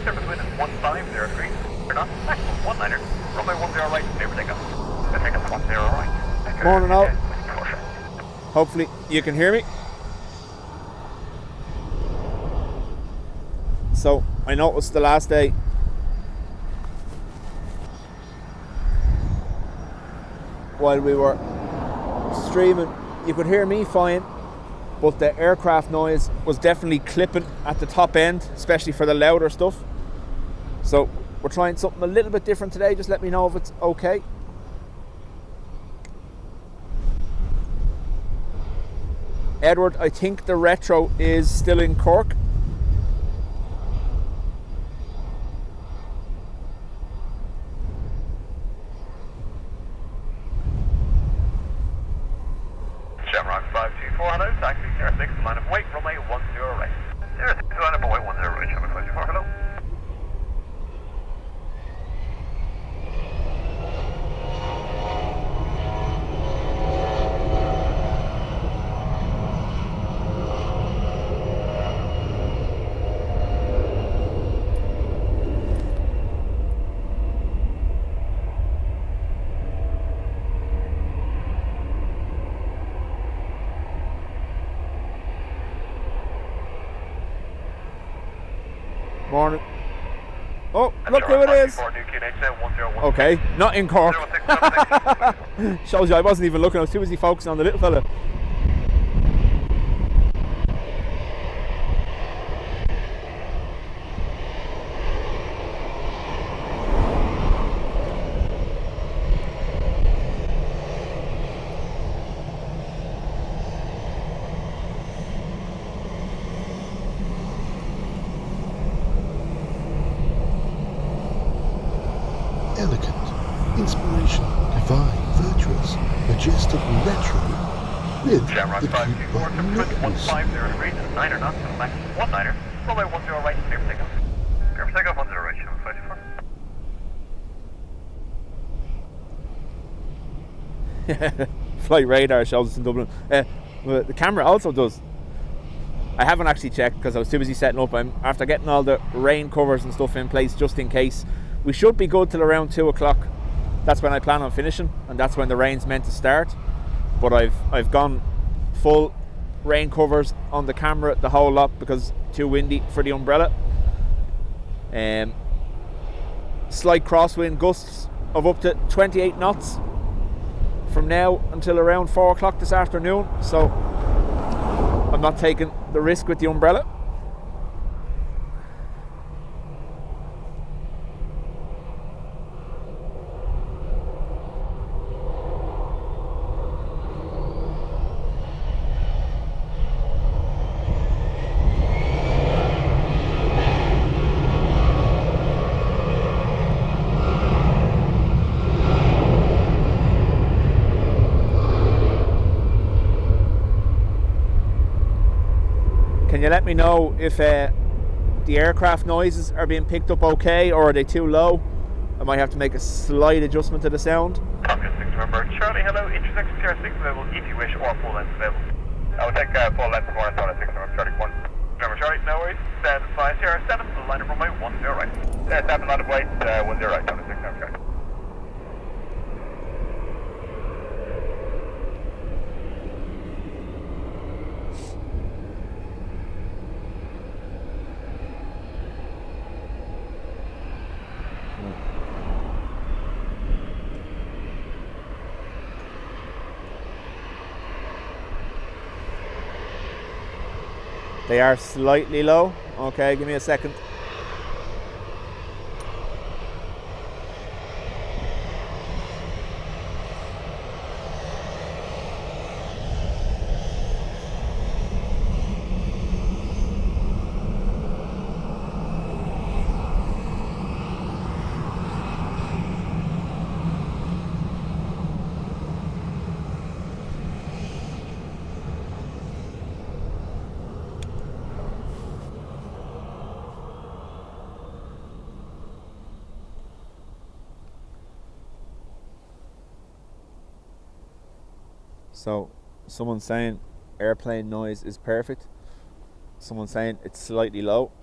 surface wind is 1503. Turn on, maximum 19er, runway 10 right, clear for takeoff. Clear takeoff 10 right. Morning all. Hopefully you can hear me. So I noticed the last day while we were streaming, you could hear me fine, but the aircraft noise was definitely clipping at the top end, especially for the louder stuff. So we're trying something a little bit different today. Just let me know if it's okay. Edward, I think the retro is still in Cork. Shamrock 524, hello, taxi 06, line of weight, runway 10 right. 06, line of weight, 10 right, Shamrock 524, hello. Morning. Oh, look who it is. Okay, not in Cork. Shows you I wasn't even looking. I was too busy focusing on the little fella. Elegant, inspirational, divine, virtuous, majestic, retro, with Shamrock the 524, cute button 1503, 9er knots, so max 19er, runway 10 right, clear for takeoff. Clear for takeoff 10 right, Shamrock 524. Flight radar shows us in Dublin. Well, the camera also does. I haven't actually checked because I was too busy setting up. I'm after getting all the rain covers and stuff in place just in case. We should be good till around 2 o'clock. That's when I plan on finishing, and that's when the rain's meant to start. But I've gone full rain covers on the camera, the whole lot, because too windy for the umbrella. Slight crosswind gusts of up to 28 knots from now until around 4 o'clock this afternoon. So I'm not taking the risk with the umbrella. Can you let me know if the aircraft noises are being picked up okay, or are they too low? I might have to make a slight adjustment to the sound. Copy 6, remember, Charlie, hello, intersect CR6 available if you wish, or full length available. I will take full length before I start at 6, remember, Charlie 1. Remember, Charlie, no worries, 75 CR7, line of runway 10 right. 7 line of weight, 10 right, 76, remember, Charlie. They are slightly low. Okay, give me a second. So someone's saying airplane noise is perfect. Someone's saying it's slightly low.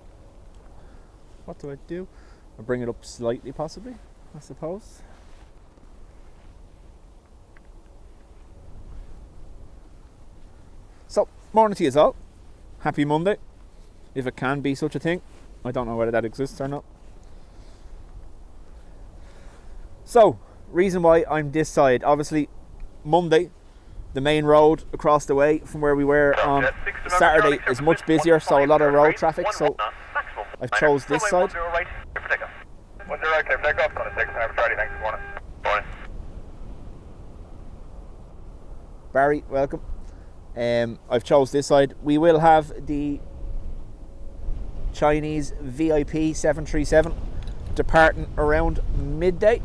what do I do? I'll bring it up slightly, possibly, I suppose. So, morning to you all. Happy Monday, if it can be such a thing. I don't know whether that exists or not. So, reason why I'm this side, obviously Monday, the main road across the way from where we were on Saturday is much busier, so a lot of road traffic, so I've chose this side. Barry, welcome. I've chose this side. We will have the Chinese VIP 737 departing around midday.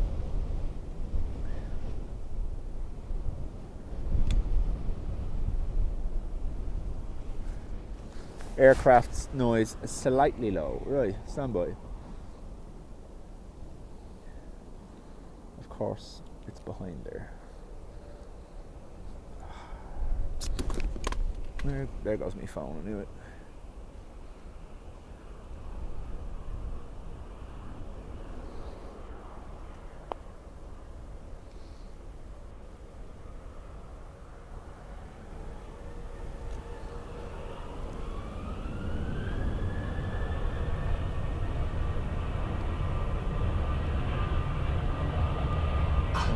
Aircraft's noise slightly low. Right, stand by. Of course, it's behind there. There goes my phone, I knew it.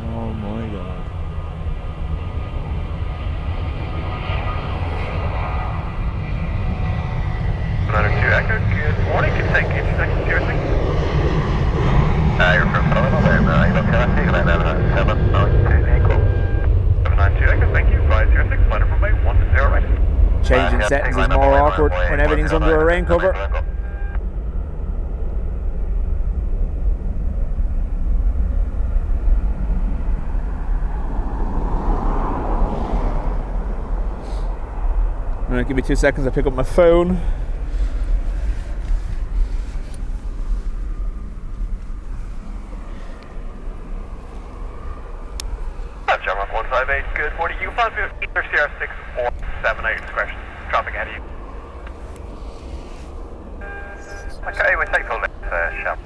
Oh my god. Good morning, can you take intersection seriously? You're from Doha, there, you look at it, 792 equal. 792 echo, thank you, 506, line up runway 10 right. Changing settings is more awkward when everything's under a rain cover. Give me 2 seconds, I pick up my phone. German 158, good morning. You found either CR6 or 7 at your discretion. Traffic ahead of you. Okay, we take full left, Sham.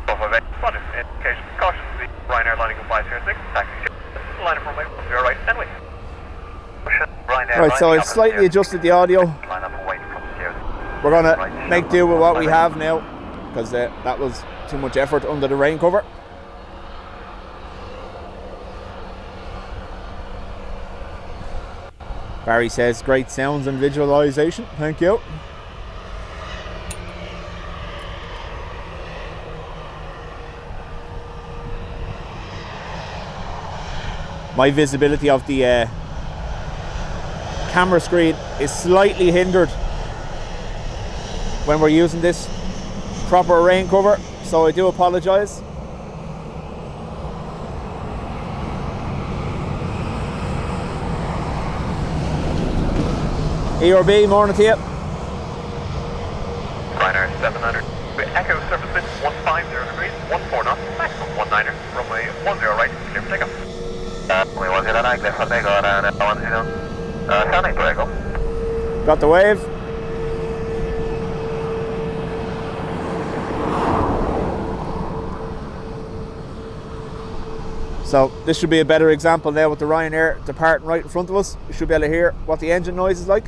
458, spotted. Indication, caution, the Ryanair lining of 506, taxi, line up runway 10 right, and wait. Right, so I've slightly adjusted the audio. We're going to make do with what we have now, because that was too much effort under the rain cover. Barry says, great sounds and visualization. Thank you. My visibility of the camera screen is slightly hindered when we're using this proper rain cover, so I do apologise. ERB, morning to you. Ryanair 700, Echo surface wind 150 degrees, 14 knots, maximum 19er, runway 10 right, clear for takeoff. Runway 10 right, clear for takeoff, and 10. Got the wave. So this should be a better example now with the Ryanair departing right in front of us. You should be able to hear what the engine noise is like.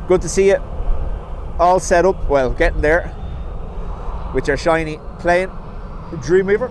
Good to see you all set up, well, getting there with your shiny plane, Dreamweaver.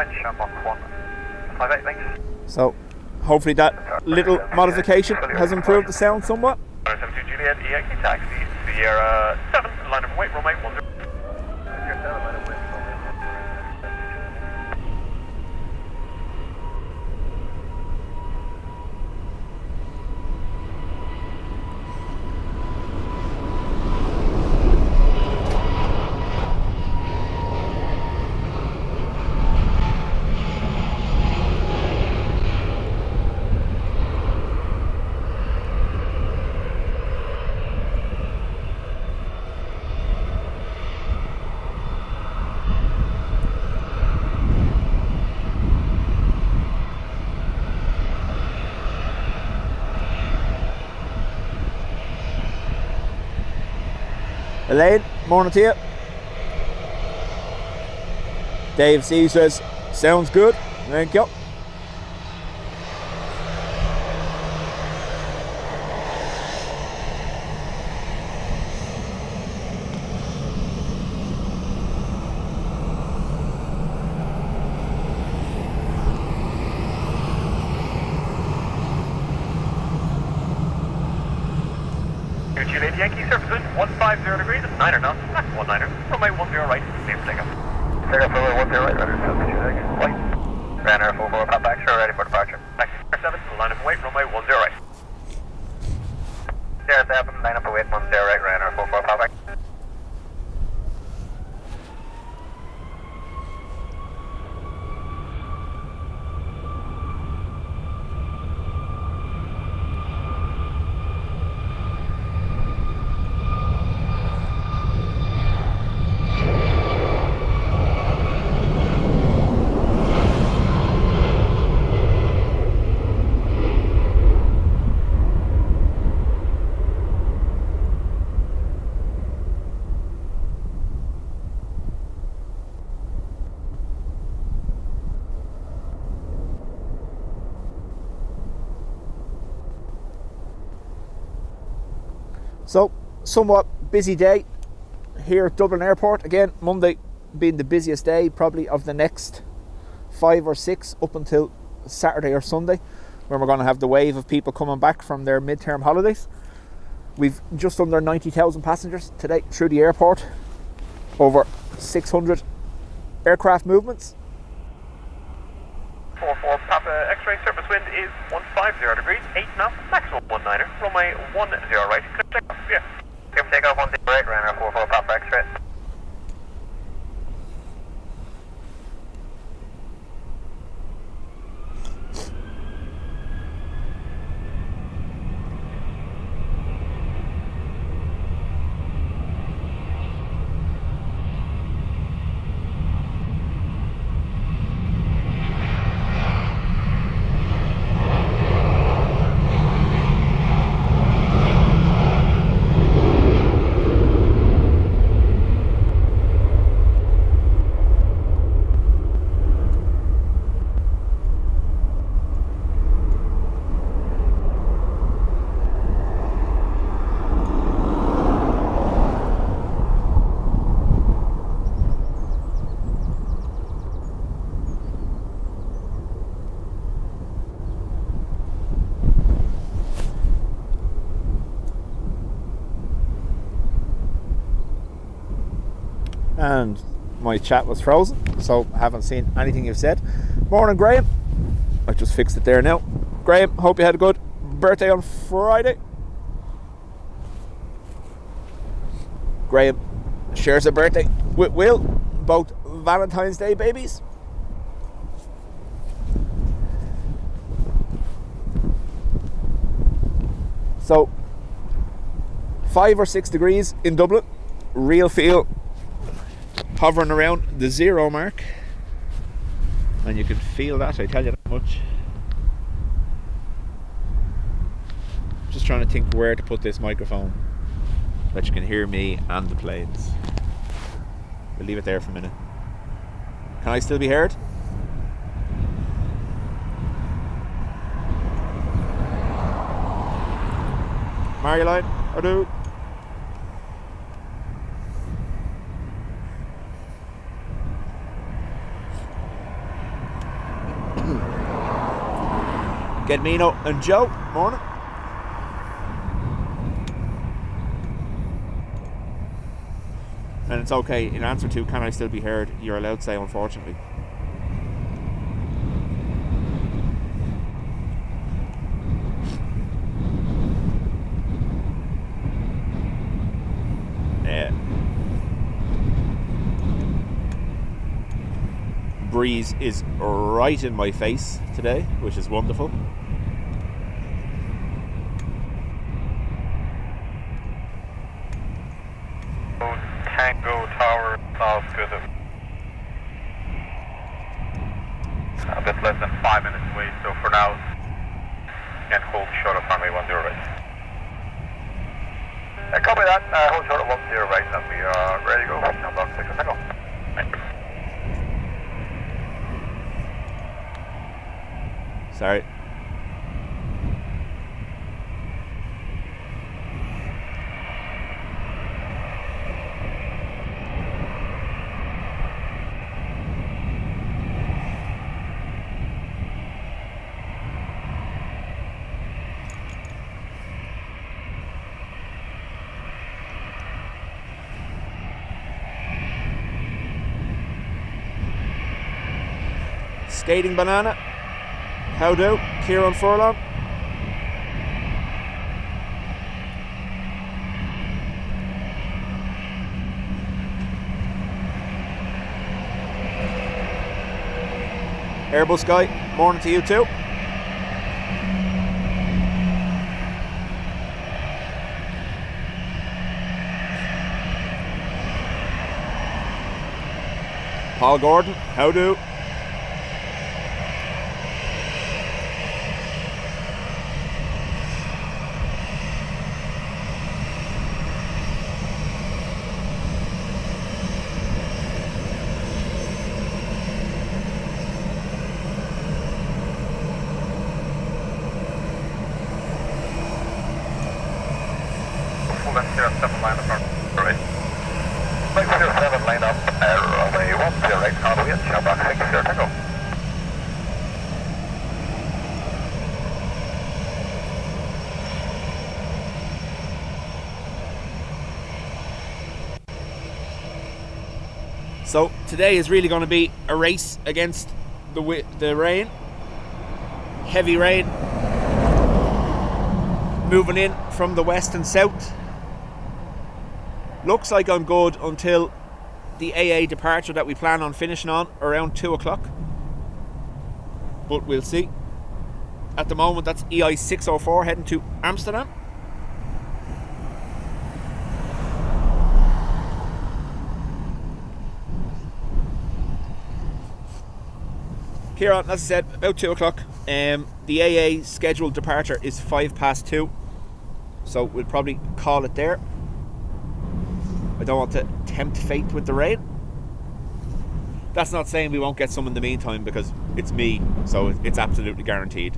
line, Shamrock 1. 58, thanks. So hopefully that little modification has improved the sound somewhat. 72 Juliet, EXE taxi, Sierra 7, line of weight, runway 10. Sierra 7, line of weight, runway 10. Elaine, morning to you. Dave C says, sounds good. Thank you. Juliet Yankee, surface wind 150 degrees, 9er knots, max 19er, runway 10 right, leave takeoff. Takeoff runway 10 right, runner 72 flight. Runner 44, pop back, sure, ready for departure. Taxi 7, line of weight, runway 10 right. Sierra 7, line up weight, 10 right, runner 44, pop back. So, somewhat busy day here at Dublin Airport. Again, Monday being the busiest day probably of the next 5 or 6 up until Saturday or Sunday, when we're going to have the wave of people coming back from their midterm holidays. We've just under 90,000 passengers today through the airport, over 600 aircraft movements. 44 Papa X-ray, surface wind is 150 degrees, 8 knots, maximum 19er, runway 10 right, clear takeoff, yeah. Clear takeoff 10 right, runner 44 Papa X-ray. And my chat was frozen, so I haven't seen anything you've said. Morning, Graham. I just fixed it there now. Graham, hope you had a good birthday on Friday. Graham shares a birthday with Will, both Valentine's Day babies. So 5 or 6 degrees in Dublin, real feel hovering around the 0 mark, and you can feel that, I tell you that much. Just trying to think where to put this microphone that you can hear me and the planes. We'll leave it there for a minute. Can I still be heard? Marioline, I do. Gedmino and Joe, morning. And it's okay, in answer to can I still be heard, you're allowed to say unfortunately. Breeze is right in my face today, which is wonderful. Tango Tower, south to the... A bit less than 5 minutes away, so for now, can hold short of runway 10 right. Copy that, hold short of 10 right, and we are ready to go. Number 6 Tango. Thanks. Sorry. Skating Banana. How do? Kieran Furlong. Airbus guy, morning to you too. Paul Gordon, how do? So today is really going to be a race against the rain. Heavy rain moving in from the west and south. Looks like I'm good until the AA departure that we plan on finishing on around 2 o'clock. But we'll see. At the moment that's EI 604 heading to Amsterdam. Kieran, as I said, about 2 o'clock. The AA scheduled departure is 2:05, so we'll probably call it there. I don't want to tempt fate with the rain. That's not saying we won't get some in the meantime, because it's me, so it's absolutely guaranteed.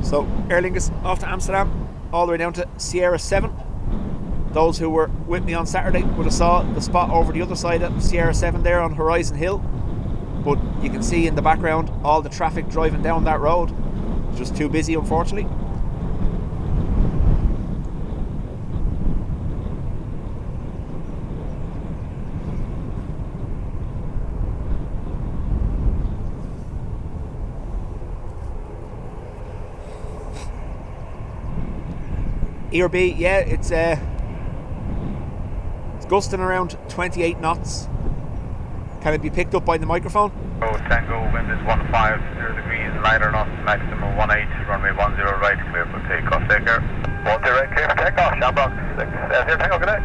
So Aer Lingus off to Amsterdam, all the way down to Sierra 7. Those who were with me on Saturday would have saw the spot over the other side of Sierra 7 there on Horizon Hill. But you can see in the background all the traffic driving down that road. It's just too busy, unfortunately. ERB, yeah, it's gusting around 28 knots. Can it be picked up by the microphone? Oh, Tango, wind is 15, 0 degrees, liner knots, maximum 18, runway 10 right, clear for takeoff, take care. 10 right, clear for takeoff, Shamrock 6, here, tango, good night.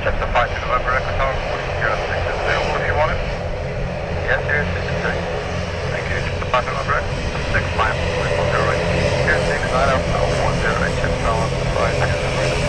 Check the 5 to November, Echo Tower, 0 6 is available if you want it. Yes, 0 6 is good. Thank you. Check the 5 to November, 6 5 10 right. 0 6 9 Alpha 10 right, check balance 5 to November.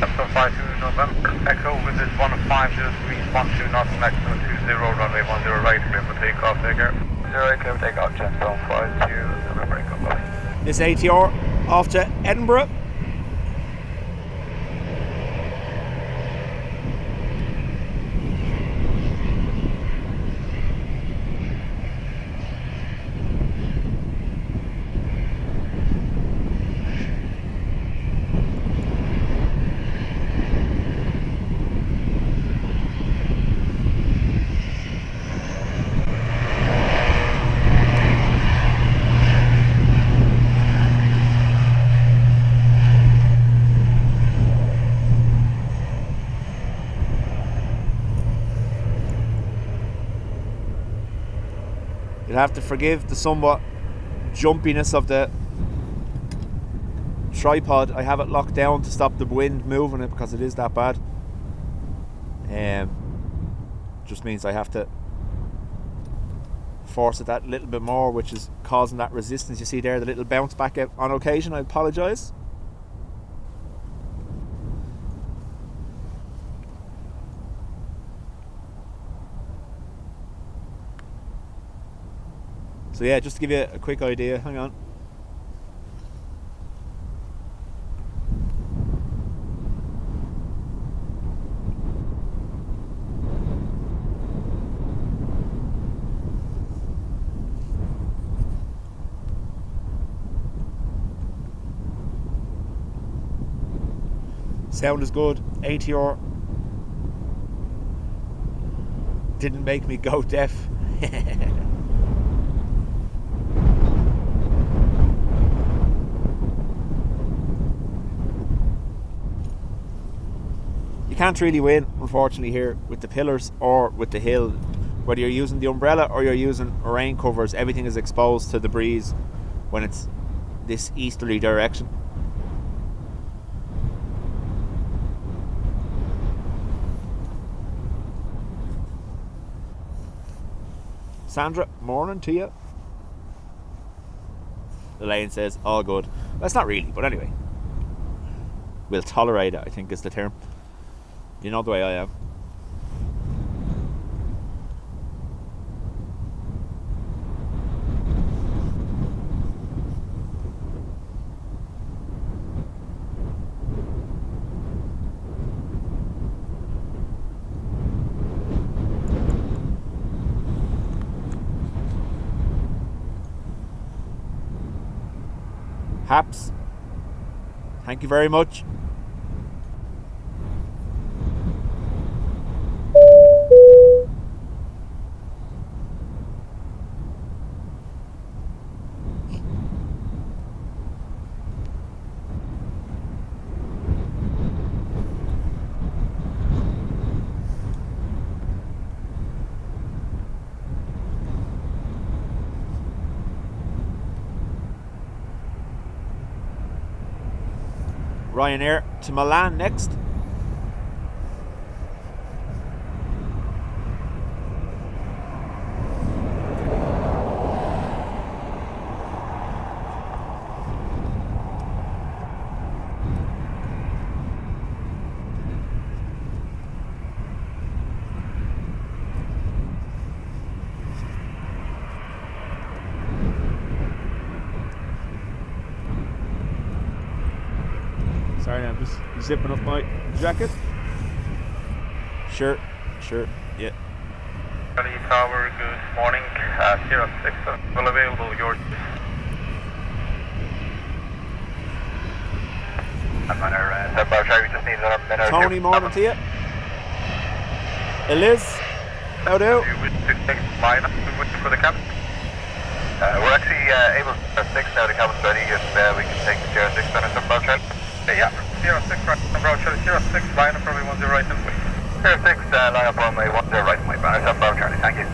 Echo 5 to November, Echo with this 1503, 12 knots, maximum 20, runway 10 right, clear for takeoff, take care. 0 right, clear for takeoff, Gemstone 5 to November, Echo, bye. This ATR off to Edinburgh. You'll have to forgive the somewhat jumpiness of the tripod. I have it locked down to stop the wind moving it because it is that bad. Just means I have to force it that little bit more, which is causing that resistance. You see there, the little bounce back on occasion. I apologise. So yeah, just to give you a quick idea, hang on. Sound is good. ATR didn't make me go deaf. You can't really win, unfortunately, here with the pillars or with the hill. Whether you're using the umbrella or you're using rain covers, everything is exposed to the breeze when it's this easterly direction. Sandra, morning to you. Elaine says, all good. That's not really, but anyway. We'll tolerate it, I think is the term. You know the way I am. Haps, thank you very much. Ryanair to Milan next. Sorry, I'm just zipping up my jacket. Sure, yeah. Charlie Tower, good morning. 06, well available, yours. I'm on our Southbound Charlie, we just need another minute. Tony, morning to you. Eliz, how do? You wish to take mine, we're waiting for the cabin. We're actually able to 6 now, the cabin's ready, and we can take the 06 on our Southbound Charlie. Yeah, 06 right, Southbound Charlie, 06, line up runway 10 right, and 06, line up runway 10 right, my banner, Southbound Charlie, thank you.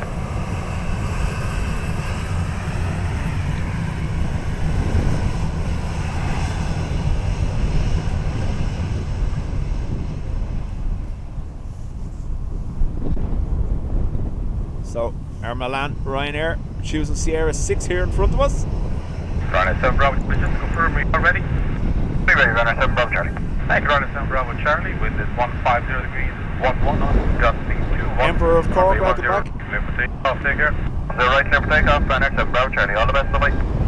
So, our Milan Ryanair choosing Sierra 6 here in front of us. Runner 7 Bravo, just to confirm, we are ready? Be ready, Runner 7 Bravo Charlie. Thank you, Runner 7 Bravo Charlie, wind is 150 degrees, 11 on, gusting 21. Emperor of Cork, welcome back. Clear for takeoff, take care. On the right, clear for takeoff, Runner 7 Bravo Charlie, all the best, bye-bye.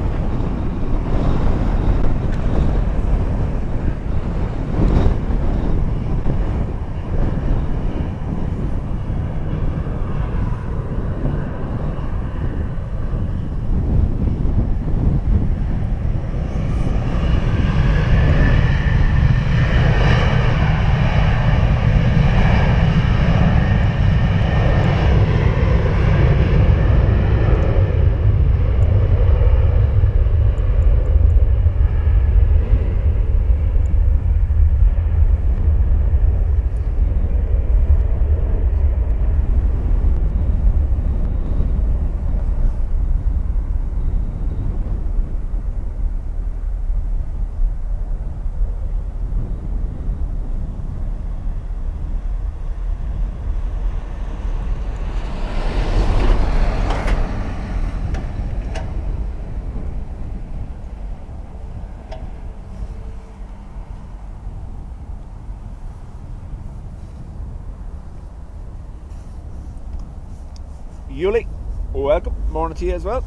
Yuli, welcome. Morning to you as well.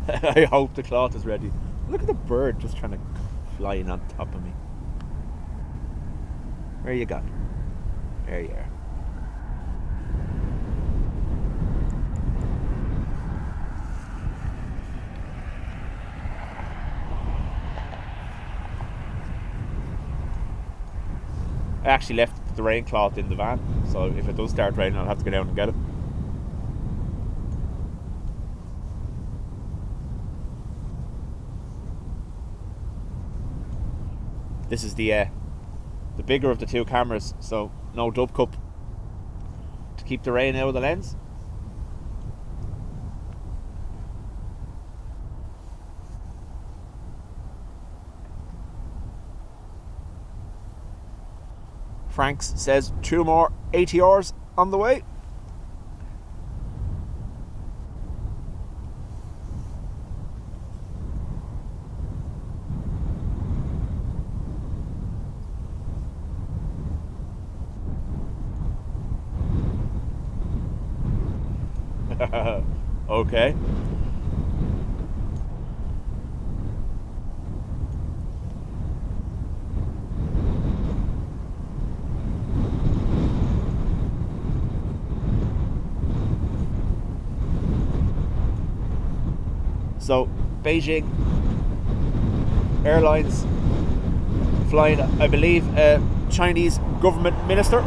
I hope the cloth is ready. Look at the bird just trying to fly in on top of me. Where you gone? There you are. I actually left the rain cloth in the van, so if it does start raining I'll have to go down and get it. This is the bigger of the two cameras, so no dub cup to keep the rain out of the lens. Franks says 2 more ATRs on the way. Okay. So, Beijing Airlines flying, I believe, a Chinese government minister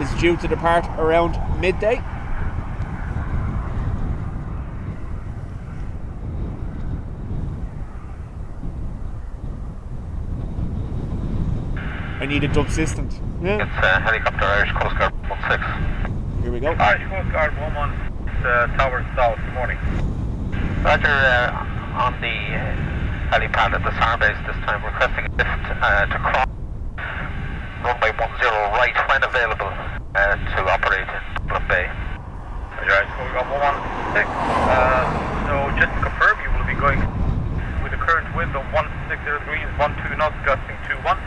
is due to depart around midday. I need a dub assistant. Yeah. It's helicopter Irish Coast Guard 16. Here we go. Irish Coast Guard 11, Tower South, good morning. Roger, on the helipad at the SAR base this time, requesting a lift to cross runway 10 right when available to operate in Dublin Bay. Roger, so we got 116. So just to confirm, you will be going with the current wind of 1603 is 12 knots, gusting 21.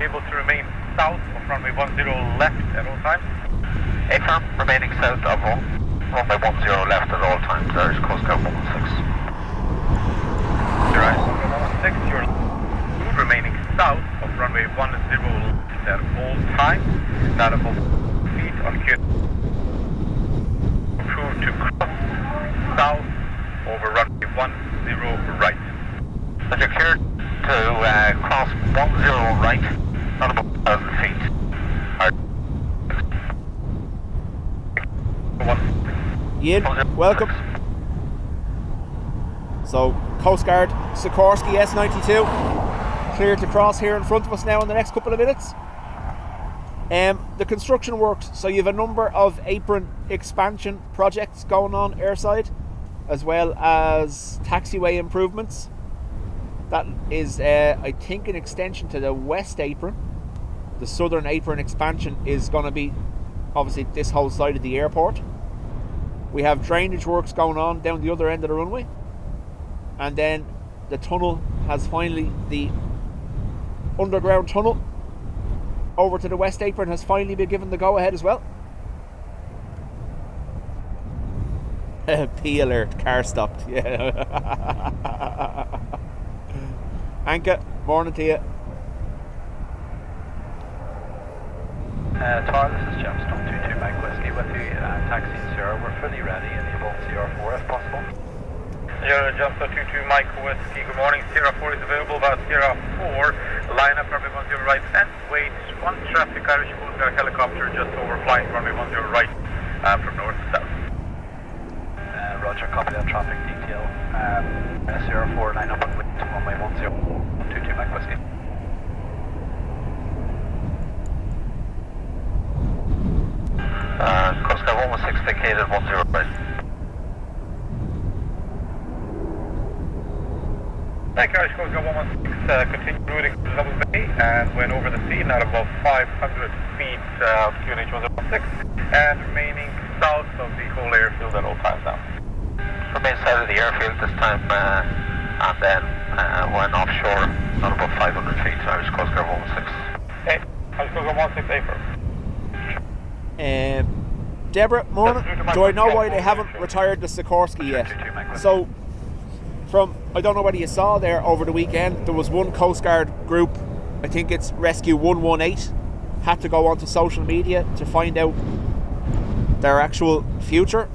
Able to remain south of runway 10 left at all times. Affirm, remaining south of runway 10 left at all times. There's Coast Guard 116. Right, so 116, you're remaining south of runway 10 left at all times. Not above feet on cue. Approved to cross south over runway 10 right. But you're cleared to cross 10 right, not above 1,000 feet. Ian, welcome. So, Coast Guard Sikorsky S92 cleared to cross here in front of us now in the next couple of minutes. The construction works, so you have a number of apron expansion projects going on airside, as well as taxiway improvements. That is, I think, an extension to the west apron. The southern apron expansion is going to be, obviously, this whole side of the airport. We have drainage works going on down the other end of the runway. And then the tunnel has finally, the underground tunnel over to the west apron has finally been given the go-ahead as well. P alert, car stopped. Yeah. Anka, morning to you. Tar, this is Gemstone 22 Mike Whiskey with you. Taxi Sierra, we're fully ready. Enable CR4 if possible. Sierra Gemstone 22 Mike Whiskey, good morning. Sierra 4 is available about Sierra 4. Line up runway 10 right and wait. One traffic Irish Coast Guard helicopter just overflying runway 10 right from north to south. Roger, copy that traffic detail. Sierra 4, line up and wait. Runway 10 22 Mike Whiskey. Coast Guard 116 vacated 10 right. Thank you, Irish Coast Guard 116. Continue routing to Dublin Bay and when over the sea, not above 500 feet QNH 1016 and remaining south of the whole airfield at all times now. Remain south of the airfield this time and then when offshore, not above 500 feet. Irish Coast Guard 116. Hey, Irish Coast Guard 116, Affirm. Deborah, morning. Do I know why they haven't retired the Sikorsky yet? So, from, I don't know whether you saw there over the weekend, there was one Coast Guard group, I think it's Rescue 118, had to go onto social media to find out their actual future.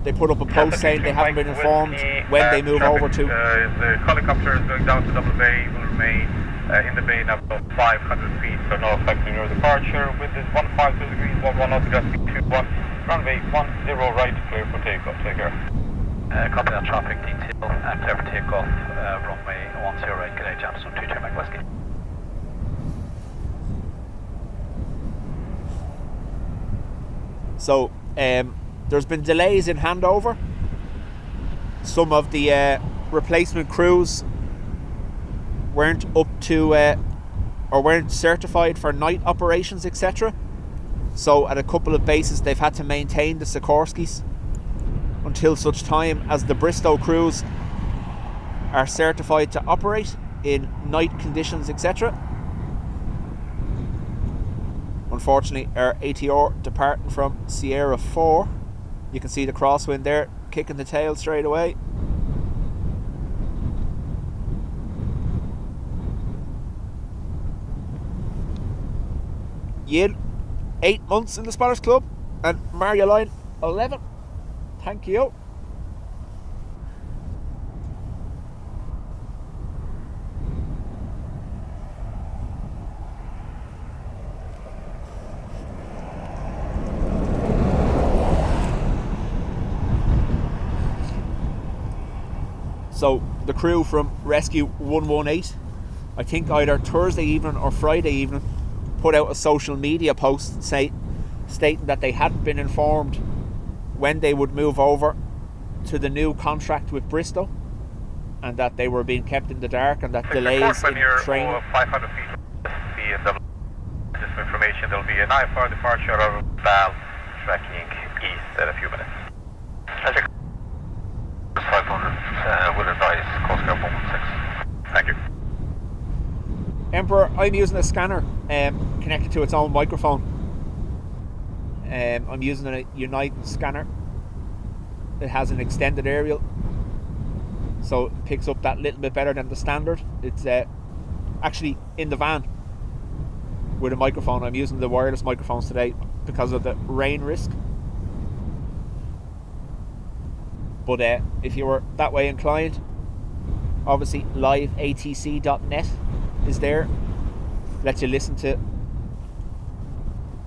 They put up a post saying they haven't been informed when they move over to... The helicopter is going down to Dublin Bay, will remain in the bay now about 500 feet, so no affecting your departure. With this 152 degrees, 11 knots, gusting 21, runway 10 right, clear for takeoff. Take care. Copy that traffic detail. Clear for takeoff. Runway 10 right, G'day, Jamson 22 Mike Whiskey. So, there's been delays in handover. Some of the replacement crews weren't up to or weren't certified for night operations, etc. So at a couple of bases they've had to maintain the Sikorskys until such time as the Bristow crews are certified to operate in night conditions, etc. Unfortunately, our ATR departing from Sierra 4, you can see the crosswind there kicking the tail straight away. Yin, 8 months in the Spotters Club, and Marioline 11. Thank you. So the crew from Rescue 118, I think either Thursday evening or Friday evening, put out a social media post stating that they hadn't been informed when they would move over to the new contract with Bristow, and that they were being kept in the dark, and that delays in training. 500 feet be in Dublin. Just for information, there'll be an IFR departure of Val tracking east in a few minutes. 500 will advise Coast Guard 116. Thank you. Emperor, I'm using a scanner connected to its own microphone. I'm using a United scanner. It has an extended aerial, so it picks up that little bit better than the standard. It's actually in the van with a microphone. I'm using the wireless microphones today because of the rain risk. But if you were that way inclined, obviously liveatc.net is there. Lets you listen to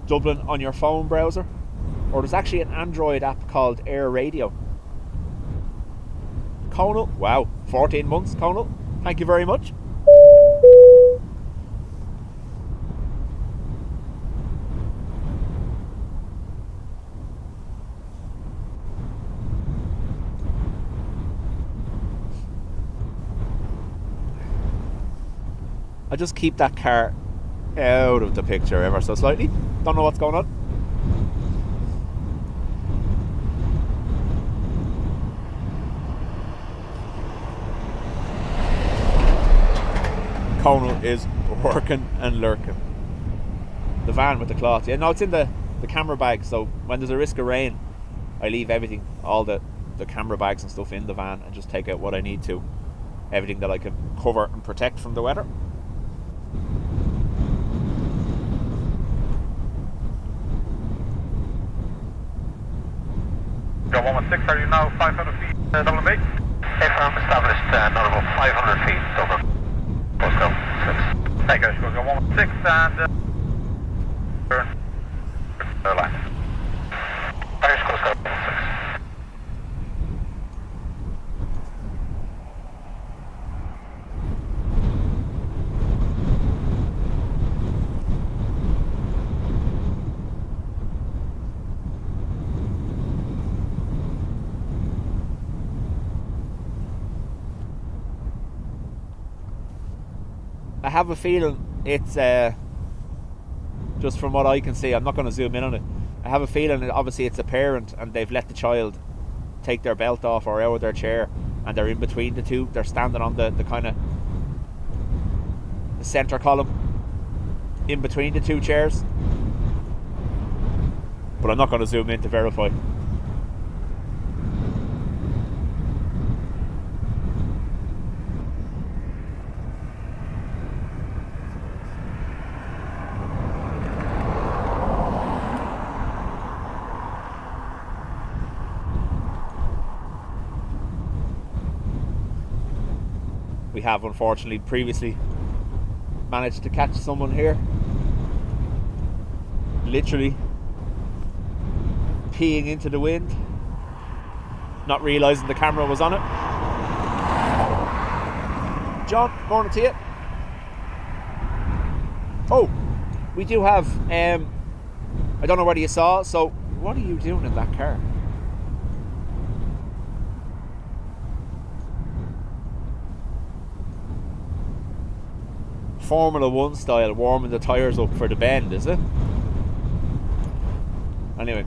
Dublin on your phone browser. Or there's actually an Android app called Air Radio. Conal, wow, 14 months, Conal. Thank you very much. I just keep that car out of the picture ever so slightly. Don't know what's going on. Conal is working and lurking. The van with the cloth. Yeah, no, it's in the camera bag, so when there's a risk of rain, I leave everything, all the camera bags and stuff in the van, and just take out what I need to. Everything that I can cover and protect from the weather. Go 116, are you now 500 feet Dublin Bay? Airframe established not about 500 feet Dublin. Coast Guard 116. Thank you, go 116 and turn airlines. Irish Coast Guard 116. I have a feeling it's just from what I can see, I'm not going to zoom in on it. I have a feeling that obviously it's a parent and they've let the child take their belt off or out of their chair, and they're in between the two. They're standing on the kind of the centre column in between the two chairs. But I'm not going to zoom in to verify. We have unfortunately previously managed to catch someone here literally peeing into the wind, not realising the camera was on it. John, morning to you. Oh, we do have I don't know whether you saw, so what are you doing in that car? Formula 1 style, warming the tyres up for the bend, is it? Anyway,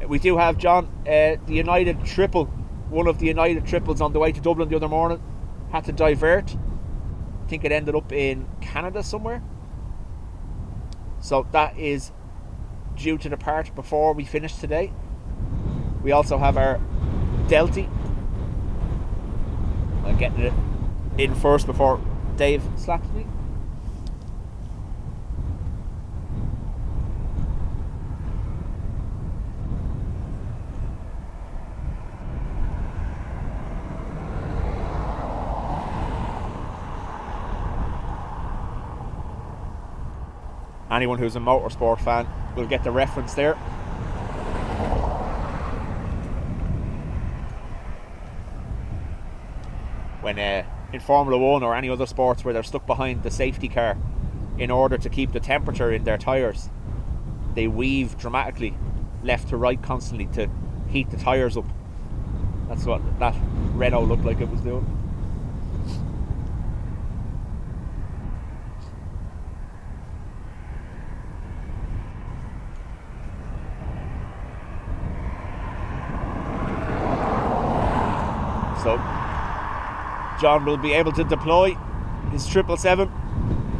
we do have, John, the United triple, one of the United triples on the way to Dublin the other morning, had to divert. I think it ended up in Canada somewhere. So that is due to depart before we finish today. We also have our Delty. I'm getting it in first before Dave slaps me. Anyone who's a motorsport fan will get the reference there. When in Formula 1 or any other sports where they're stuck behind the safety car in order to keep the temperature in their tyres, they weave dramatically left to right constantly to heat the tyres up. That's what that Renault looked like it was doing. So John will be able to deploy his 777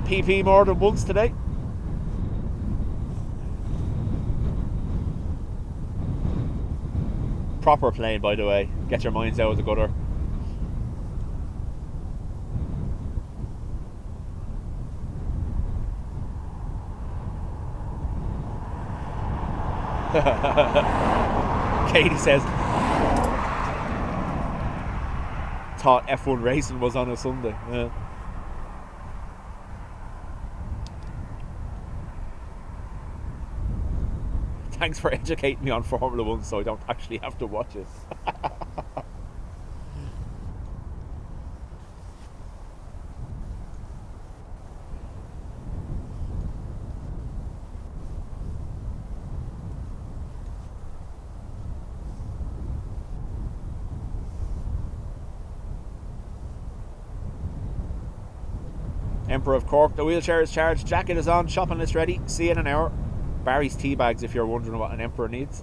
PP more than once today. Proper plane, by the way. Get your minds out of the gutter. Katie says, thought F1 racing was on a Sunday. Yeah. Thanks for educating me on Formula 1 so I don't actually have to watch it. Emperor of Cork, the wheelchair is charged, jacket is on, shopping list ready, see you in an hour. Barry's tea bags if you're wondering what an emperor needs.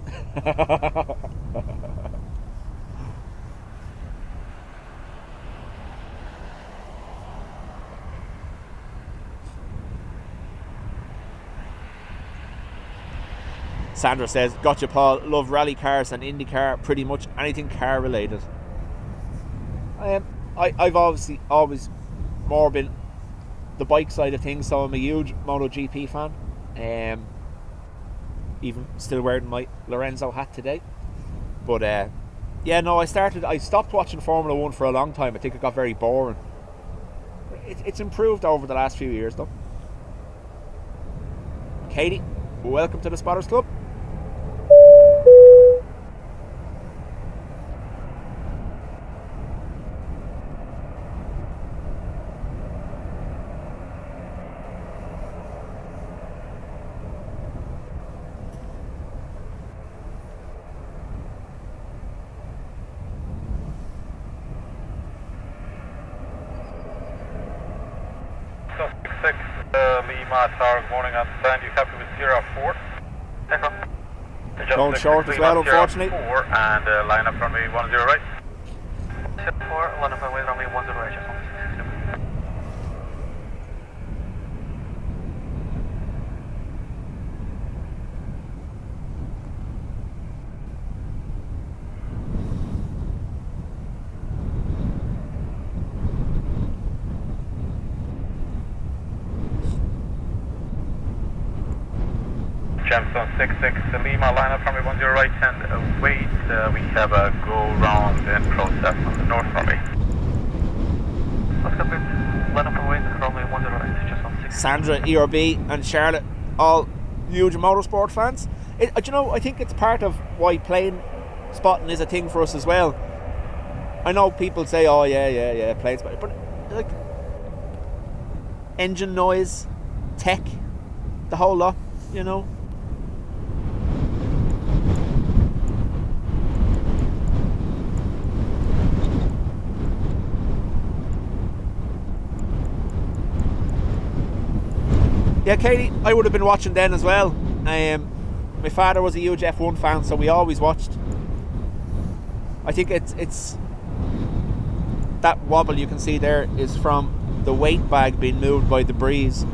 Sandra says, gotcha Paul, love rally cars and IndyCar, pretty much anything car related. I've obviously always more been the bike side of things, so I'm a huge MotoGP fan. Even still wearing my Lorenzo hat today. But yeah, no, I stopped watching Formula 1 for a long time. I think it got very boring. It's improved over the last few years though. Katie, welcome to the Spotters Club. Tower, morning on stand. You happy with 04? Going short as well, unfortunately. 4 and line up runway 10 right. 04, line up runway 10 right, just on 67. Gemstone 66 Lima, line up from 10 right and wait. We have a go round in process on the north runway. Let's go line up from runway 10 right, just on 6. Sandra, ERB and Charlotte, all huge motorsport fans. I think it's part of why plane spotting is a thing for us as well. I know people say, oh yeah, plane spotting, but like engine noise, tech, the whole lot, you know. Yeah, Katie, I would have been watching then as well. My father was a huge F1 fan, so we always watched. I think it's that wobble you can see there is from the weight bag being moved by the breeze.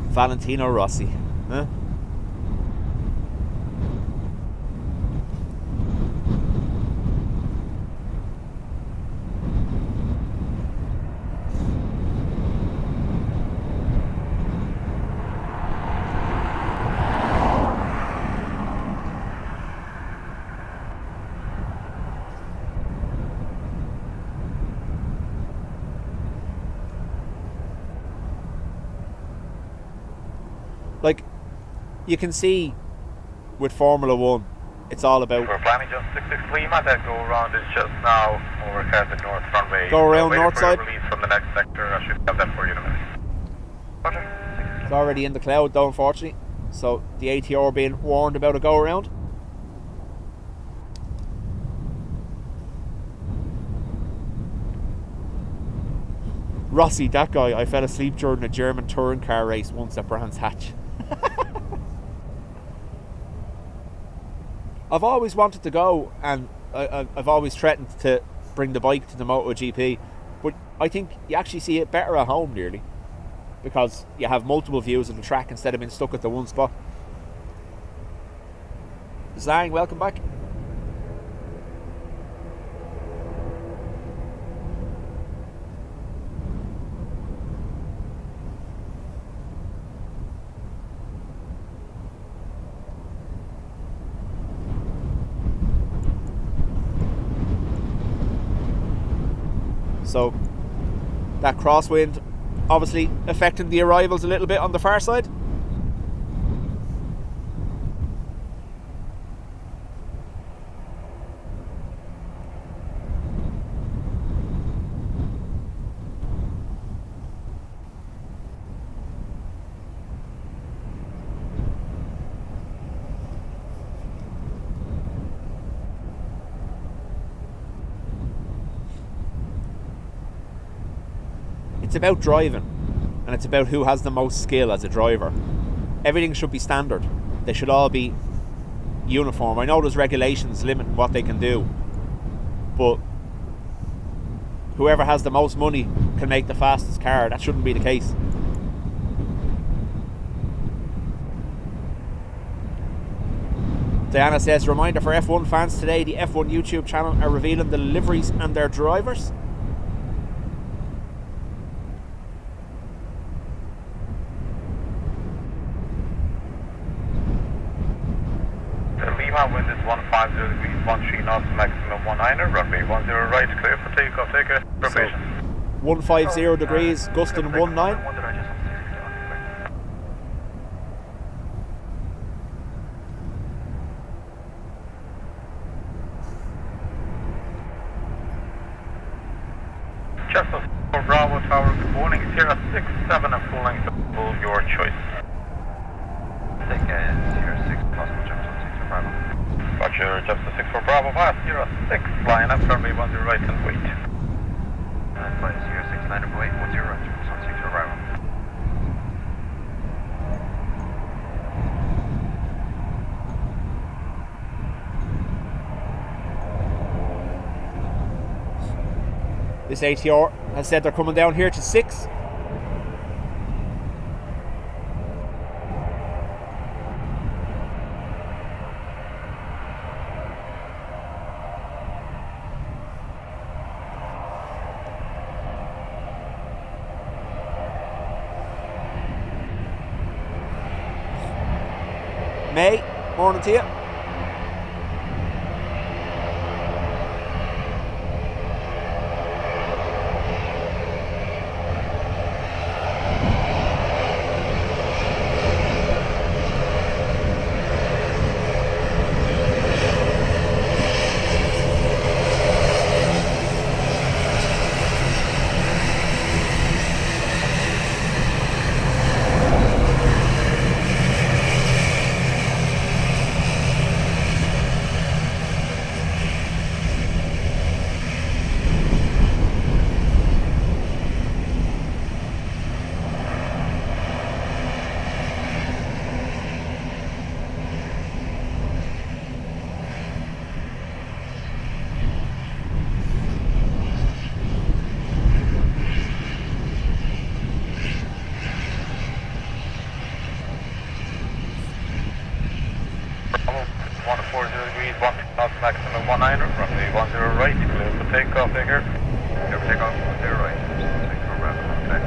Valentino Rossi, huh? Like, you can see with Formula 1, it's all about... We're planning just 66 Lima, that go around is just now over the north runway. Go around north side. Release from the next sector. I should have that for you in a minute. Roger. It's already in the cloud though, unfortunately. So the ATR being warned about a go around. Rossi, that guy, I fell asleep during a German touring car race once at Brands Hatch. I've always wanted to go, and I've always threatened to bring the bike to the MotoGP, but I think you actually see it better at home nearly, because you have multiple views of the track instead of being stuck at the one spot. Zhang, welcome back. So that crosswind obviously affecting the arrivals a little bit on the far side. It's about driving, and it's about who has the most skill as a driver. Everything should be standard. They should all be uniform. I know there's regulations limiting what they can do, but whoever has the most money can make the fastest car. That shouldn't be the case. Diana says, reminder for F1 fans today, the F1 YouTube channel are revealing the liveries and their drivers. Wind is 150 degrees, 13 knots, maximum 19er, runway 10 right, clear for takeoff, take a probation. 150 degrees, gusting 19. Chester 4 Bravo Tower, good morning, Sierra 6-7 and full length of your choice. Take Sierra 6 possible jumps on 6 for Bravo. Roger, Chester 6 for Bravo, pass, Sierra 6, line up, runway 10 right and wait. Flight Sierra 6, line up, wait, 10 right, jumps on 6 for Bravo. This ATR has said they're coming down here to 6. May, morning to you. Maximum 19er, runway 10 right, clear for takeoff, figure. Clear for takeoff, 10 right, 6 for Bravo, okay.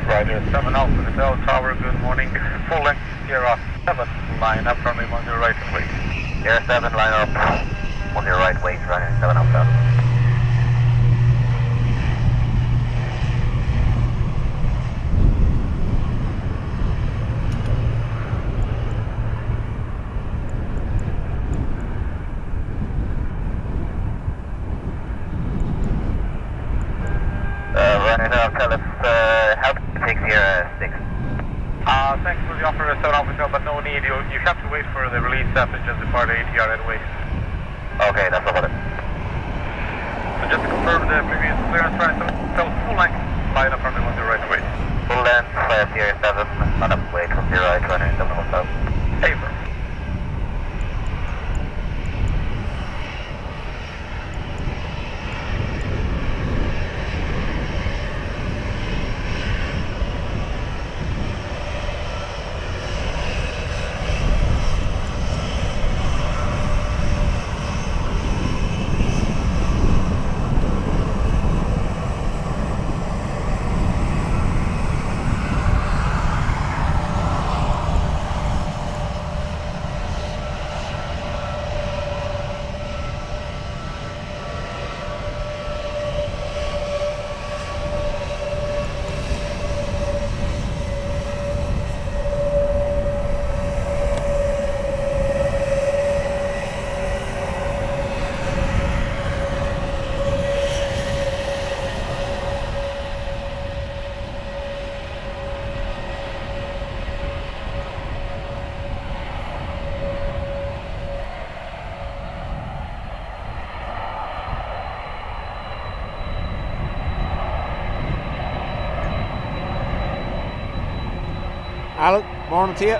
Ryder 7 Alpha Hotel Tower, good morning. Full length Sierra 7, line up, runway 10 right and wait. Sierra 7, line up, 10 right, wait, runway 7 Alpha. Help take Sierra 6. Thanks for the offer, 7 Alpha, but no need. You have to wait for the release after just depart ATR anyway. Okay, that's about it. So just to confirm the previous clearance price, so full length, line up runway 10 right away. Full length, Sierra 7, line up way 20 right, running Dublin Airport. Paper. Alan, morning to you.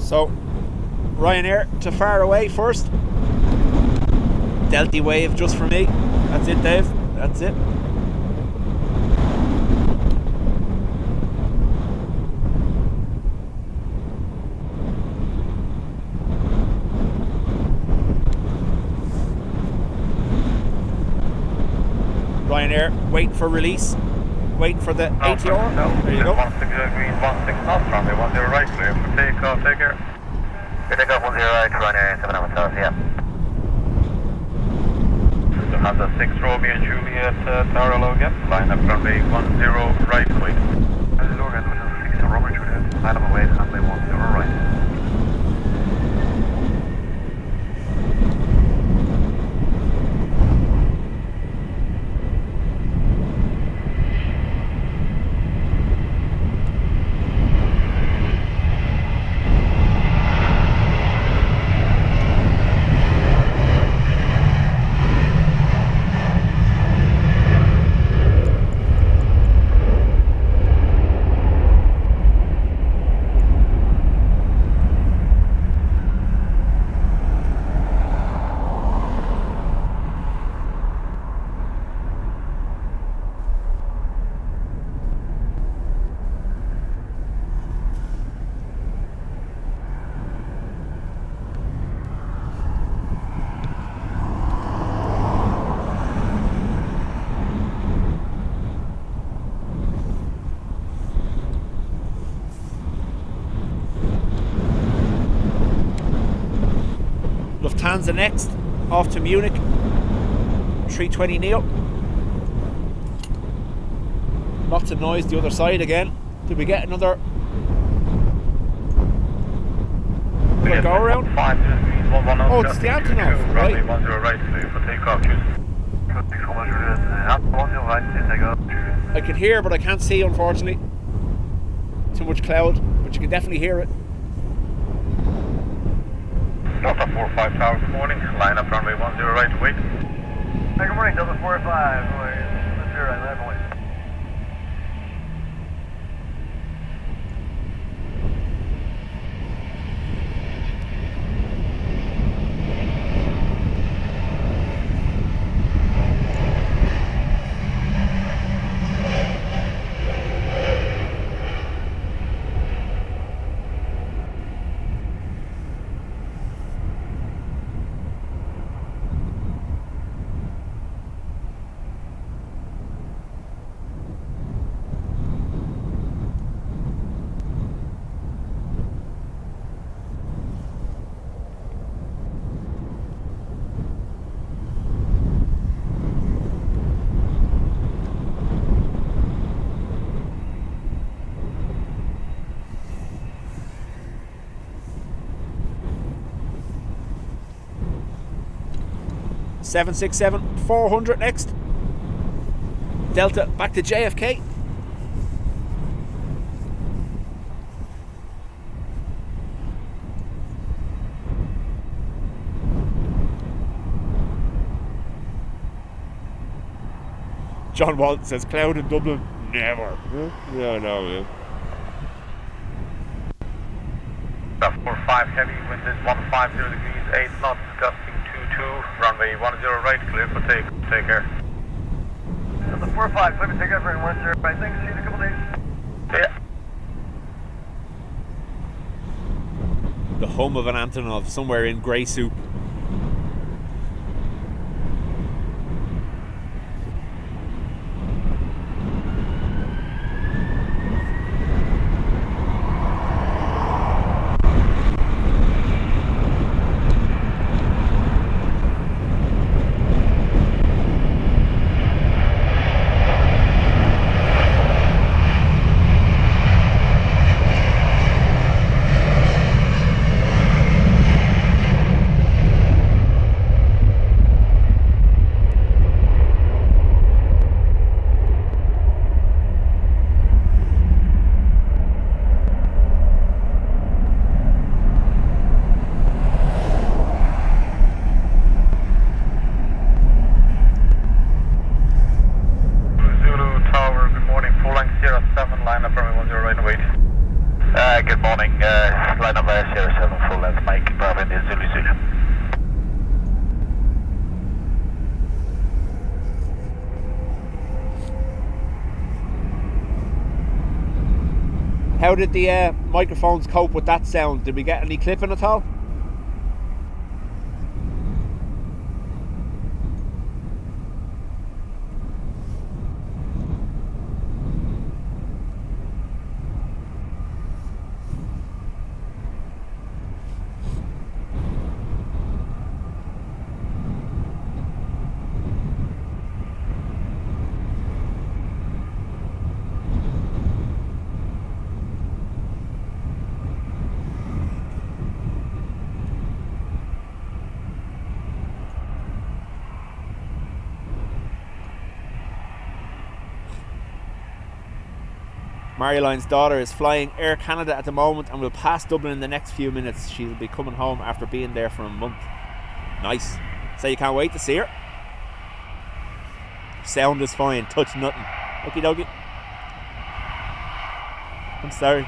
So, Ryanair to far away first. Delta wave just for me. That's it, Dave. That's it. Ryanair, waiting for release. Waiting for the ATR. There you go. 16 green, 16 knots, runway 10 right, clear for takeoff, take care. Good takeoff 10 right, Ryanair 7 hours, yeah. So have the 6 Romeo and Juliet Tower again, line up runway 10 right, wait. Hello again, which is 6 Romeo and Juliet, line up away, runway 10 right. Lufthansa next, off to Munich, 320 neo. Lots of noise the other side again. Did we get another go around? Oh, it's the Antonov, right? I can hear, but I can't see, unfortunately. Too much cloud, but you can definitely hear it. Delta 45 Tower, good morning. Line up runway 10 right, wait. Hey, good morning, Delta 45, right, 0 right, left, wait. 767-400 next. Delta back to JFK. John Walton says, cloud in Dublin, never. Yeah, no, yeah. 45 heavy, wind is 150 degrees, 8 knots, gusting 22, runway 10 right, clear for take care. The 45, clear to take over in 10 right, thanks, see you in a couple days. Yeah. The hum of an Antonov somewhere in grey soup. Good morning, line up Sierra 7, full length, Mike, Bravo, India, Zulu Zulu. How did the microphones cope with that sound? Did we get any clipping at all? Marioline's daughter is flying Air Canada at the moment and will pass Dublin in the next few minutes. She'll be coming home after being there for a month. Nice. So you can't wait to see her. Sound is fine, touch nothing. Okie dokie. I'm sorry.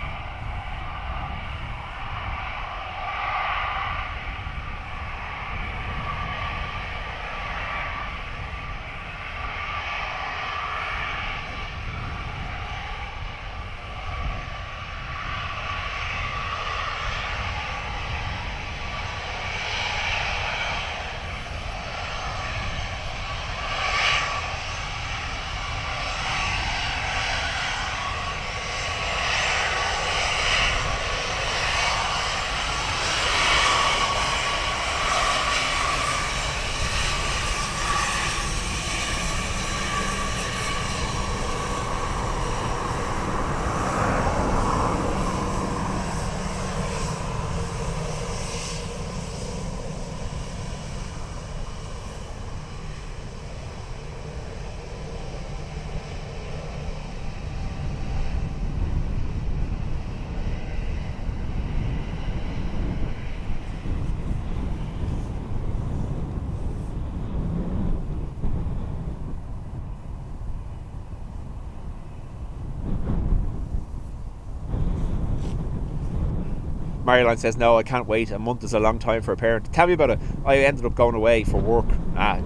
Mariline says, no, I can't wait. A month is a long time for a parent. Tell me about it. I ended up going away for work.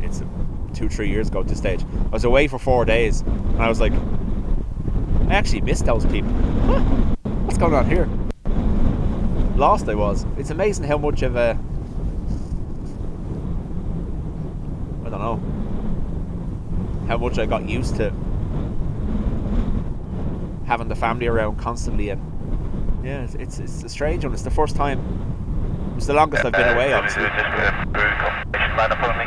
It's 2-3 years ago at this stage. I was away for 4 days and I was like, I actually missed those people. Huh? What's going on here? Lost I was. It's amazing how much of a, I don't know, how much I got used to having the family around constantly. And yeah, it's a strange one. It's the first time. It's the longest I've been away, obviously. Line up only.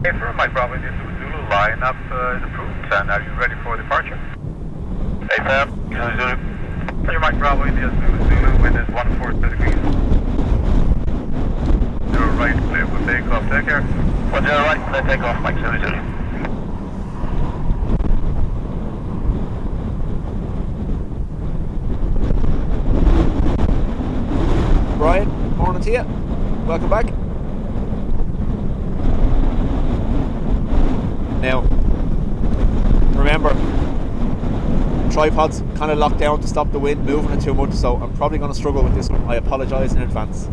Hey, for Mike Bravo, this Zulu line up is approved, and are you ready for departure? Hey, Sam, Zulu. You're Mike Bravo, India, Zulu, wind is 140 degrees. 10 right, clear for takeoff, take care. 10 right, clear takeoff, Mike 00. Brian, morning to you. Welcome back. Now, remember, tripod's kind of locked down to stop the wind moving it too much, so I'm probably going to struggle with this one. I apologise in advance.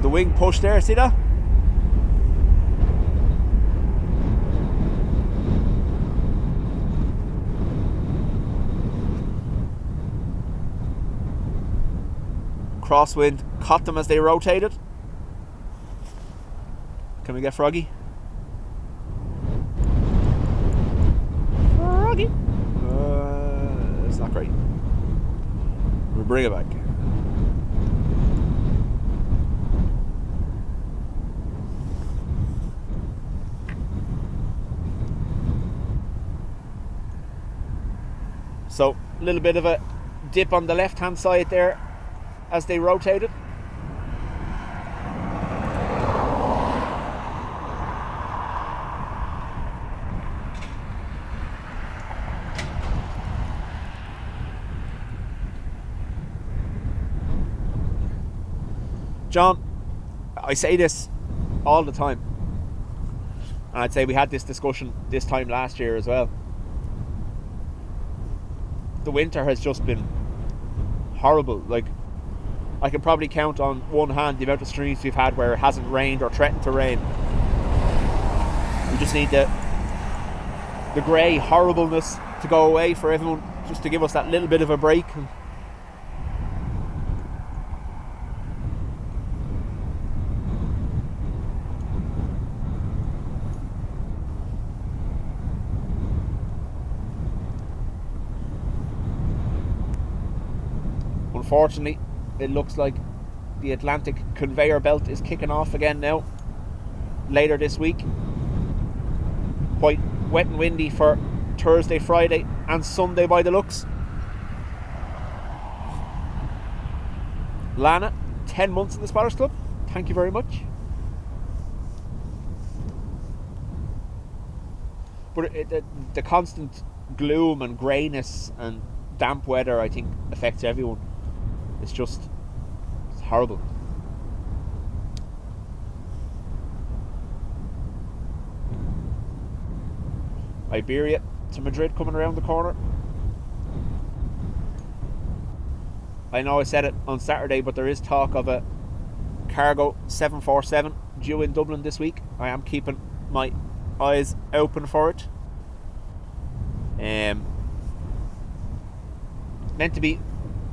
The wing push there, see that? Crosswind caught them as they rotated. Can we get Froggy? Froggy! It's not great. We'll bring it back. So, a little bit of a dip on the left-hand side there as they rotated. John, I say this all the time, and I'd say we had this discussion this time last year as well. The winter has just been horrible. Like, I can probably count on one hand the amount of streams we've had where it hasn't rained or threatened to rain. We just need the grey horribleness to go away for everyone, just to give us that little bit of a break. Unfortunately, it looks like the Atlantic conveyor belt is kicking off again now, later this week. Quite wet and windy for Thursday, Friday and Sunday by the looks. Lana, 10 months in the Spotters Club. Thank you very much. But the constant gloom and greyness and damp weather, I think, affects everyone. It's horrible. Iberia to Madrid coming around the corner. I know I said it on Saturday, but there is talk of a cargo 747 due in Dublin this week. I am keeping my eyes open for it. Meant to be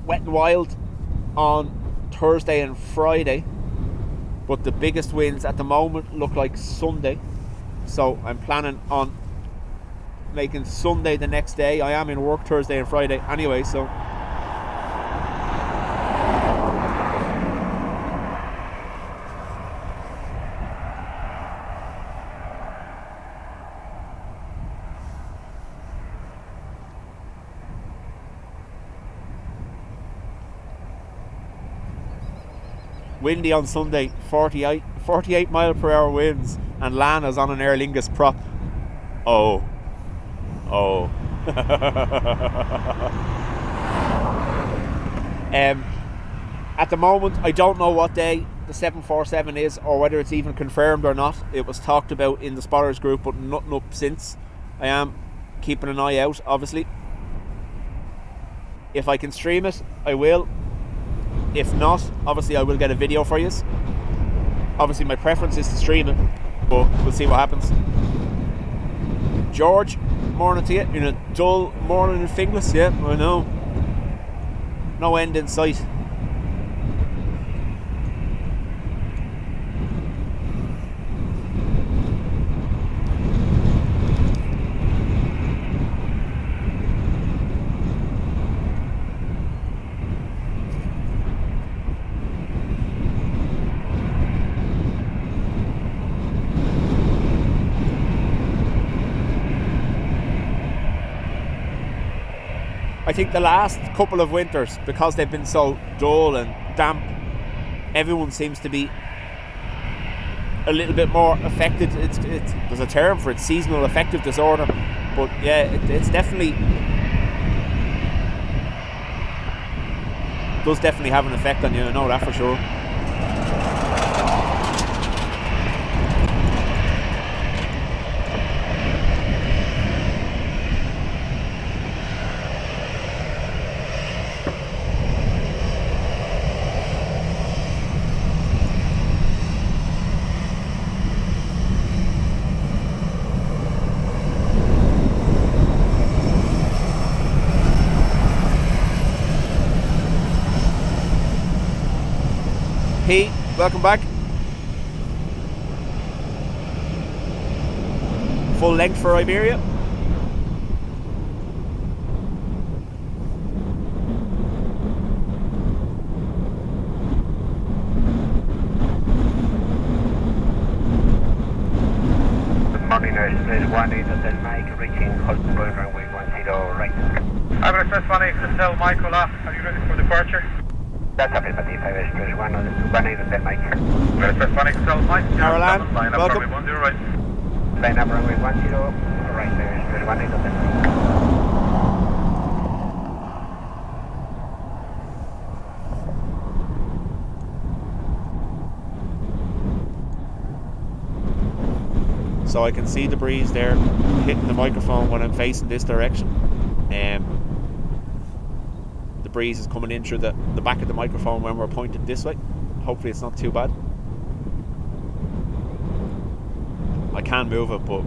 wet and wild on Thursday and Friday, but the biggest winds at the moment look like Sunday, so I'm planning on making Sunday the next day. I am in work Thursday and Friday anyway, so windy on Sunday, 48 mile per hour winds, and Lana's on an Aer Lingus prop. Oh. At the moment, I don't know what day the 747 is or whether it's even confirmed or not. It was talked about in the spotters group, but nothing up since. I am keeping an eye out, obviously. If I can stream it, I will. If not, obviously I will get a video for you. Obviously my preference is to stream it, but we'll see what happens. George, morning to you. In a dull morning in Finglas, yeah, I know. No end in sight. I think the last couple of winters, because they've been so dull and damp, everyone seems to be a little bit more affected. It's there's a term for it, seasonal affective disorder. But yeah, it's definitely does definitely have an effect on you. I know that for sure. Pete, welcome back. Full length for Iberia. Good morning, there's 1 Hotel Mike reaching Holborn runway 10 right. Airburst Express 1 Hotel Mike, hola. Are you ready for departure? That's affirmative, Express 1 Hotel Mike. Express 1 Hotel Mike, Caroline, line up welcome. runway 10 right. Line up runway 10 right, Express 1 Hotel Mike. So I can see the breeze there hitting the microphone when I'm facing this direction. The breeze is coming in through the back of the microphone when we're pointed this way. Hopefully it's not too bad. I can move it, but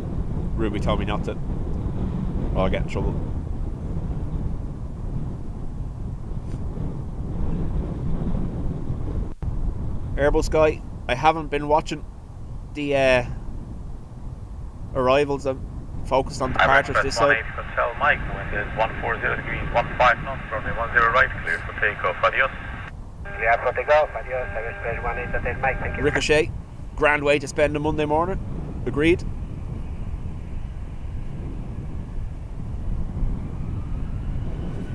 Ruby told me not to, or I'll get in trouble. Airbus guy, I haven't been watching the arrivals. I'm focused on departures this side. Hotel Mike, wind is 140 degrees, 15 knots, runway 10 right, clear for takeoff. Adios. Clear for takeoff, adios, Express 1 Hotel Mike, thank you. Ricochet, grand way to spend a Monday morning. Agreed.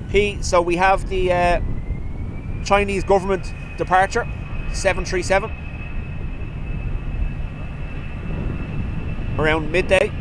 P, so we have the Chinese government departure, 737, around midday.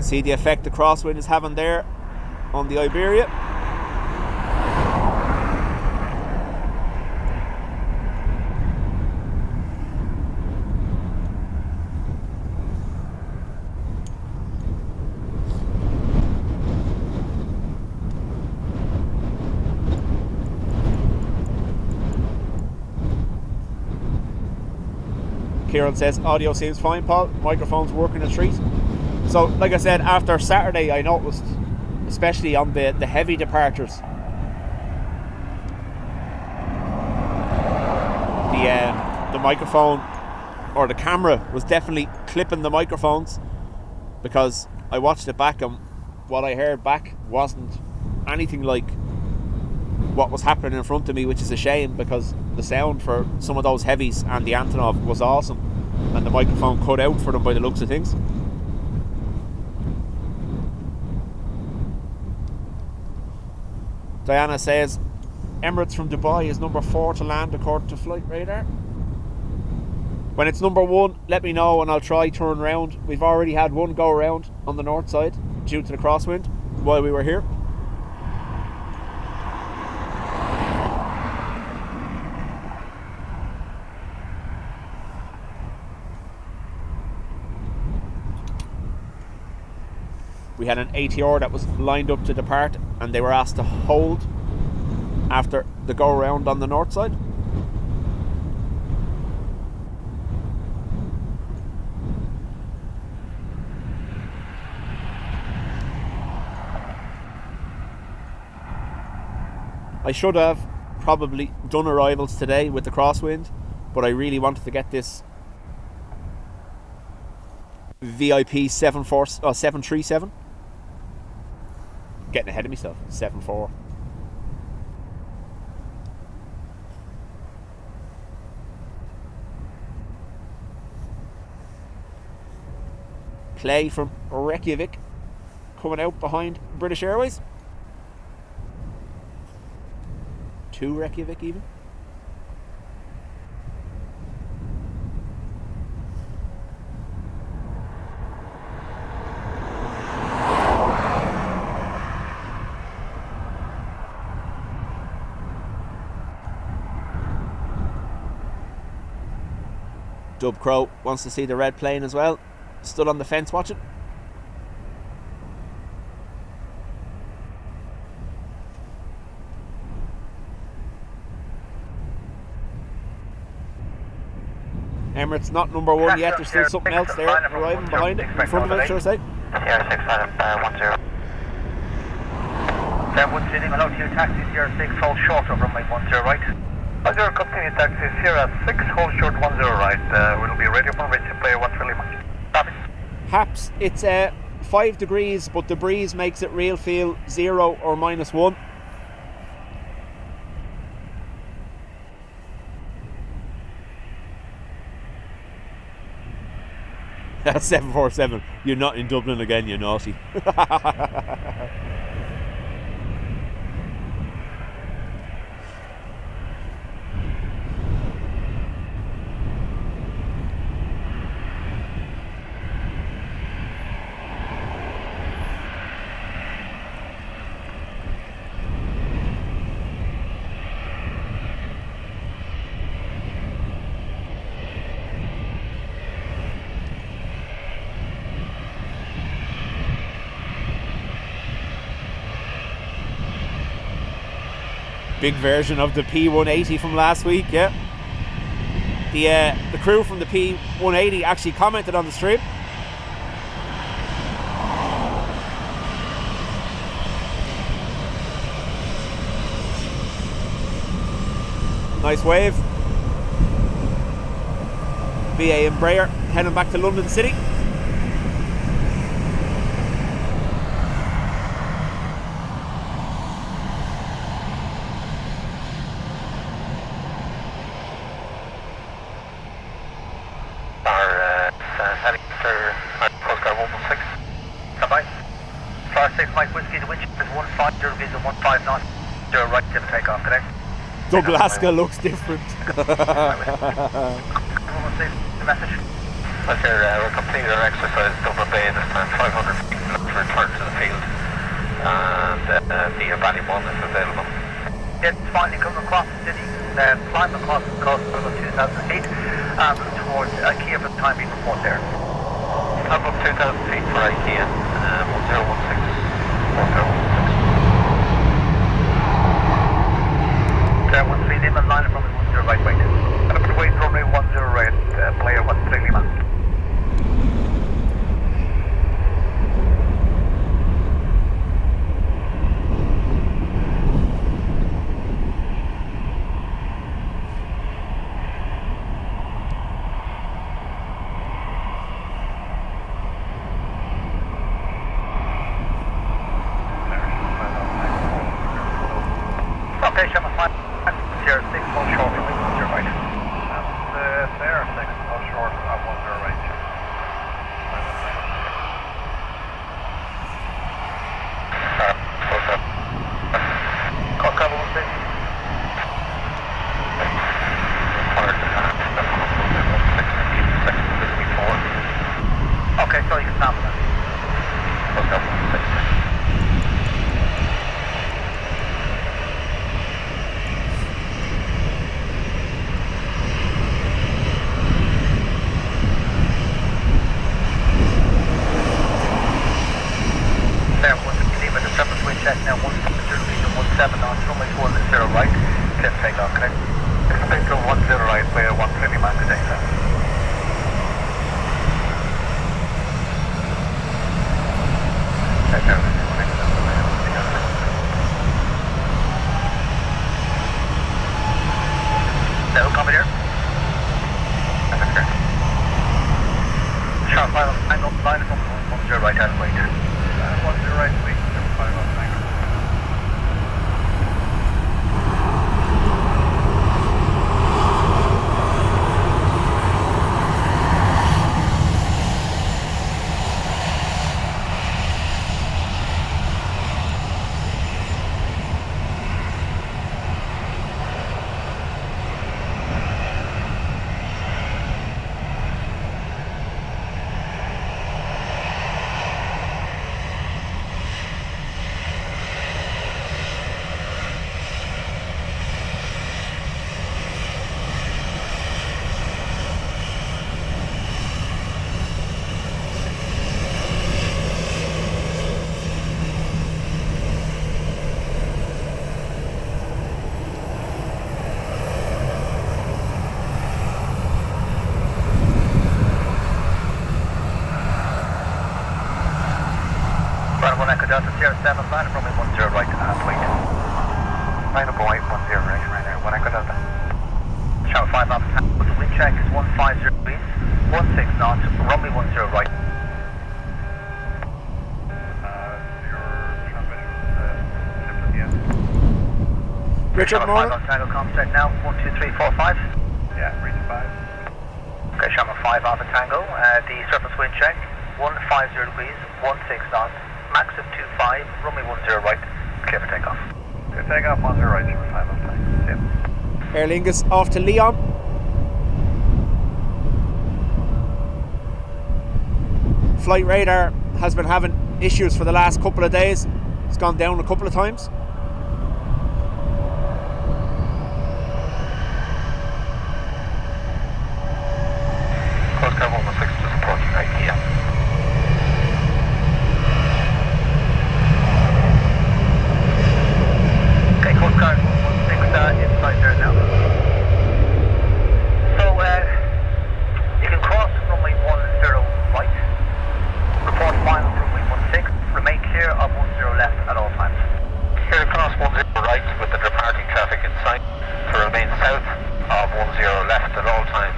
See the effect the crosswind is having there on the Iberia. Kieran says audio seems fine, Paul. Microphone's working a treat. So, like I said, after Saturday, I noticed, especially on the heavy departures, the microphone or the camera was definitely clipping the microphones, because I watched it back and what I heard back wasn't anything like what was happening in front of me, which is a shame, because the sound for some of those heavies and the Antonov was awesome, and the microphone cut out for them by the looks of things. Diana says Emirates from Dubai is number 4 to land according to flight radar. When it's number 1, let me know and I'll try turn round. We've already had one go around on the north side due to the crosswind while we were here. We had an ATR that was lined up to depart and they were asked to hold after the go around on the north side. I should have probably done arrivals today with the crosswind, but I really wanted to get this VIP 737. Getting ahead of myself. 74. Play from Reykjavik coming out behind British Airways. To Reykjavik even. Dub Crow wants to see the red plane as well. Stood on the fence watching. Emirates not number one yet. There's still something else there arriving behind it, in front of it, should I say? Yeah, 610. 1 hello to you, taxi Sierra 6, hold short of runway 10 right. Roger, continue taxi Sierra 6, hold short 10 right. We'll be ready for to play 1 Philly. Copy. Haps, it's 5 degrees, but the breeze makes it real feel 0 or -1. That's 747. You're not in Dublin again, you naughty. Big version of the P180 from last week, yeah. The crew from the P180 actually commented on the stream. Nice wave. BA Embraer heading back to London City. Alaska looks different. We're completing our exercise Dublin Bay this time, 500 feet, look to return to the field, and the Valley 1 is available. It's finally coming across the city, climb across the coast of 2008, towards IKEA for the time being report there. Above 2,000 feet for IKEA, 1016, 1016. One three Lima line from 10 right wing. Up to wait runway 10 right, player 13 Lima. Okay, Sherman 5. Sierra 6, hold short from 10 right. Sierra 6, hold short at 10 right. Call cover 1 Okay, so you can sample that. Check now, 17 on runway 10 right, clear takeoff, connect. Expect to 10 right, player 130 man today, sir. coming here. That's okay. Sharp 5 on Tango, line is 10 right out of wait. 10 right, wait, 5 on Tango. Delta Sierra 7, line up runway 10 right, wait. Line up right, 10 right there. 1 Echo Delta. Channel 5 off Tango, the wind check is 150 degrees, 16 knots, runway 10 right. Your transmission was shipped at the end. Richard, Channel 5 morning. on Tango, contact now, 12345. Yeah, reach 5. Okay, Channel 5 off Tango, the surface wind check, 150 degrees, 16 knots, max of 25, runway 10 right, clear for takeoff. Clear takeoff, 10 right, Channel 5 on Tango. Yeah. Aer Lingus off to Leon. Flight radar has been having issues for the last couple of days. It's gone down a couple of times. Coast Guard 116 to supporting IKEA. Okay, Coast Guard 116 inside there now. So, you can cross runway 10 right, report final runway 16, remain clear of 10 left at all times. Clear across 10 right with the departing traffic in sight to remain south of 10 left at all times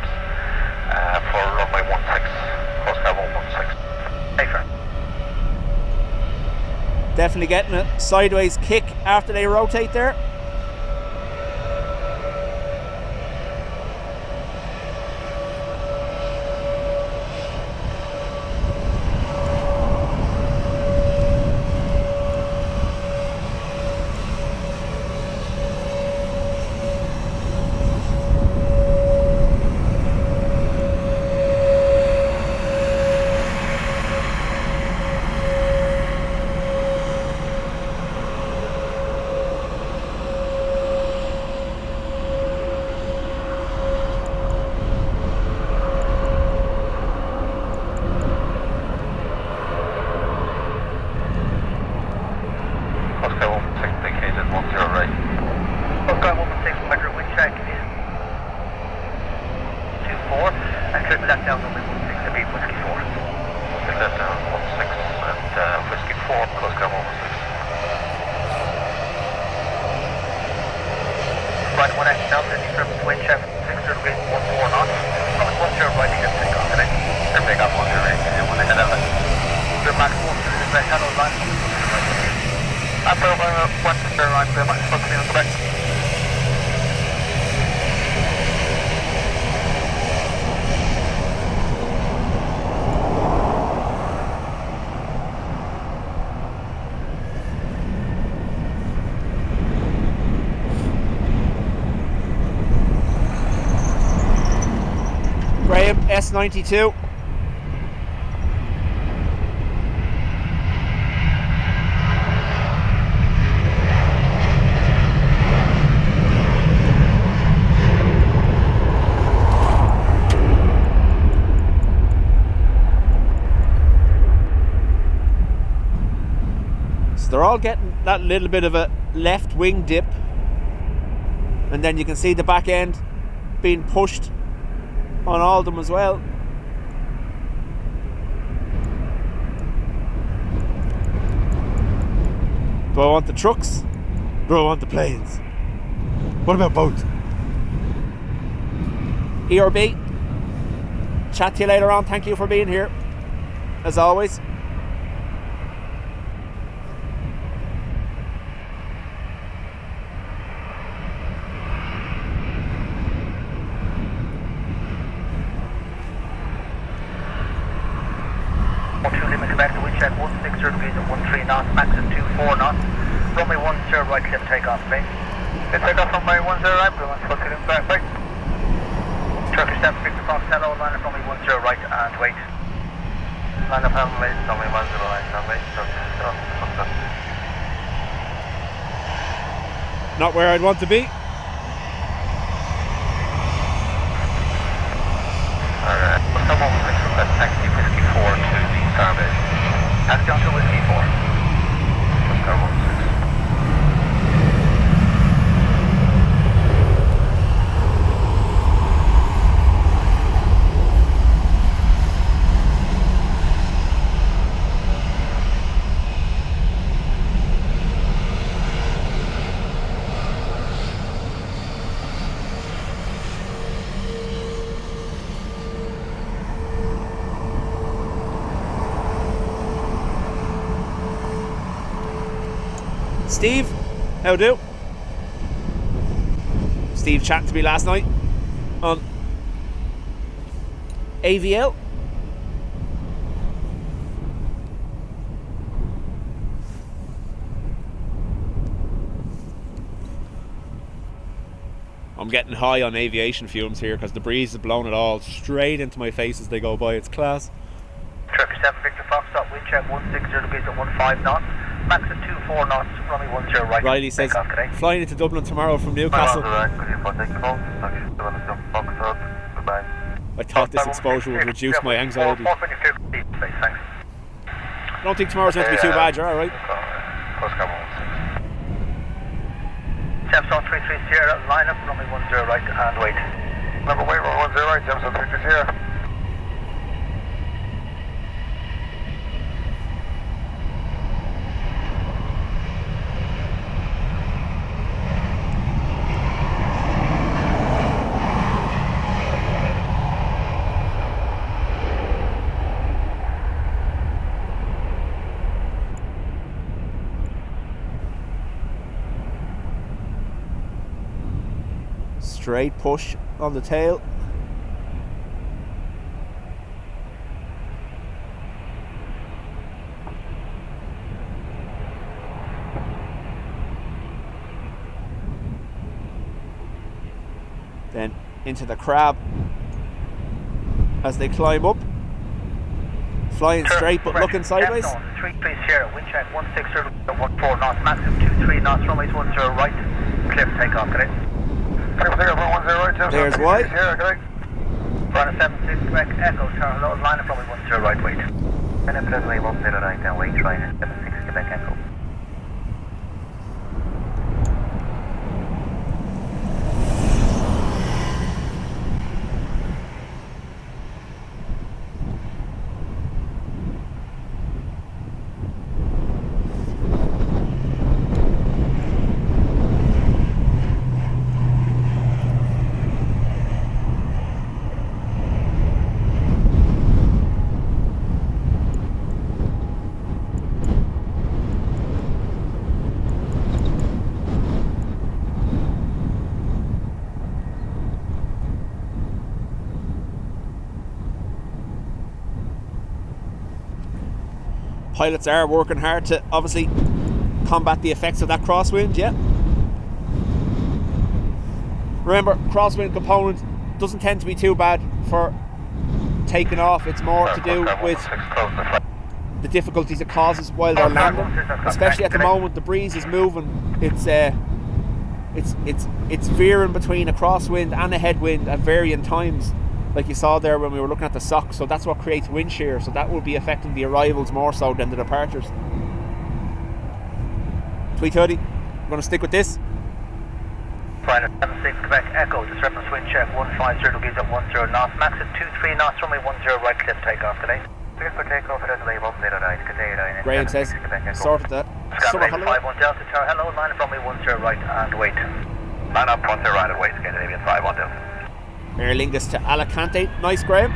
for runway 16, Coast Guard 116. Safer. Definitely getting a sideways kick after they rotate there. Coast Guard 116 indicated 10 right. Coast Guard 116, weather wind check is 24, and clear to left down runway 16 to beat Whiskey 4. Clear left down 16 and Whiskey 4, Coast Guard 116. Right, 1X Delta, the surface wind check 60 degrees, 14 knots, runway 10 right to get takeoff today. Clear takeoff 10 right, 1 Echo Delta. Clear max 1 to the left hand line. Up over 10 right, clear max 4 to the back. Graham, S92. So they're all getting that little bit of a left wing dip, and then you can see the back end being pushed on all of them as well. Do I want the trucks? Do I want the planes? What about both? ERB, chat to you later on. Thank you for being here, as always. Check 160 degrees at 13 knots, max at 24 knots. Runway 10 right, clear to take off, please. Clear to take off runway 10 right, we want to put it in back, right. Turkish 7 Victor Fox, hello, line up runway 10 right and wait. Line up runway 10 right and wait. Not where I'd want to be. Alright, someone will request taxi whiskey 4 to the starbase. Taxi on to whiskey 4. Oscar 16. Steve, how do? Steve chatting to me last night on AVL. I'm getting high on aviation fumes here because the breeze is blowing it all straight into my face as they go by. It's class. Turkish 7 Victor Fox, stop wind check 160 degrees at 15 knots. Max at 24 knots, runway 10 right. Riley says, flying into Dublin tomorrow from Newcastle. I thought this exposure would reduce my anxiety. I don't think tomorrow's going to be too bad, you're alright. Gemstone 33 Sierra, line up, runway 10 right and wait. Number wait, runway 10 right, Gemstone 33 Sierra. Straight push on the tail. Then into the crab as they climb up. Flying straight but looking sideways. 33 Sierra, wind check 160 at 14 knots, max at 23 knots, runway 10 right, clear for takeoff, correct? There's wide. Run a 76 Quebec Echo, turn low, line up runway 10 right, wait. And then runway 10 right, down wait, line at 76 Quebec Echo. Pilots are working hard to obviously combat the effects of that crosswind, yeah. Remember, crosswind component doesn't tend to be too bad for taking off. It's more to do with the difficulties it causes while they're landing. Especially at the moment, the breeze is moving. It's veering between a crosswind and a headwind at varying times, like you saw there when we were looking at the SOC. So that's what creates wind shear. So that will be affecting the arrivals more so than the departures. Tweet hoodie, we're going to stick with this. Final 76 Quebec Echo, just reference wind check 150 degrees at 10 knots, max at 23 knots, runway 10 right, clear for takeoff today. Clear for takeoff at runway 10 right, Graham says, sorted that. Scanner 51 Delta, tower, hello, line up runway 10 right and wait. Line up 10 right and wait, Scandinavian 51 Delta. Aer Lingus to Alicante. Nice, Graham.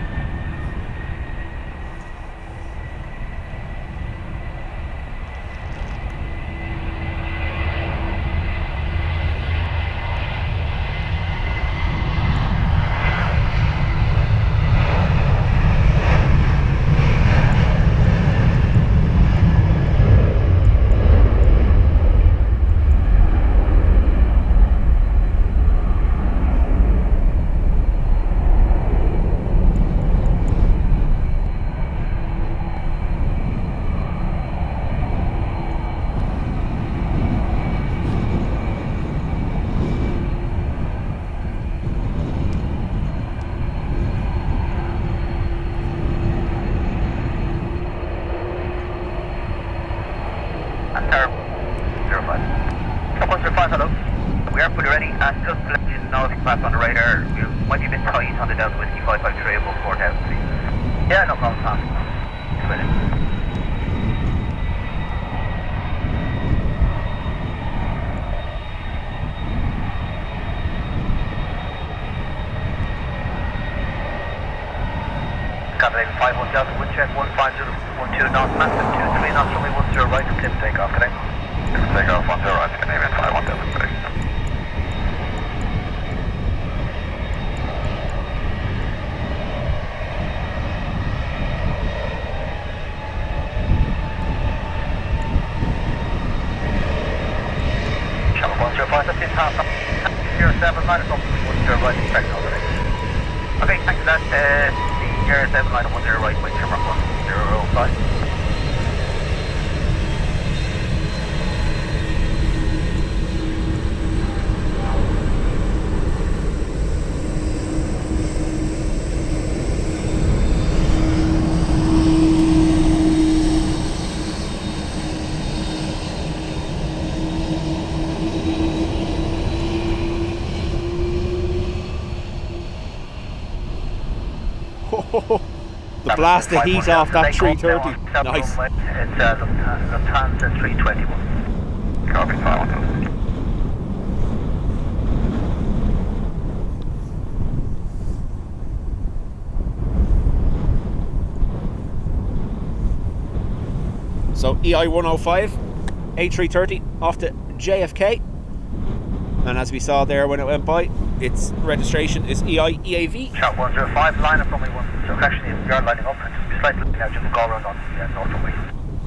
The blast of heat off that 330. Nice. It's Lufthansa 321. Copy, 512. So EI105, A330 off to JFK. And as we saw there when it went by, its registration is EIEAV. Shot 105, line up runway 10. Actually, we are lining up. It's slightly now, just go around on the north runway.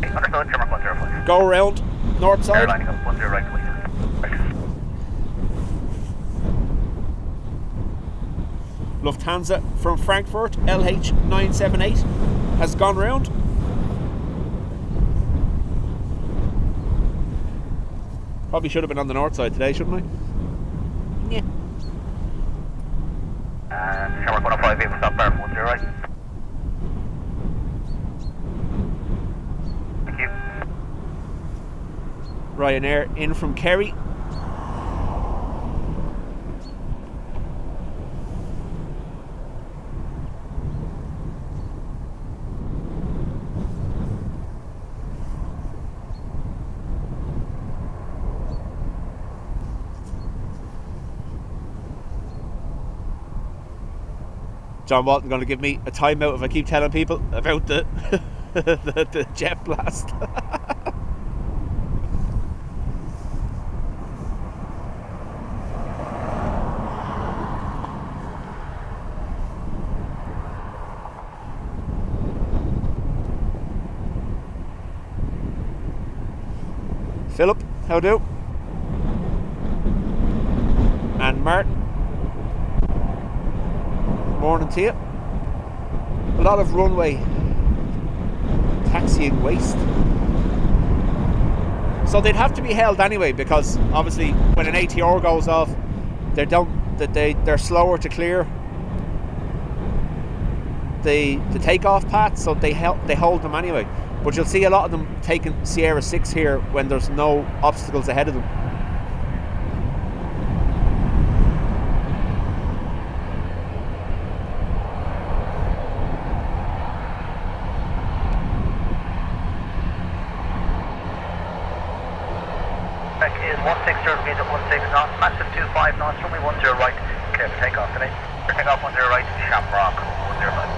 Understood, Shamrock 105. Go around north side. They're lining up 10 right way. Right. Lufthansa from Frankfurt, LH978, has gone round. Probably should have been on the north side today, shouldn't I? Yeah. Shamrock 105, we stop bar 10 right. Thank you. Ryanair in from Kerry. John Walton going to give me a timeout if I keep telling people about the the jet blast. Philip, how do? And Martin. Morning to you. A lot of runway taxiing waste. So they'd have to be held anyway, because obviously when an ATR goes off, they're slower to clear the takeoff path, so they hold them anyway. But you'll see a lot of them taking Sierra 6 here when there's no obstacles ahead of them. Is 16 degrees at 16 knots, massive 25 knots, runway 10 right, clear for takeoff today. Takeoff 10 right, Shamrock 109.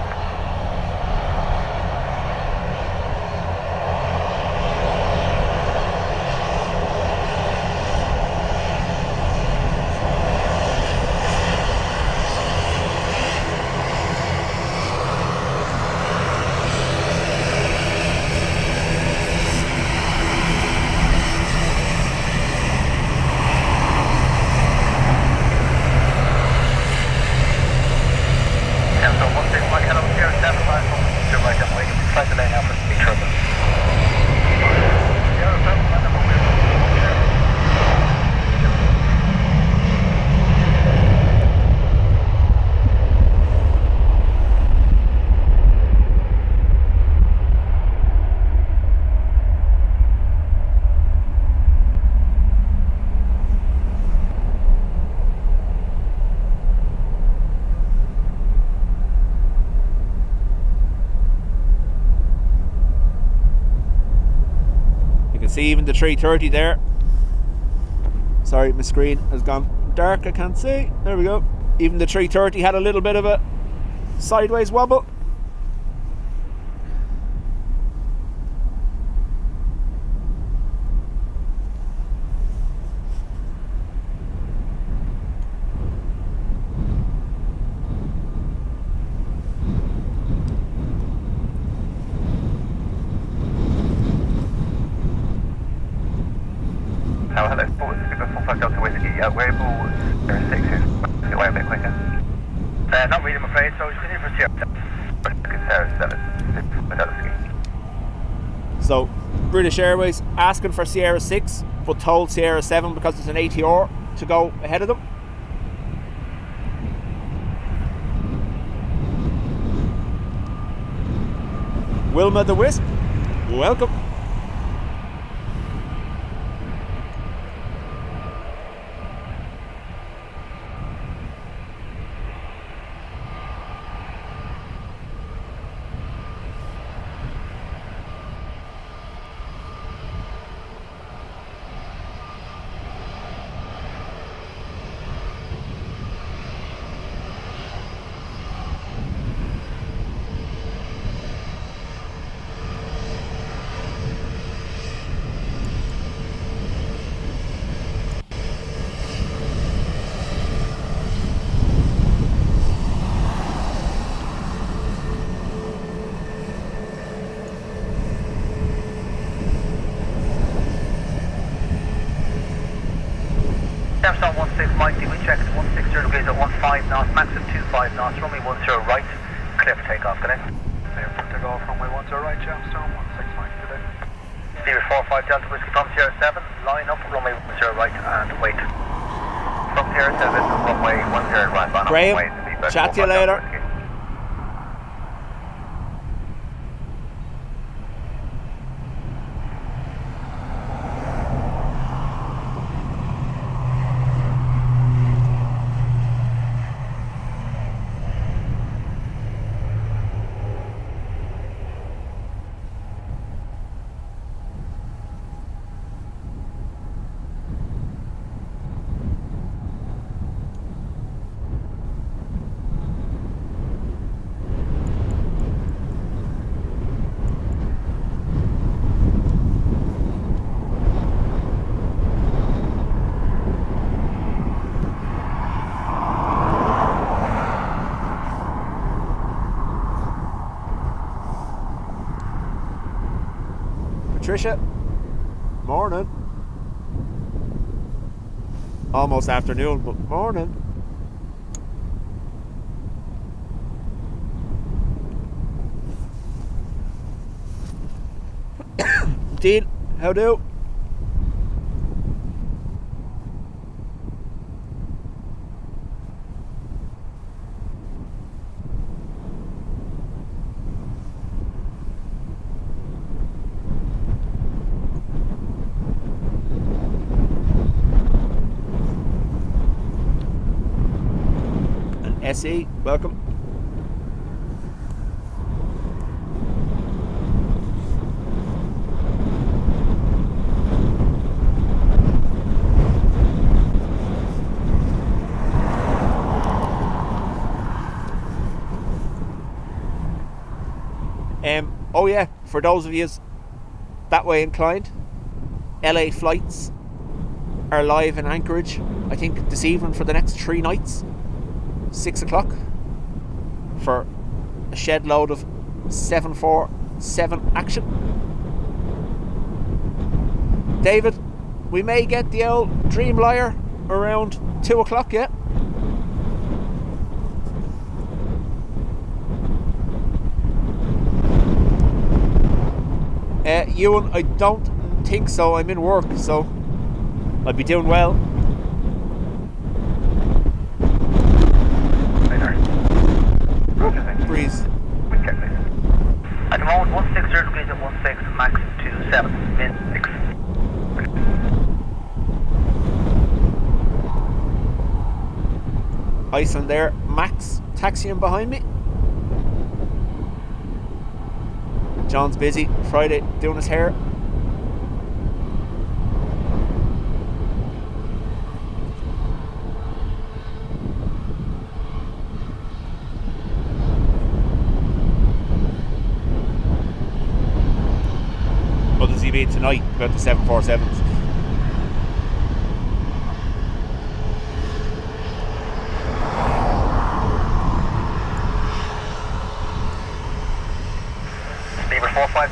See even the 330 there. Sorry, my screen has gone dark, I can't see. There we go. Even the 330 had a little bit of a sideways wobble. Hello, forward, because 45 Delta Whiskey, we're able, there are 6 here, get away a bit quicker. Not really, I'm afraid, so just continue for Sierra 7. So, British Airways asking for Sierra 6, but told Sierra 7 because it's an ATR to go ahead of them. Wilma the Wisp, welcome. Samsung 1690, we checked 160 degrees at 15 knots, max at 25 knots, runway 10 right, clear for takeoff today. Clear for takeoff, runway 10 right, Jamstone 169 today. Sierra 45 Delta Whiskey from Sierra 7, line up, runway 10 right and wait. From Sierra 7, runway 10 right, on Graham, way to the chat to you later. Patricia, morning. Almost afternoon, but morning. Dean, how do? SE, welcome. Oh yeah, for those of you that way inclined, LA flights are live in Anchorage, I think this evening for the next 3 nights, 6 o'clock, for a shed load of 747 action. David, we may get the old Dreamliner around 2 o'clock, yeah? Ewan, I don't think so. I'm in work, so I'll be doing well. Breeze. At the moment, 160 degrees at 16, max 27, min 6. Iceland there, Max taxiing behind me. John's busy Friday doing his hair. What does he mean tonight about the 747s?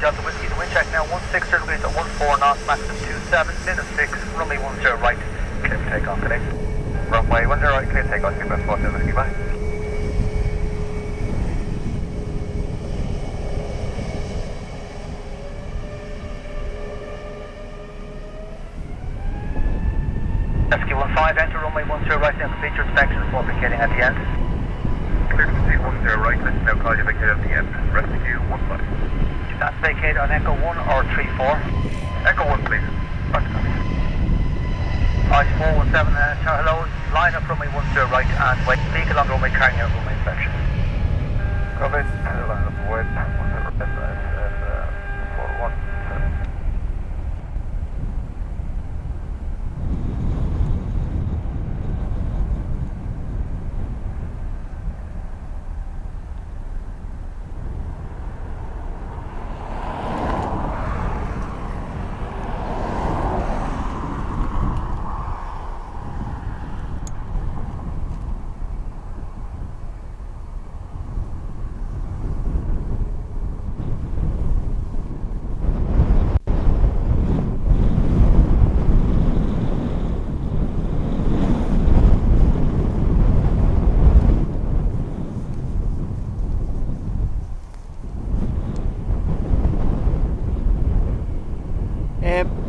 Delta Whiskey, the wind check now 160 degrees at 14 knots, max of 27, minus 6, runway 10 right, clear for takeoff, connect. Runway 10 right, clear takeoff, keep us 40 Whiskey, bye. SQ15, enter runway 10 right, now complete your inspection before vacating at the end. Clear to proceed 10 right, let's now call you vacate at the end, rescue 15. That's vacate on Echo 1 or 34? Echo 1, please. Ice 417, hello, line up runway 10 right and wait. Vehicle on runway carrying out runway inspection. Copy, line up wait, 10 right and 417.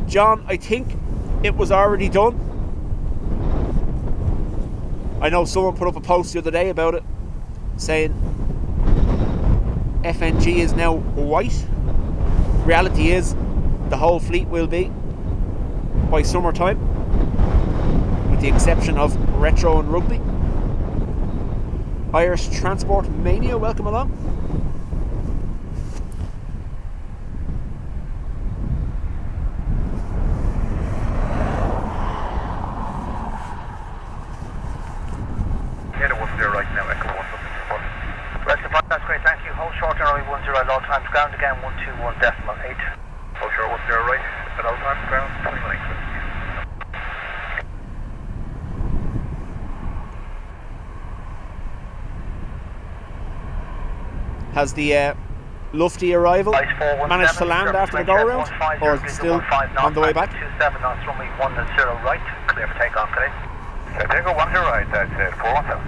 John, I think it was already done. I know someone put up a post the other day about it, saying FNG is now white. Reality is, the whole fleet will be by summertime, with the exception of retro and rugby. Irish Transport Mania, welcome along. Ground again 121.8. Oh sure, 10 right, at all times, ground 29. Has the Lufty arrival managed to land after the go round, or is it still on the way back? 27 knots, runway 10 right, clear for takeoff today. Take 10 right, that's 417.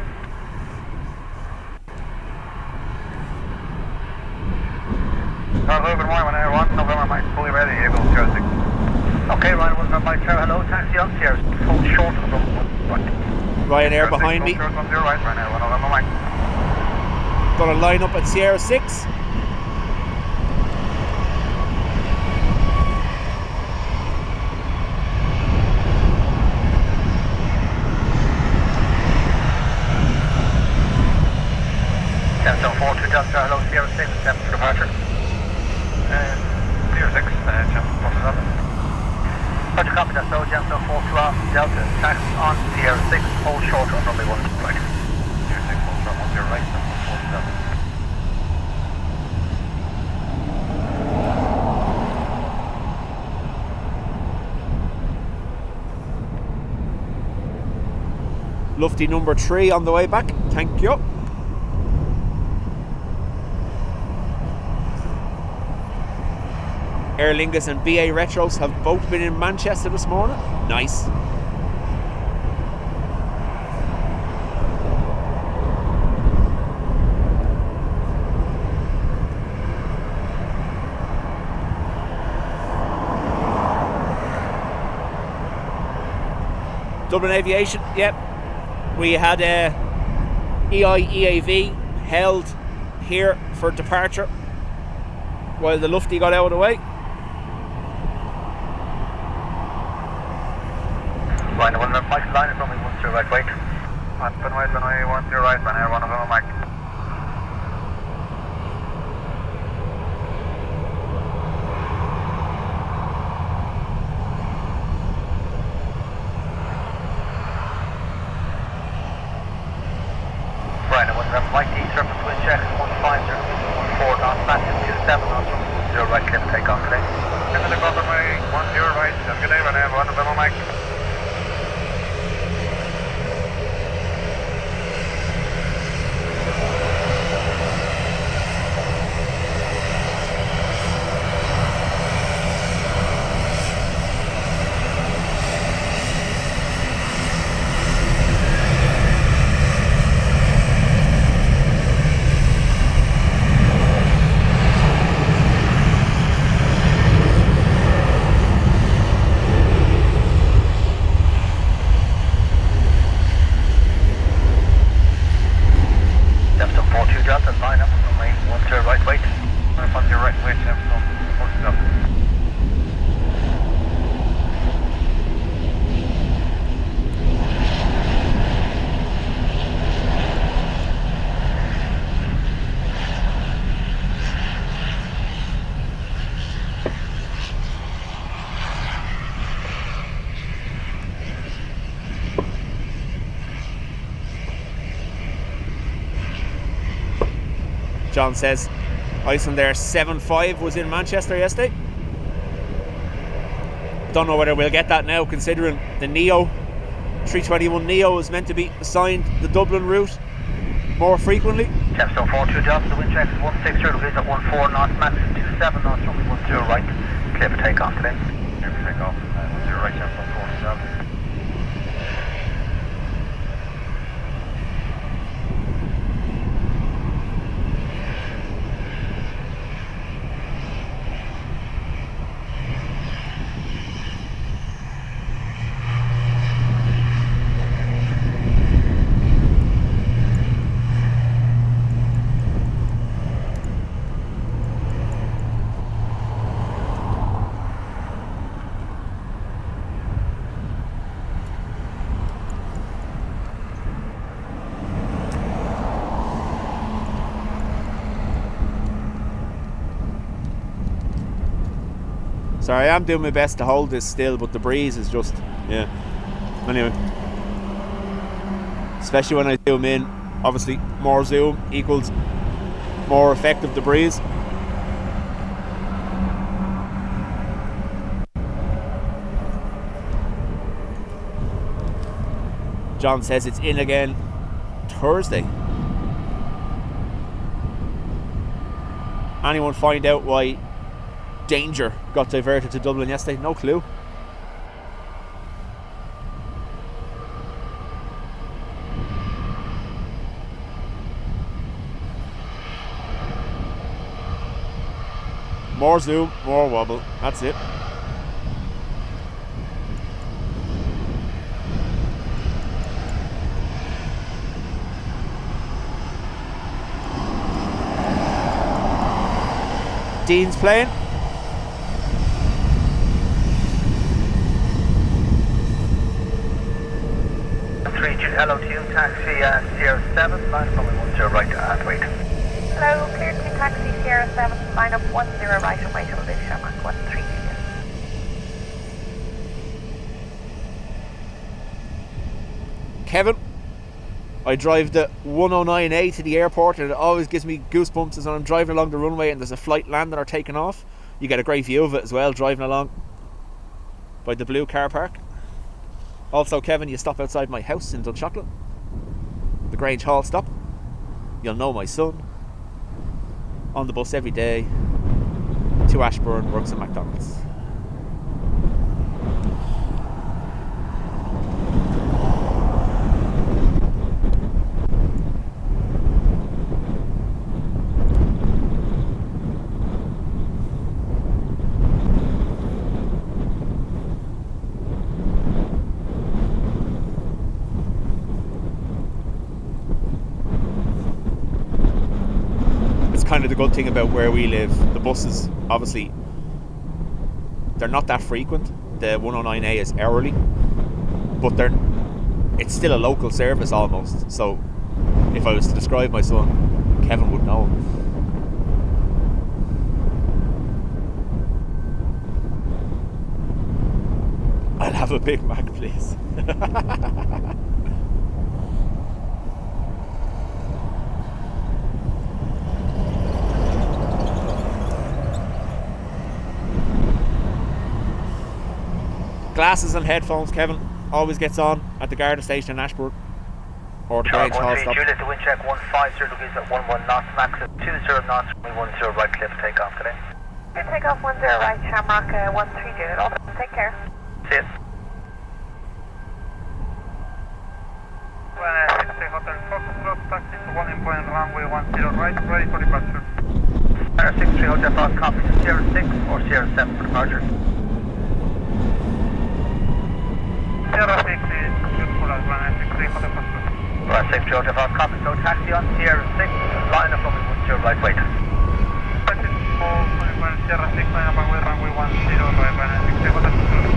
Good morning, 1 November Mike, fully ready, able to 06. Okay, Ryan 1 Mike, hello, taxi on Sierra, hold short of the right. Ryanair behind me. Right, Ryanair 1 November Mike. Gonna line up at Sierra 6. Delta 42 Delta, hello, Sierra 6, 7 for departure. Sierra 6, jump, Roger, copy that, so Delta 42 off, Delta, tax on Sierra 6, hold short on runway 1 right. Sierra 6, hold short, 10 right, 47. Lufty number 3 on the way back. Thank you. Aer Lingus and BA Retros have both been in Manchester this morning. Nice. Dublin Aviation, yep. We had EIDW held here for departure while the Lufty got out of the way. Line 1, Mike, line is only 1 right, wait. On runway 10 right, on air 1 of them, Mike. Brian, 1 Mike, the surface wind check 150, 14 knots, back to 27 knots, 0 right, clear to take off today. Into the runway 10 right, have a good day, on air 1 of them, Mike. John says Icelandair 7.5 was in Manchester yesterday. Don't know whether we'll get that now, considering the Neo 321 Neo is meant to be assigned the Dublin route more frequently. Tempstone 42 Delta, the wind check is 16, degrees at 14 knots, max 27 knots, runway 10 right, clear for takeoff today. Clear for takeoff, 0 right, Tempstone 47. Sorry, I am doing my best to hold this still, but the breeze is just, yeah. Anyway. Especially when I zoom in, obviously more zoom equals more effect of the breeze. John says it's in again Thursday. Anyone find out why Danger got diverted to Dublin yesterday? No clue. More zoom, more wobble. That's it. Dean's plane. LO2 taxi Sierra 7, line up only 10 right and wait. Hello, clear to taxi Sierra 7, line up 10 right and wait till Big Sherman 13. Kevin, I drive the 109A to the airport and it always gives me goosebumps as when I'm driving along the runway and there's a flight landing or taking off. You get a great view of it as well, driving along by the blue car park. Also, Kevin, you stop outside my house in Dunshaughlin. the Grange Hall stop, you'll know my son. On the bus every day to Ashburn, works at McDonald's. Kind of the good thing about where we live. The buses, obviously, they're not that frequent. The 109A is hourly, but it's still a local service almost. So if I was to describe my son, Kevin would know. I'll have a Big Mac, please. Glasses and headphones, Kevin always gets on at the Garda station in Ashburn or the Grange Hall stop. Juliet, the wind check 150 degrees at 11 knots, max at 20 knots, 10 right cliff takeoff today. Good takeoff 10 right, Shamrock 13 Juliet, over. Take care. See it. 60 Hotel Foxtrot, taxi to 1 point runway 10 right, ready for departure. 63 Hotel Fox, copy to Sierra 6 or Sierra 7 for departure. Sierra 6 is useful as 163 Hotel Foxtrot. 63 Hotel Fox, copy, so taxi on Sierra 6, line up from 10 right, wait. Sierra 6, line up runway 10 right, 160 Hotel Foxtrot.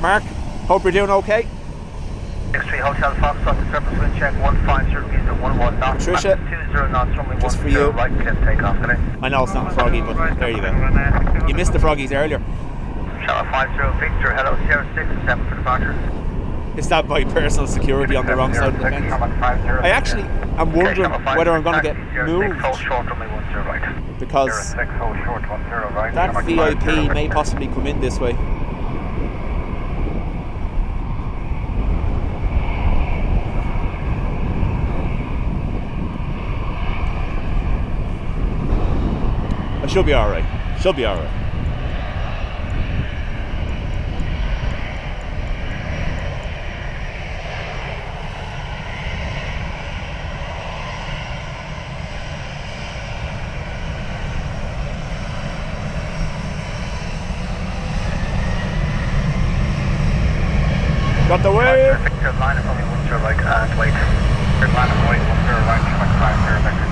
Mark, hope you're doing okay. 63 Hotel Foxtrot, the surface wind check 150 degrees at 11 knots. Patricia, 20 knots, runway just for 10 you. right cliff takeoff today. I know it's not a froggy, but there you go. You missed the froggies earlier. Tower 50 Victor, hello, Sierra 6 and 7 for departure. Is that my personal security on the wrong side of the fence? I actually am wondering whether I'm going to get moved because that VIP may possibly come in this way. I should be alright. Should be alright. Got the wave. Victor, line up only 10 right and wait. Line up wait 10 right, 50 Victor.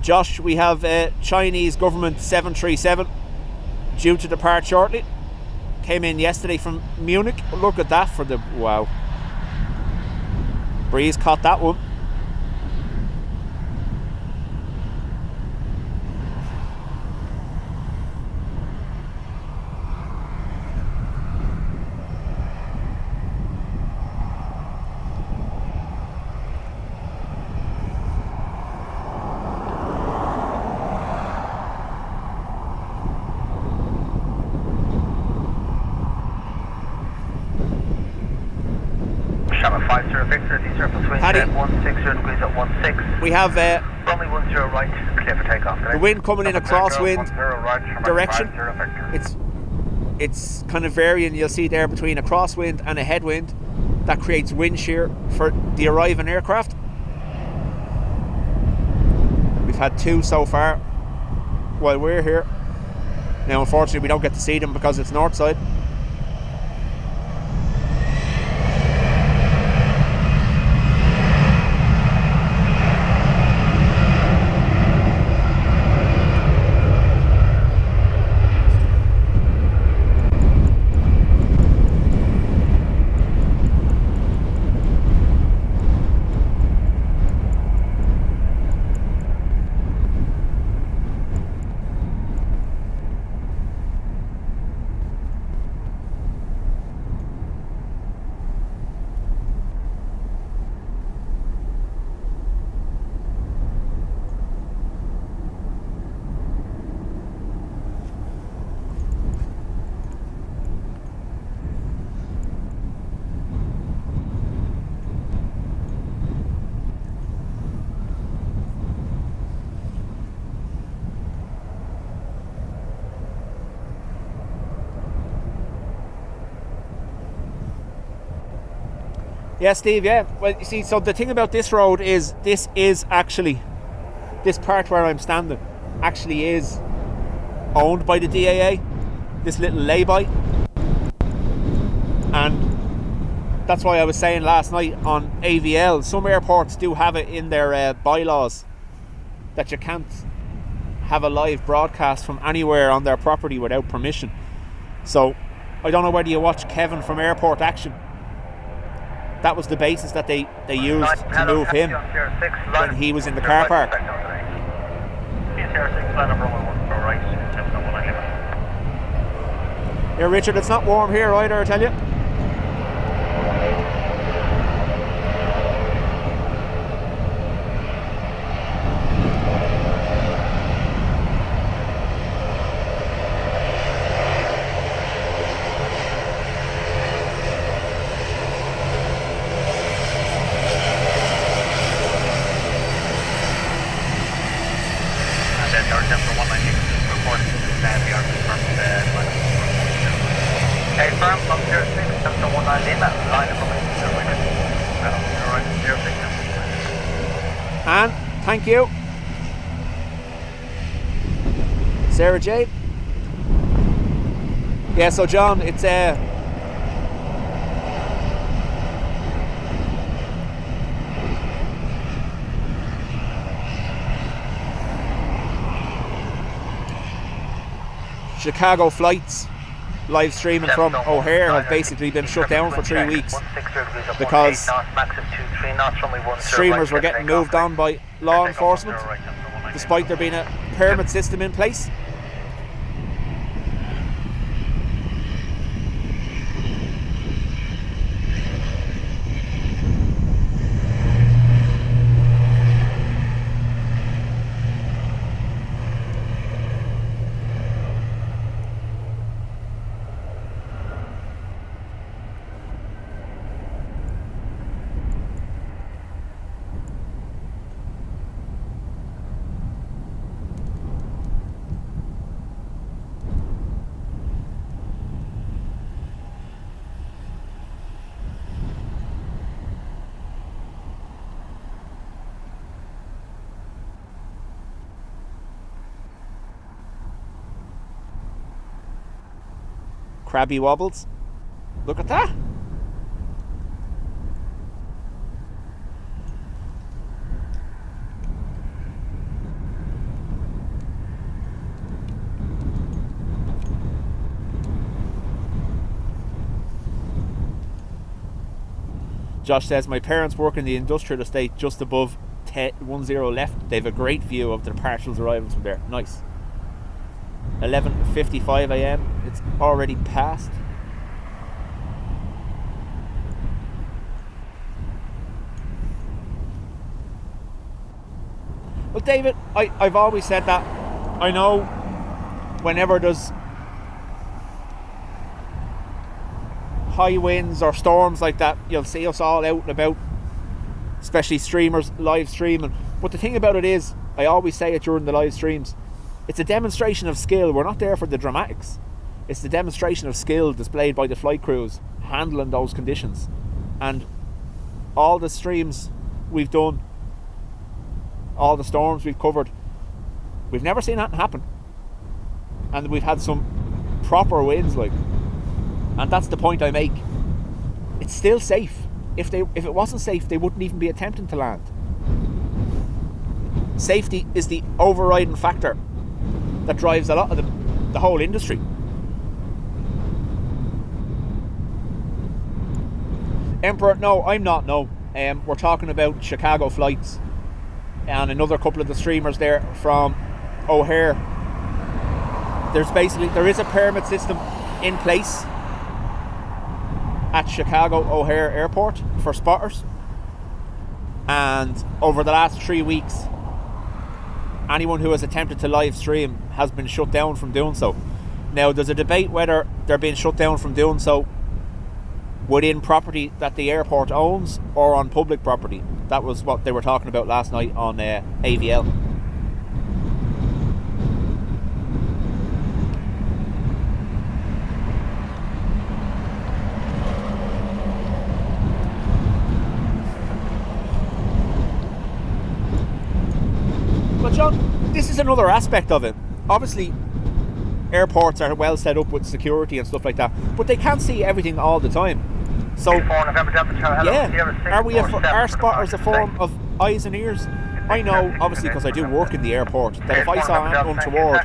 Josh, we have a Chinese government 737 due to depart shortly. Came in yesterday from Munich. Look at that for the wow. Breeze caught that one. Channel 50 Victor, desurface wind Paddy. 160 degrees at 16. We have Runway 10 right, clear for takeoff. the wind coming in a crosswind 10 right, direction. 50 Victor. It's kind of varying. You'll see there between a crosswind and a headwind. That creates wind shear for the arriving aircraft. We've had 2 so far while we're here. Now unfortunately we don't get to see them because it's north side. Yeah, Steve, yeah. Well, you see, so the thing about this road is this part where I'm standing actually is owned by the DAA, this little lay-by. And that's why I was saying last night on AVL, some airports do have it in their bylaws that you can't have a live broadcast from anywhere on their property without permission. So I don't know whether you watch Kevin from Airport Action. That was the basis that they used to move him when he was in the car park. Yeah, Richard, it's not warm here either, I tell you. And thank you, Sarah Jade. Yeah, so John, it's Chicago flights live streaming from O'Hare have basically been shut down for 3 weeks because streamers were getting moved on by law enforcement despite there being a permit system in place. Crabby wobbles. Look at that. Josh says, my parents work in the industrial estate just above 10 left. They have a great view of their partials arrivals from there. Nice. 11:55 a.m. It's already past. Well, David, I've always said that. I know whenever there's high winds or storms like that, you'll see us all out and about, especially streamers live streaming. But the thing about it is, I always say it during the live streams, it's a demonstration of skill. We're not there for the dramatics. It's the demonstration of skill displayed by the flight crews handling those conditions. And all the streams we've done, all the storms we've covered, we've never seen that happen. And we've had some proper wins, like. And that's the point I make. It's still safe. If it wasn't safe, they wouldn't even be attempting to land. Safety is the overriding factor that drives a lot of the whole industry. Emperor, no, I'm not, no. We're talking about Chicago flights and another couple of the streamers there from O'Hare. There is a permit system in place at Chicago O'Hare Airport for spotters, and over the last 3 weeks anyone who has attempted to live stream has been shut down from doing so. Now there's a debate whether they're being shut down from doing so within property that the airport owns or on public property. That was what they were talking about last night on AVL. But John, this is another aspect of it. Obviously, airports are well set up with security and stuff like that, but they can't see everything all the time. So, are spotters a form of eyes and ears? I know, obviously, because I do work in the airport, that if I saw anyone untoward,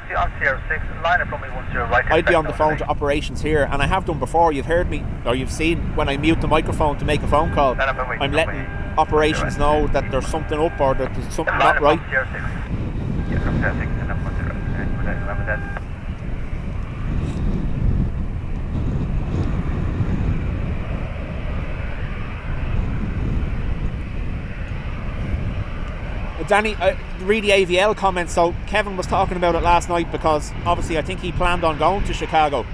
I'd be on the phone to operations here, and I have done before. You've heard me, or you've seen when I mute the microphone to make a phone call, I'm letting operations know that there's something up or that there's something not right. Danny, read the AVL comments. So Kevin was talking about it last night because obviously I think he planned on going to Chicago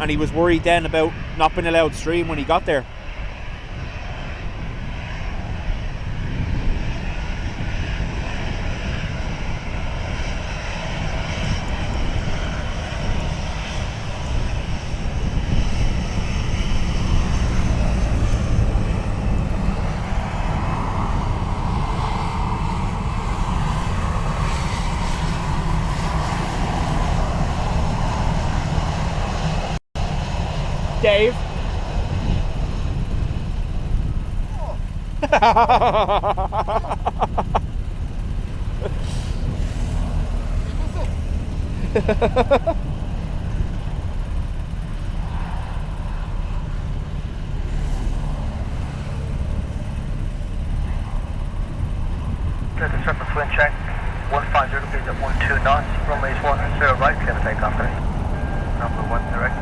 and he was worried then about not being allowed to stream when he got there. Dave. Clear to surface wind check 150 please at 12 knots, runways 10 right, clear to take off please. Number 1 direct.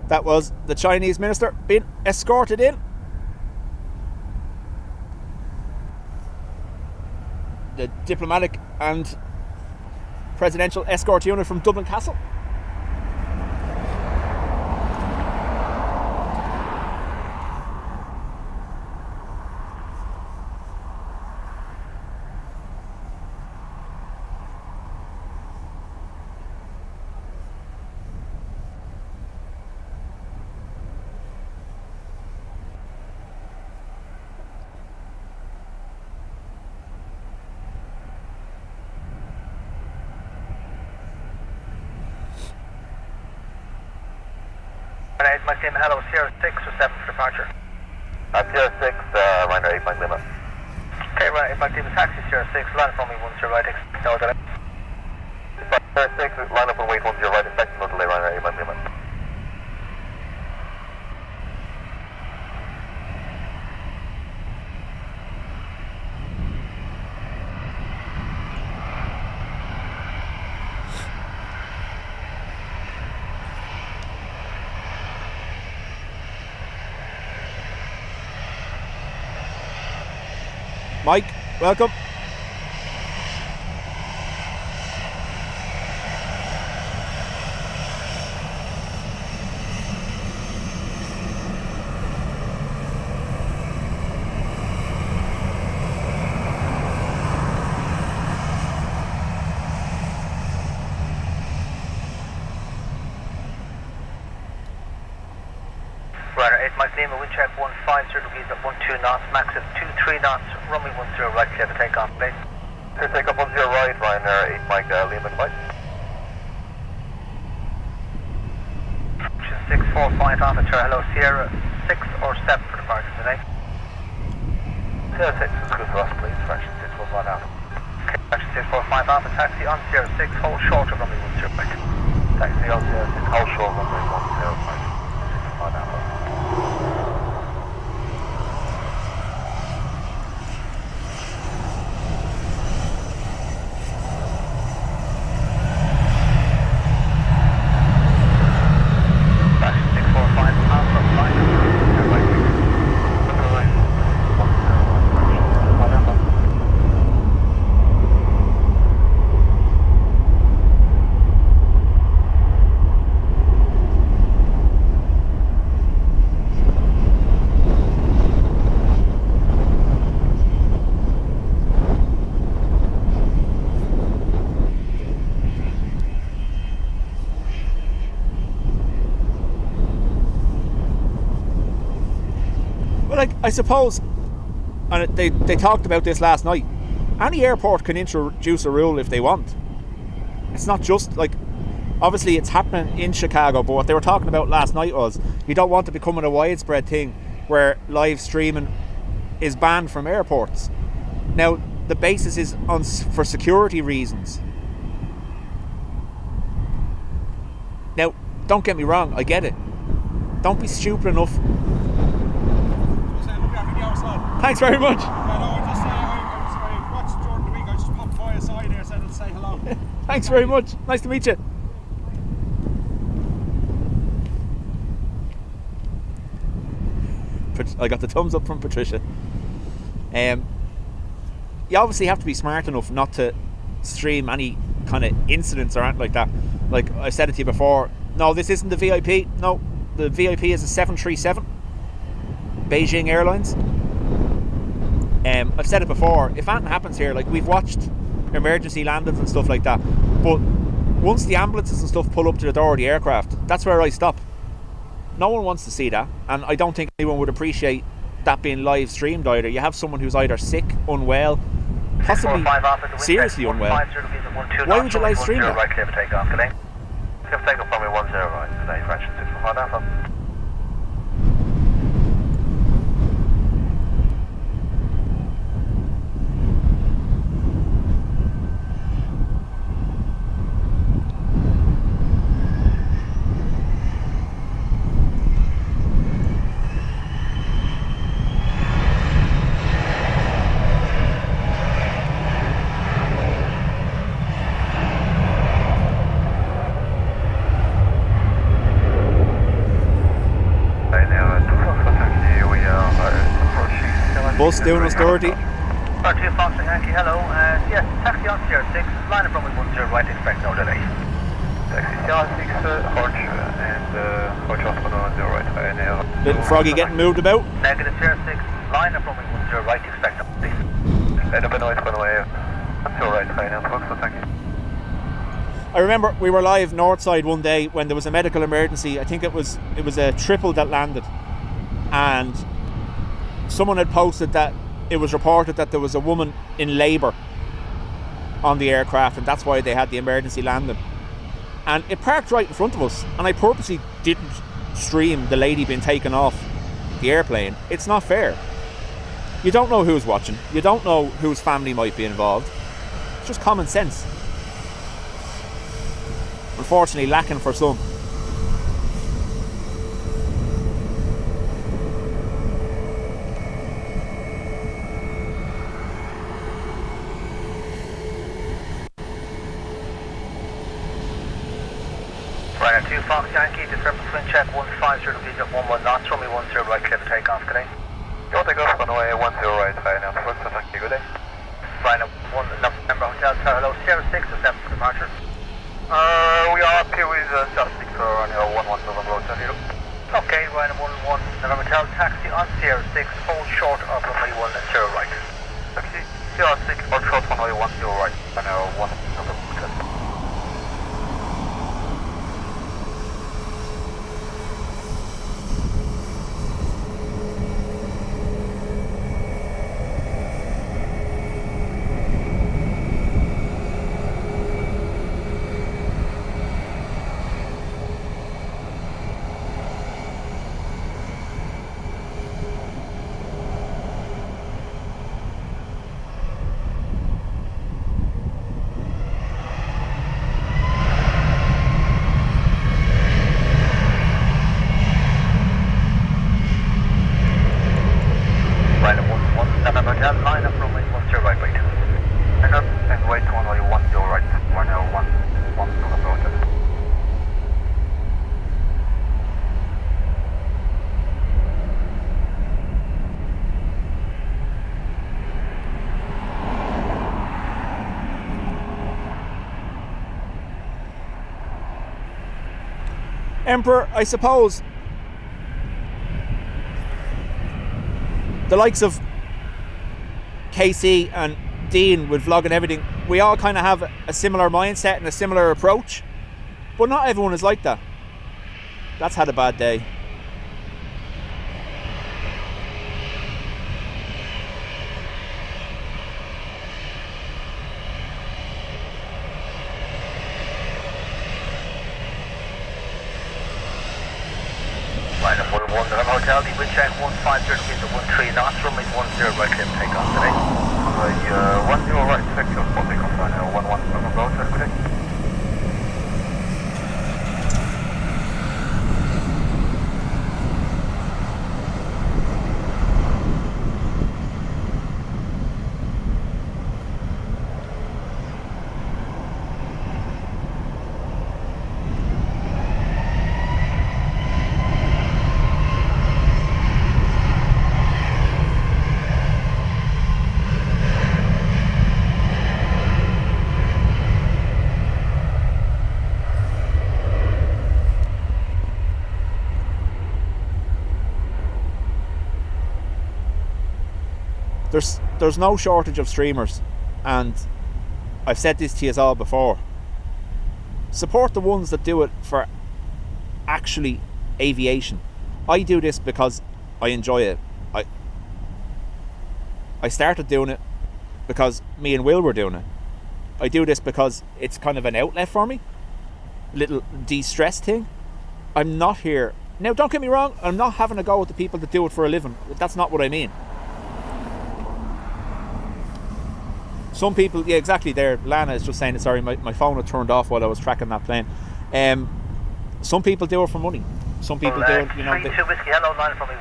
That was the Chinese minister being escorted in. The diplomatic and presidential escort unit from Dublin Castle. Alright, Mike Lima, hello, Sierra 6 or 7 for departure. Sierra 6, Ryanair 8 Mike Lima. Okay, right, Mike Lima, taxi Sierra 6, line from me 10 right, expect no delay. Sierra 6, line up and wait 10 right, expect no delay, Ryanair 8 Mike Lima. Mike, welcome. Right, 8 Mike Lima, wind check 150 degrees at 12 knots, max at 23 knots, runway 10 right, clear to take off, please. Clear take up 10 right, Ryanair 8 Mike Lima, goodbye. 645 Alpha, hello, Sierra 6 or 7 for departure today. Sierra 6 is good for us, please, fraction 645 Alpha. Okay, fraction 645 Alpha, taxi on Sierra 6, hold short of runway 10 right. Taxi on Sierra 6, hold short runway 10 right, 645 Alpha. I suppose, and they talked about this last night, any airport can introduce a rule if they want. It's not just like, obviously it's happening in Chicago, but what they were talking about last night was you don't want it becoming a widespread thing where live streaming is banned from airports. Now, the basis is for security reasons. Now, don't get me wrong, I get it. Don't be stupid enough. Thanks very much. I watched during the week. I just popped by a side here, said I'd say hello. Thanks very much. Nice to meet you. I got the thumbs up from Patricia. You obviously have to be smart enough not to stream any kind of incidents or anything like that. Like I said it to you before, no, this isn't the VIP. No, the VIP is a 737 Beijing Airlines. I've said it before, if anything happens here, like we've watched emergency landings and stuff like that, but once the ambulances and stuff pull up to the door of the aircraft, that's where I stop. No one wants to see that, and I don't think anyone would appreciate that being live streamed either. You have someone who's either sick, unwell, possibly seriously unwell. Why would you live stream that? Right, clear to take off today. Clear to take off runway 10 right today, fraction 645 Alpha. Bus doing us dirty. R2 Foxtrot Yankee, hello. Yes, taxi on Sierra 6, line up runway 10 right, expect no delay. Taxi Sierra 6, Horch, and Horch off on 10 right. Little Froggy getting moved about. Negative Sierra 6, line up runway 10 right, expect no delay. End up a noise going away. 10 right, fine, so thank you. I remember we were live northside one day when there was a medical emergency. I think it was a triple that landed, and someone had posted that it was reported that there was a woman in labour on the aircraft, and that's why they had the emergency landing. And it parked right in front of us, and I purposely didn't stream the lady being taken off the airplane. It's not fair. You don't know who's watching. You don't know whose family might be involved. It's just common sense. Unfortunately, lacking for some. Ryanair 2 Fox Yankee, disturbance wind check 150 degrees at 11 knots, runway 10 right, clear for takeoff, good day. You'll take off runway 10 right, Ryanair 2 Fox Yankee, good day. Ryanair 1 November Hotel, Tower, hello, Sierra 6 or 7 for departure. We are up here with Sierra 6 for Ryanair 11 November Hotel, hello. Okay, Ryanair 11 November Hotel, taxi on Sierra 6, hold short of runway 10 right. Taxi, Sierra 6, hold short runway 10 right, Ryanair 1 November Hotel. Emperor, I suppose the likes of Casey and Dean with vlog and everything, we all kind of have a similar mindset and a similar approach, but not everyone is like that. That's had a bad day. Hotel, the wind check 150 degrees at 13 knots, runway 10 right, clear for takeoff today. 10 right, sector, takeoff, 11 November Hotel, good day. There's no shortage of streamers, and I've said this to you all before. Support the ones that do it for actually aviation. I do this because I enjoy it. I started doing it because me and Will were doing it. I do this because it's kind of an outlet for me, little de-stress thing. I'm not here now, don't get me wrong, I'm not having a go at the people that do it for a living. That's not what I mean. Some people, yeah, exactly there. Lana is just saying it. Sorry, my phone had turned off while I was tracking that plane. Some people do it for money. Some people do it, you know,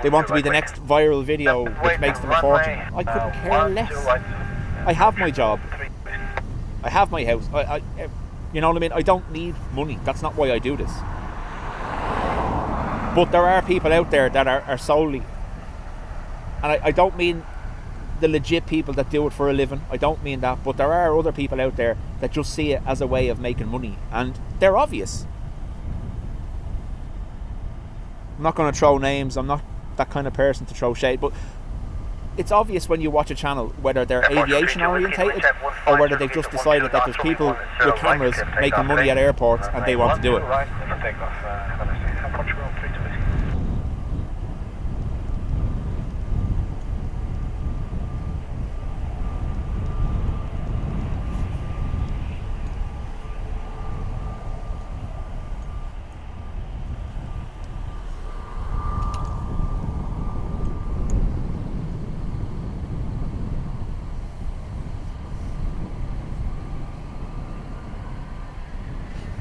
they want to be the next viral video which makes them a fortune. I couldn't care less. I have my job. I have my house. I you know what I mean? I don't need money. That's not why I do this. But there are people out there that are solely, and I don't mean the legit people that do it for a living, I don't mean that, but there are other people out there that just see it as a way of making money, and they're obvious. I'm not going to throw names, I'm not that kind of person to throw shade, but it's obvious when you watch a channel whether they're aviation orientated or whether they've just decided that there's people with cameras making money at airports and they want to do it.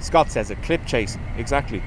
Scott says it, clip chasing, exactly.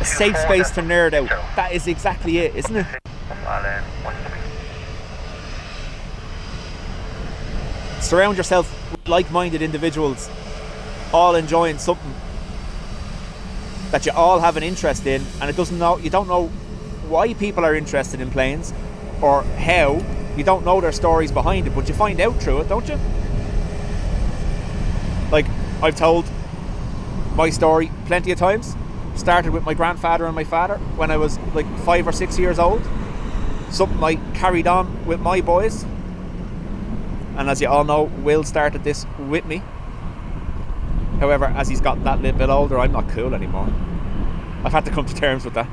A safe space to nerd out. That is exactly it, isn't it? Surround yourself with like-minded individuals, all enjoying something that you all have an interest in, and you don't know why people are interested in planes or how. You don't know their stories behind it, but you find out through it, don't you? Like, I've told my story plenty of times. Started with my grandfather and my father when I was like 5 or 6 years old. Something I carried on with my boys. And as you all know, Will started this with me. However, as he's gotten that little bit older, I'm not cool anymore. I've had to come to terms with that.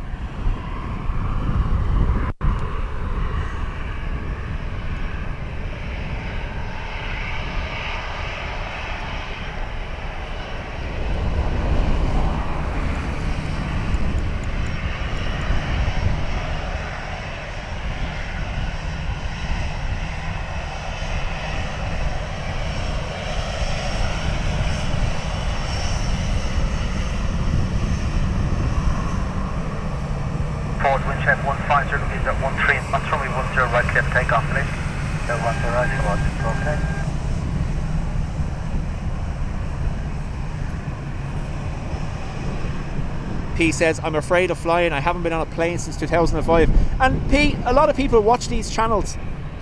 P says, I'm afraid of flying. I haven't been on a plane since 2005. And P, a lot of people watch these channels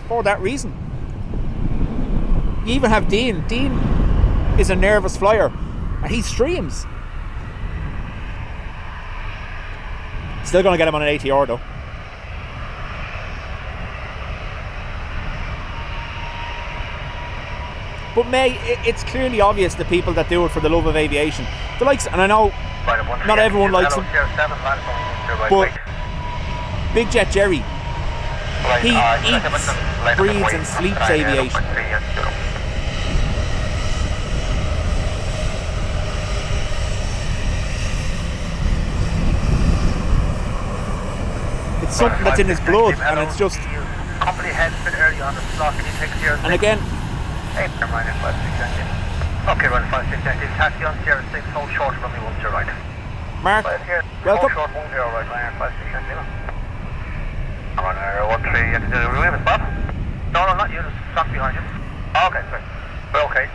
for that reason. You even have Dean. Dean is a nervous flyer and he streams. Still going to get him on an ATR though. But May, it's clearly obvious the people that do it for the love of aviation. The likes, and I know not everyone likes him, but Big Jet Jerry, he eats, breathes and sleeps aviation. It's something that's in his blood, and it's just... And again... Okay, run 56 engine, taxi on Sierra 6, hold short from me, 1 to your right. Mark, welcome. Hold short, 1 to your right, Lion 56 engine. I'm on 13, you do we have a spot? No, not you, just stuck behind you. Okay, sorry. We're okay.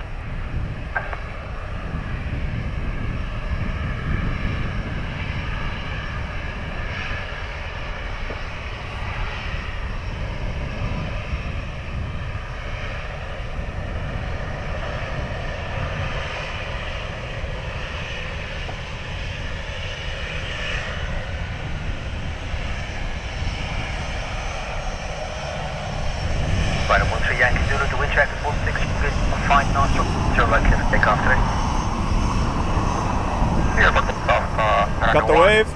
Got the wave.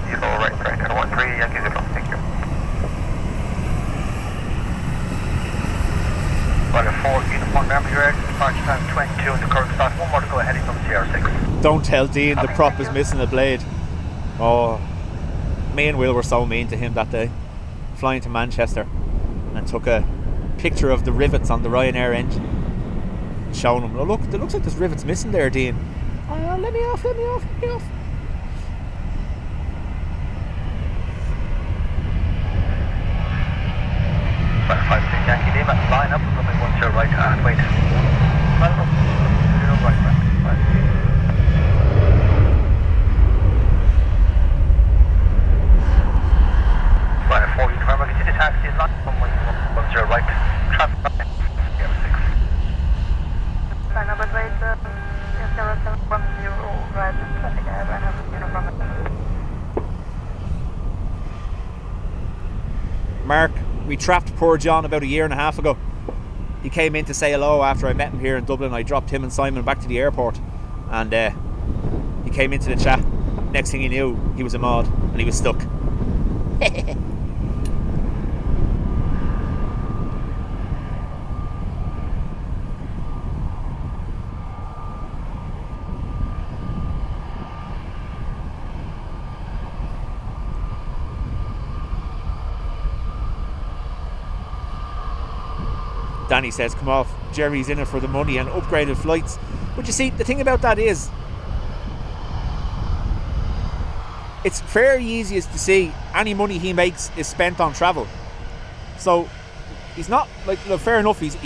Don't tell Dean the prop is missing a blade. Oh, me and Will were so mean to him that day, flying to Manchester, and took a picture of the rivets on the Ryanair engine, showing him, oh look, it looks like there's rivets missing there, Dean. Oh, let me off. Well, 56 Yankee Lima, line up, runway 1 to your right, and wait. Right, 4 uniform, we'll get you the taxi line, runway 1 to your right, traffic line, 06. Line number 8, 0710, red, traffic, I have uniform. Mark, we trapped poor John about 1.5 years ago. He came in to say hello after I met him here in Dublin. I dropped him and Simon back to the airport, and he came into the chat. Next thing he knew, he was a mod and he was stuck. Danny says, come off, Jerry's in it for the money and upgraded flights. But you see, the thing about that is, it's very easy to see any money he makes is spent on travel. So he's not, like, look, fair enough, he's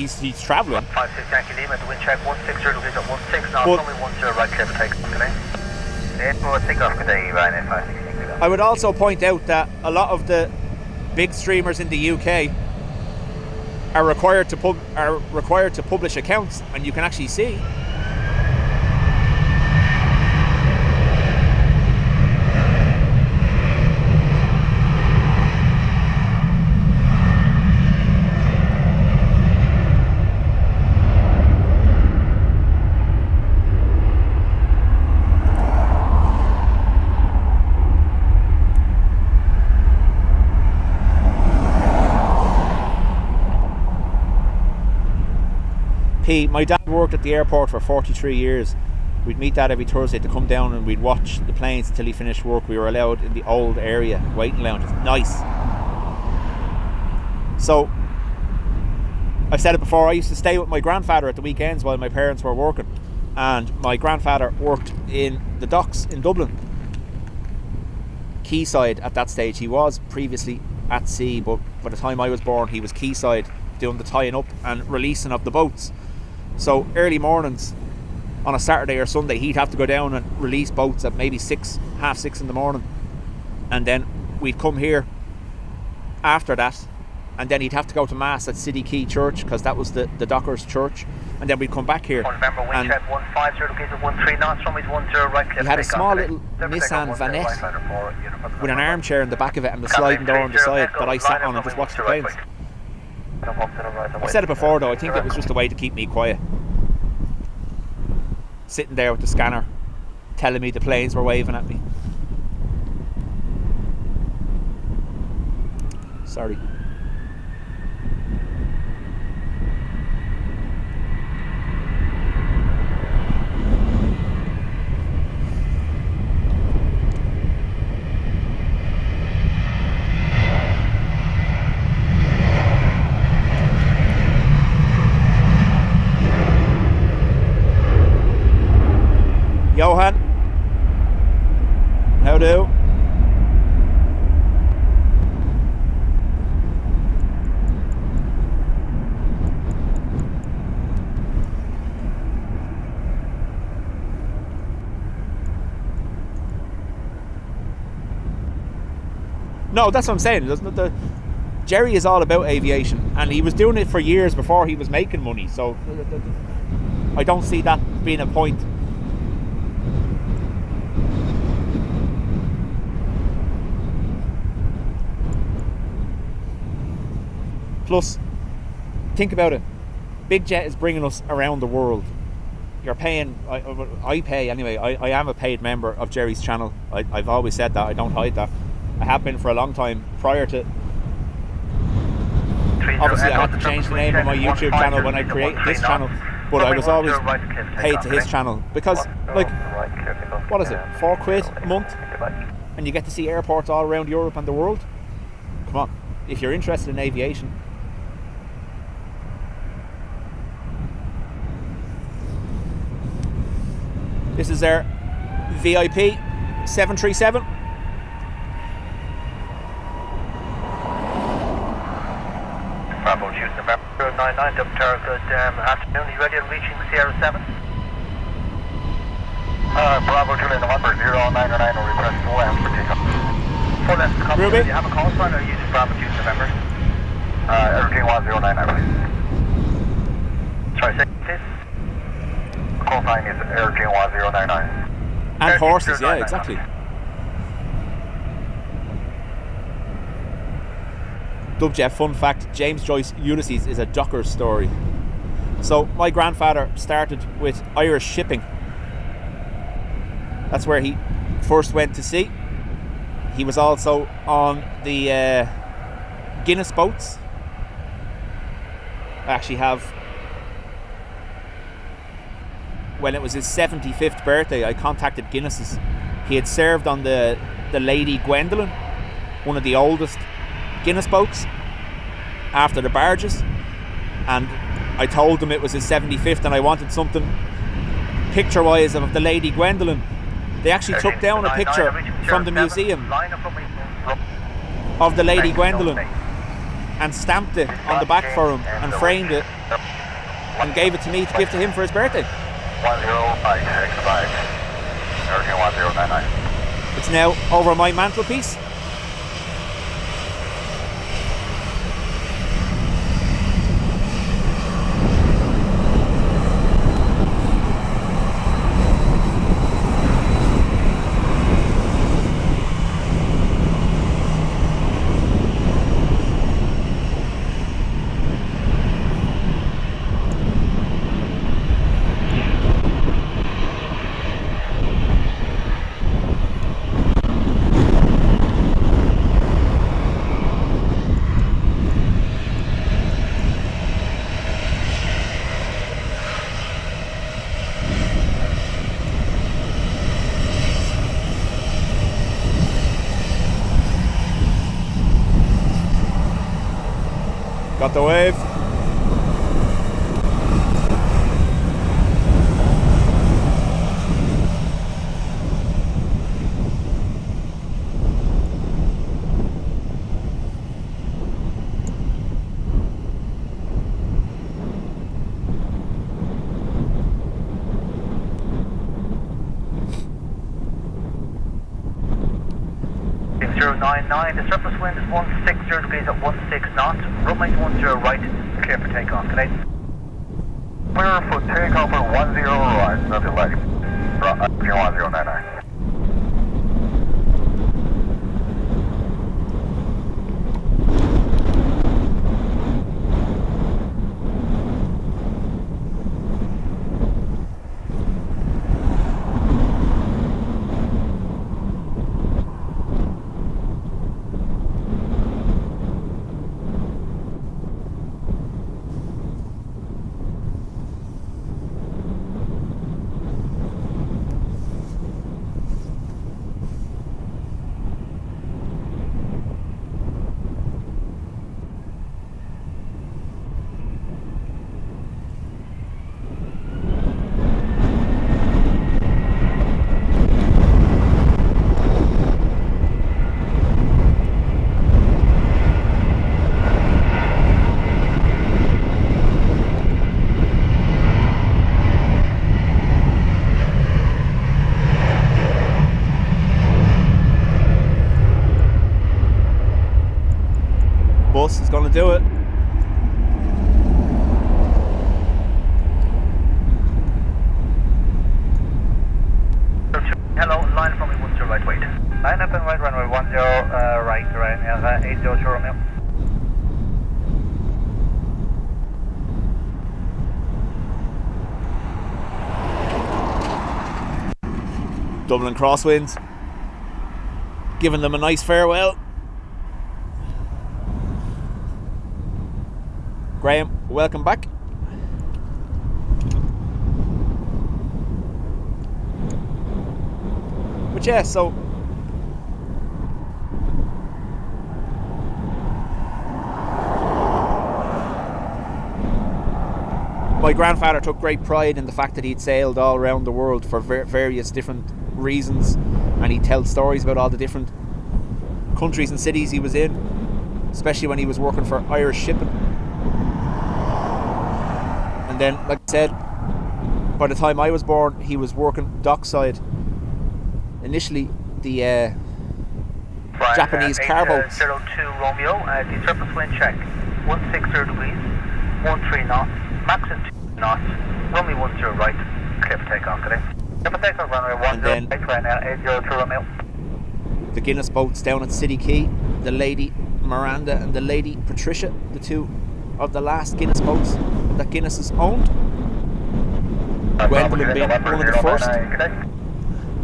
travelling. 56 Yankee Lima, the wind check 160 degrees at 16 knots, only 10 right clear to take off today. Take off today, Ryan, 56. I would also point out that a lot of the big streamers in the UK are required to publish accounts, and you can actually see my dad worked at the airport for 43 years. We'd meet Dad every Thursday to come down and we'd watch the planes until he finished work. We were allowed in the old area, waiting lounge. It's nice. So, I've said it before, I used to stay with my grandfather at the weekends while my parents were working. And my grandfather worked in the docks in Dublin. Quayside at that stage. He was previously at sea, but by the time I was born, he was quayside, doing the tying up and releasing of the boats. So early mornings on a Saturday or Sunday, he'd have to go down and release boats at maybe half six in the morning, and then we'd come here after that, and then he'd have to go to Mass at City Quay Church, because that was the Dockers Church, and then we'd come back here. November, wind check 150 degrees at 13 knots, runways 10 right clear. He had a small little Nissan Vanette with an armchair in the back of it and the sliding door on the side that I sat on and just watched the planes. I've said it before though, I think it was just a way to keep me quiet. Sitting there with the scanner, telling me the planes were waving at me. Sorry. Johan, how do? No, that's what I'm saying. Jerry is all about aviation, and he was doing it for years before he was making money. So I don't see that being a point. Plus, think about it. Big Jet is bringing us around the world. You're paying, I pay anyway, I am a paid member of Jerry's channel. I've always said that, I don't hide that. I have been for a long time prior to... Obviously I had to change the name of my YouTube channel when I created this channel, but I was always paid to his channel. Because, like, what is it, £4 a month? And you get to see airports all around Europe and the world? Come on, if you're interested in aviation. This is their VIP 737. Bravo, choose November 099, Dublin Tower, good afternoon. Are you ready on reaching Sierra 7? Bravo, Julian November 099, will request full lamps for takeoff. Full lamps to come. Ruby? Do you have a call sign or are you using Bravo, choose November? Evergreen 1099, please. Sorry, say please. Call sign is Airgreen 1099. And horses, yeah, exactly. Dubjet fun fact, James Joyce Ulysses is a docker's story. So my grandfather started with Irish shipping. That's where he first went to sea. He was also on the Guinness boats. I actually have, when it was his 75th birthday, I contacted Guinness's. He had served on the Lady Gwendolyn, one of the oldest Guinness boats, after the barges, and I told him it was his 75th and I wanted something picture-wise of the Lady Gwendolyn. They actually took down a picture from the museum of the Lady Gwendolyn and stamped it on the back for him and framed it and gave it to me to give to him for his birthday. 10-565, American 1099. It's now over my mantelpiece. Got the wave. The surface wind is 160 degrees at 16 knots. Runway 10 right, clear for takeoff. Today. Clear for takeoff at 10 right, nothing like. 1099. Bus is going to do it. Hello, line from me 10 right, wait. Line up and right, runway 10 right, yeah, 80 Romeo. Dublin crosswinds, giving them a nice farewell. Graham, welcome back. But yeah, so my grandfather took great pride in the fact that he'd sailed all around the world for various different reasons, and he'd tell stories about all the different countries and cities he was in, especially when he was working for Irish shipping. And then, like I said, by the time I was born, he was working dockside. Initially, the Japanese car boats. 02 Romeo, the surface wind check, 160 degrees, 13 knots, max is 2 knots, runway 10 right, clear for takeoff today. Clear for takeoff, runway 10 right, right now, 802 Romeo. The Guinness boats down at City Quay, the Lady Miranda and the lady Patricia, the two of the last Guinness boats that Guinness has owned. Gwendolyn being one of the first.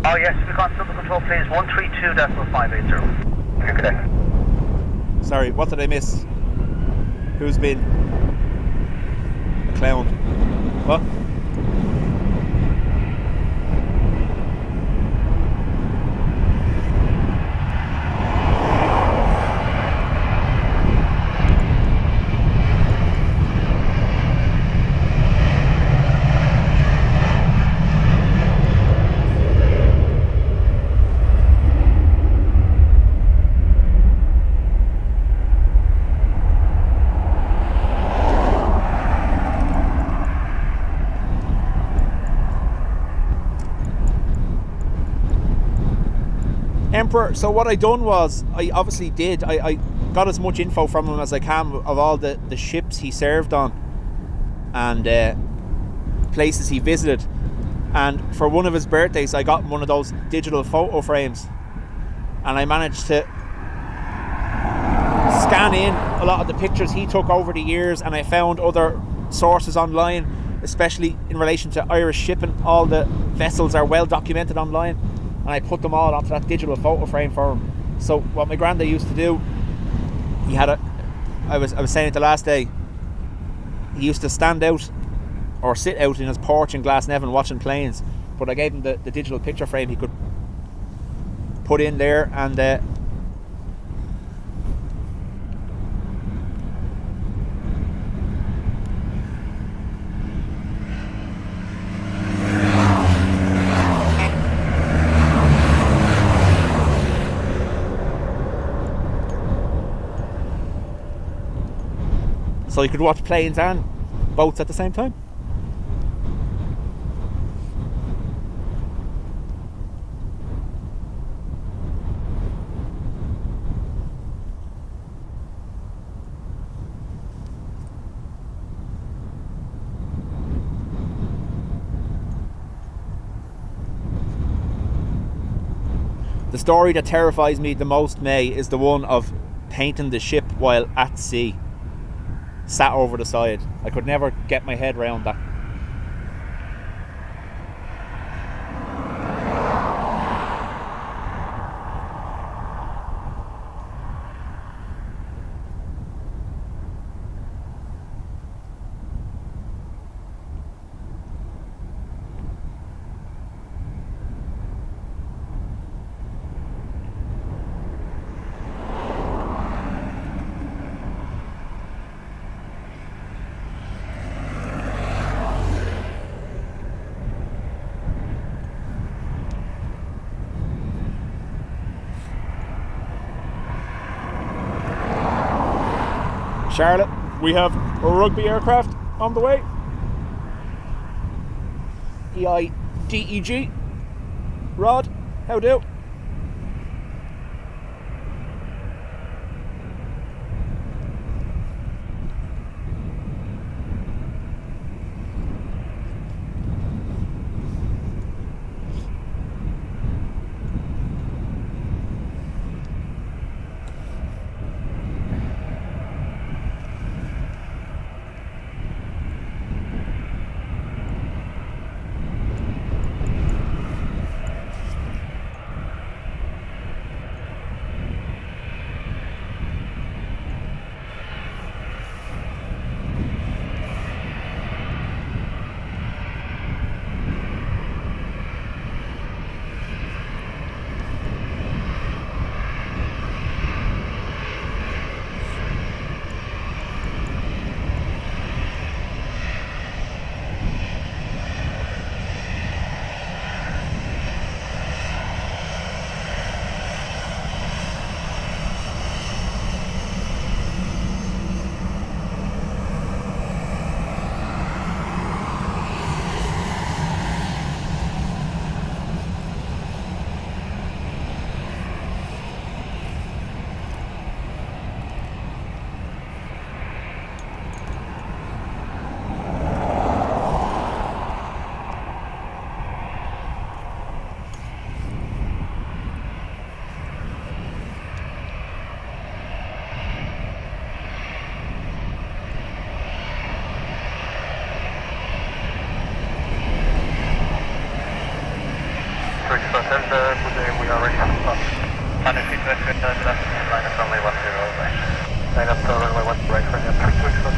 Oh yes, we got double control please, 132.580. Good day. Sorry, what did I miss? Who's been a clown? What? Emperor, so what I done was, I obviously did, I got as much info from him as I can of all the ships he served on and places he visited, and for one of his birthdays I got him one of those digital photo frames, and I managed to scan in a lot of the pictures he took over the years, and I found other sources online, especially in relation to Irish shipping. All the vessels are well documented online, and I put them all onto that digital photo frame for him. So what my granddad used to do, he had I was saying it the last day, he used to stand out or sit out in his porch in Glasnevin watching planes, but I gave him the digital picture frame he could put in there, and so you could watch planes and boats at the same time. The story that terrifies me the most, May, is the one of painting the ship while at sea, sat over the side. I could never get my head around that. Charlotte, we have a rugby aircraft on the way. EIDEG. Rod, how do? good day, we are ready for start. Planning feet west, line up runway 10 right. Line up to runway 1 right for now. Quick start.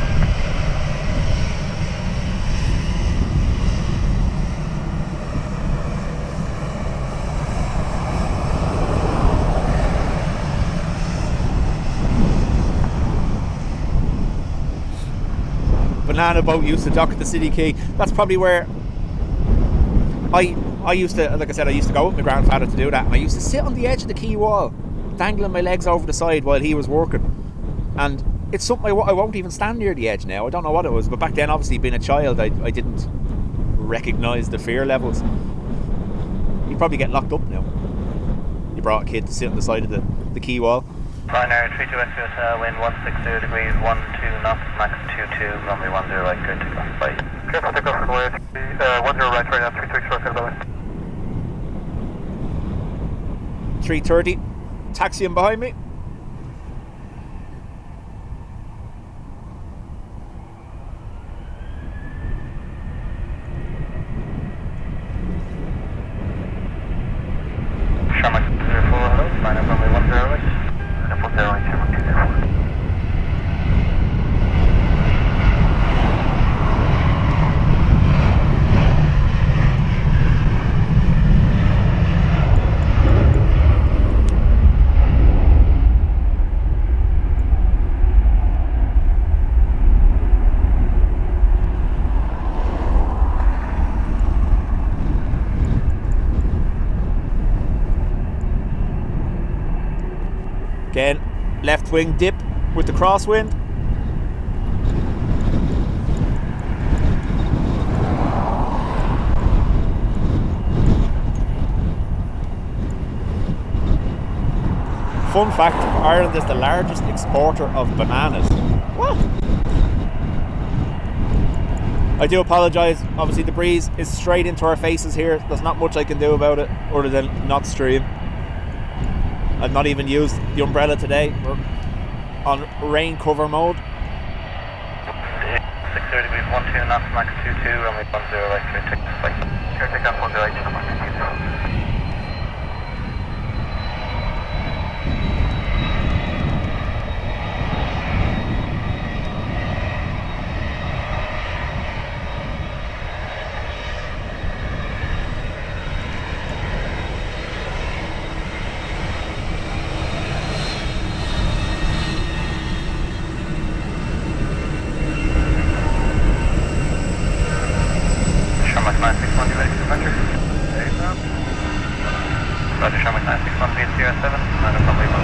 Banana boat used to dock at the City Quay. That's probably where I used to, like I said, I used to go with my grandfather to do that, and I used to sit on the edge of the quay wall, dangling my legs over the side while he was working. And it's something I won't even stand near the edge now. I don't know what it was, but back then, obviously, being a child, I didn't recognise the fear levels. You'd probably get locked up now. You brought a kid to sit on the side of the quay wall. Binary 32 West Hotel, wind 160 degrees, 12 knots, max 22, runway 10 right, good to go. Bye. Careful takeoff from runway 10 right now, 36 right, by 3:30, taxiing behind me. Shamrock 04, hello, line up runway 10 right. Line up 10 right, Shamrock 204. Again, left wing dip with the crosswind. Fun fact, Ireland is the largest exporter of bananas. What? I do apologise, obviously the breeze is straight into our faces here. There's not much I can do about it other than not stream. I've not even used the umbrella today. We're on rain cover mode. 60 degrees, 12 knots, max 22, runway 10 right, clear takeoff, bye. Clear takeoff 10 right, Shamrock 220. Roger, Shamrock 961, base 07, line up runway 10.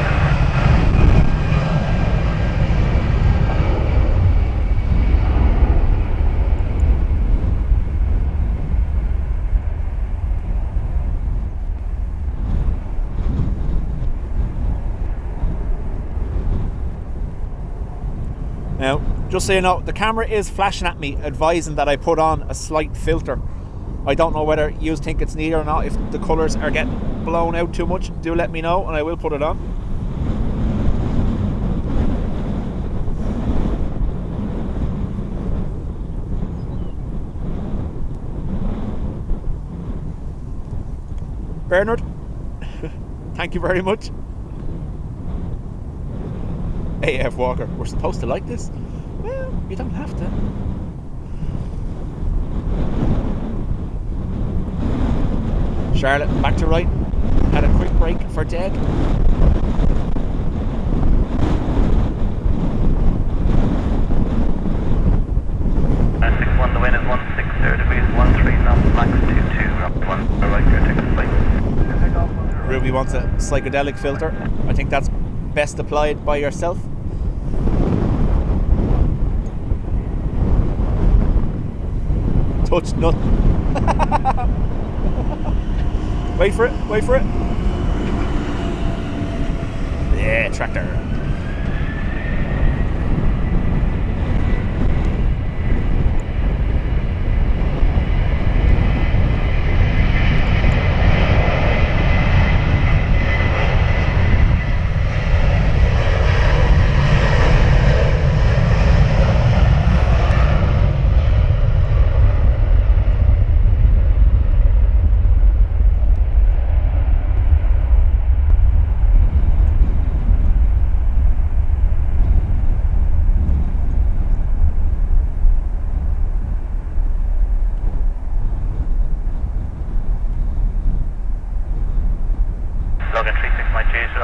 Now, just so you know, the camera is flashing at me, advising that I put on a slight filter. I don't know whether you think it's neat or not. If the colours are getting blown out too much, do let me know and I will put it on. Bernard, thank you very much. AF Walker, we're supposed to like this? Well, you don't have to. Charlotte, back to right. Had a quick break for Deg. The wind is 160 degrees, 13 knots, max 22, runway 10 right, clear takeoff, bye. Ruby wants a psychedelic filter. I think that's best applied by yourself. Touch nothing. Wait for it, wait for it. Yeah, tractor.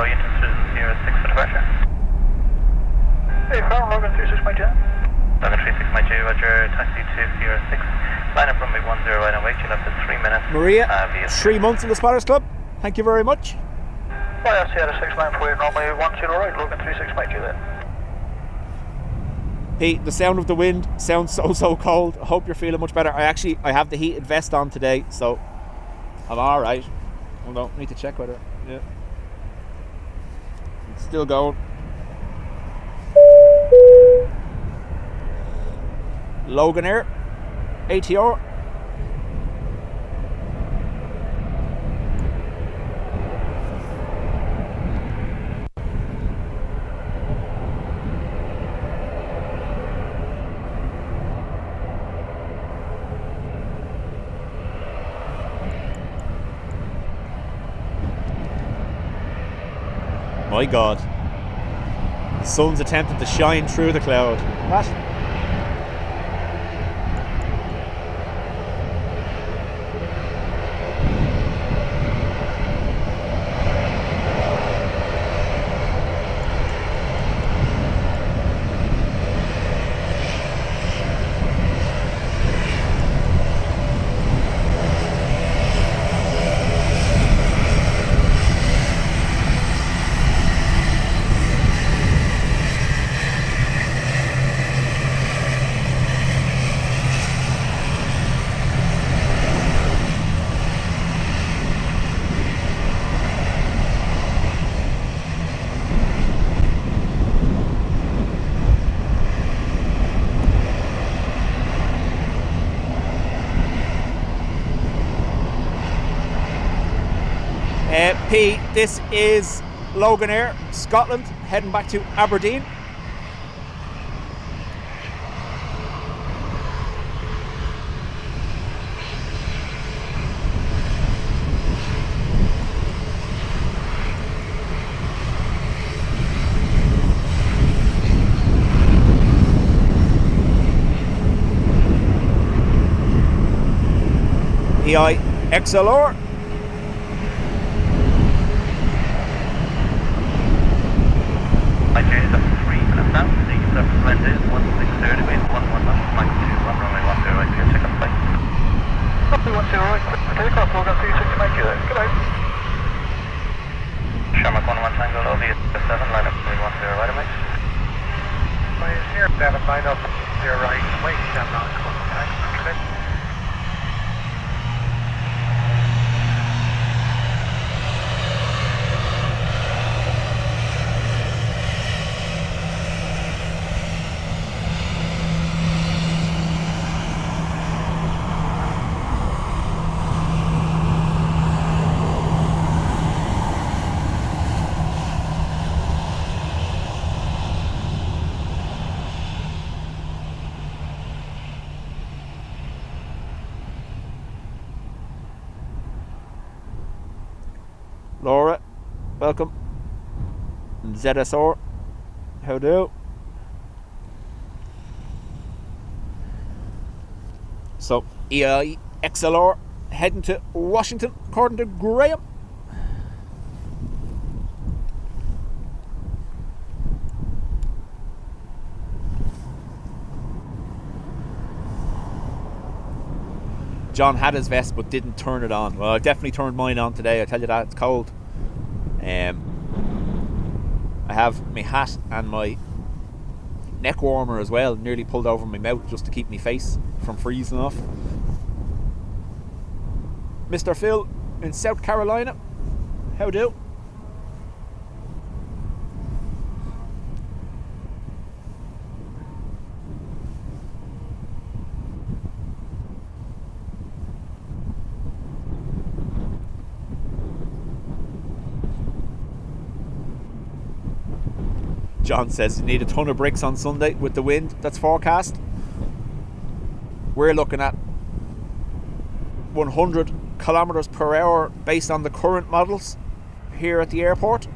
Union Citizen Sierra 6 for departure. Hey, Farm, Logan 36 my 10. Logan 36 my 2, Roger, taxi to Sierra 6. Line up runway 10 right and wait, you'll have to 3 minutes. Maria, via 3 months in the Spotters Club. Thank you very much. Oh, yeah, Sierra 6 line for you, runway 10 right, Logan 36 my 2 then. Pete, the sound of the wind sounds so cold. I hope you're feeling much better. I have the heated vest on today, so I'm alright. Hold on, need to check whether, yeah. It's still going. Logan Air, ATR. My God. The sun's attempting to shine through the cloud. What? P, this is Logan Air, Scotland, heading back to Aberdeen. EIXLR. I changed up to 3 minutes now. The surface wind is 1630 with 11 knots, Mach 2, on runway 10 right, clear takeoff flight. Runway 10 right, clear takeoff, Logan 36 Mike there. Good night. Shamrock 11 Tango, Aviation 7, line up runway 10 right, mate. My Sierra 7, line up 0 right, wait, Shamrock 1 Tango, clear. Laura, welcome. ZSR, how do? So, EIXLR heading to Washington, according to Graham. John had his vest but didn't turn it on. Well, I definitely turned mine on today, I tell you that, it's cold. I have my hat and my neck warmer as well, nearly pulled over my mouth just to keep my face from freezing off. Mr. Phil in South Carolina, how do? John says you need a ton of bricks on Sunday with the wind that's forecast. We're looking at 100 kilometers per hour based on the current models here at the airport.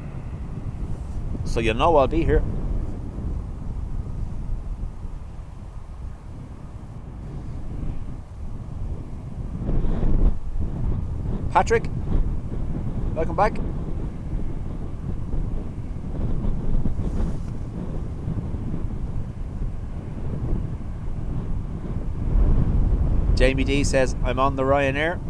So you know I'll be here. Patrick, welcome back. Jamie D says, I'm on the Ryanair.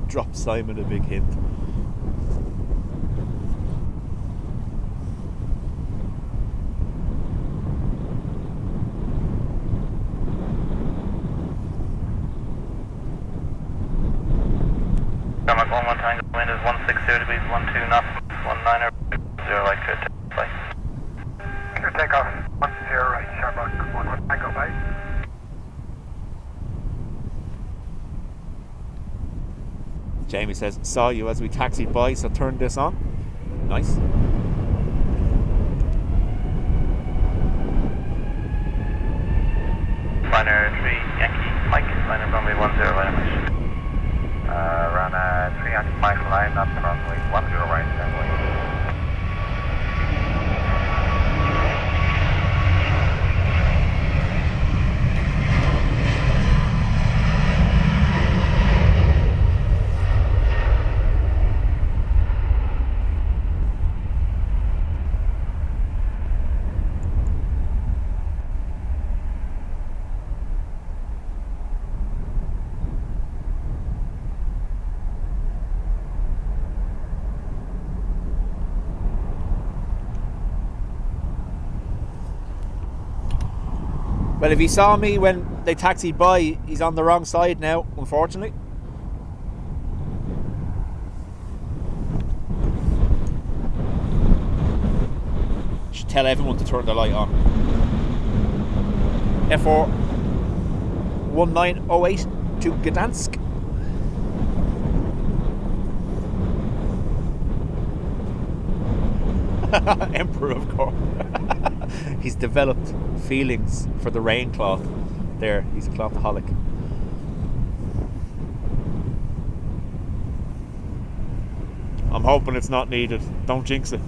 Drop Simon a big hint. Tarmac 11 Tango, wind is 160 degrees, 12 knots, 19er, 0 right, clear to flight. Clear takeoff, 10 right, Tarmac 11 Tango, bye. Jamie says, saw you as we taxied by, so turn this on. Nice. Liner 3 Yankee Mike, liner runway 10 right. Run 3 Yankee Mike, line up runway 10 right, runway. Well, if he saw me when they taxied by, he's on the wrong side now, unfortunately. Should tell everyone to turn the light on. F4 1908 to Gdansk. Emperor, of course. He's developed feelings for the rain cloth. There, he's a clothaholic. I'm hoping it's not needed. Don't jinx it.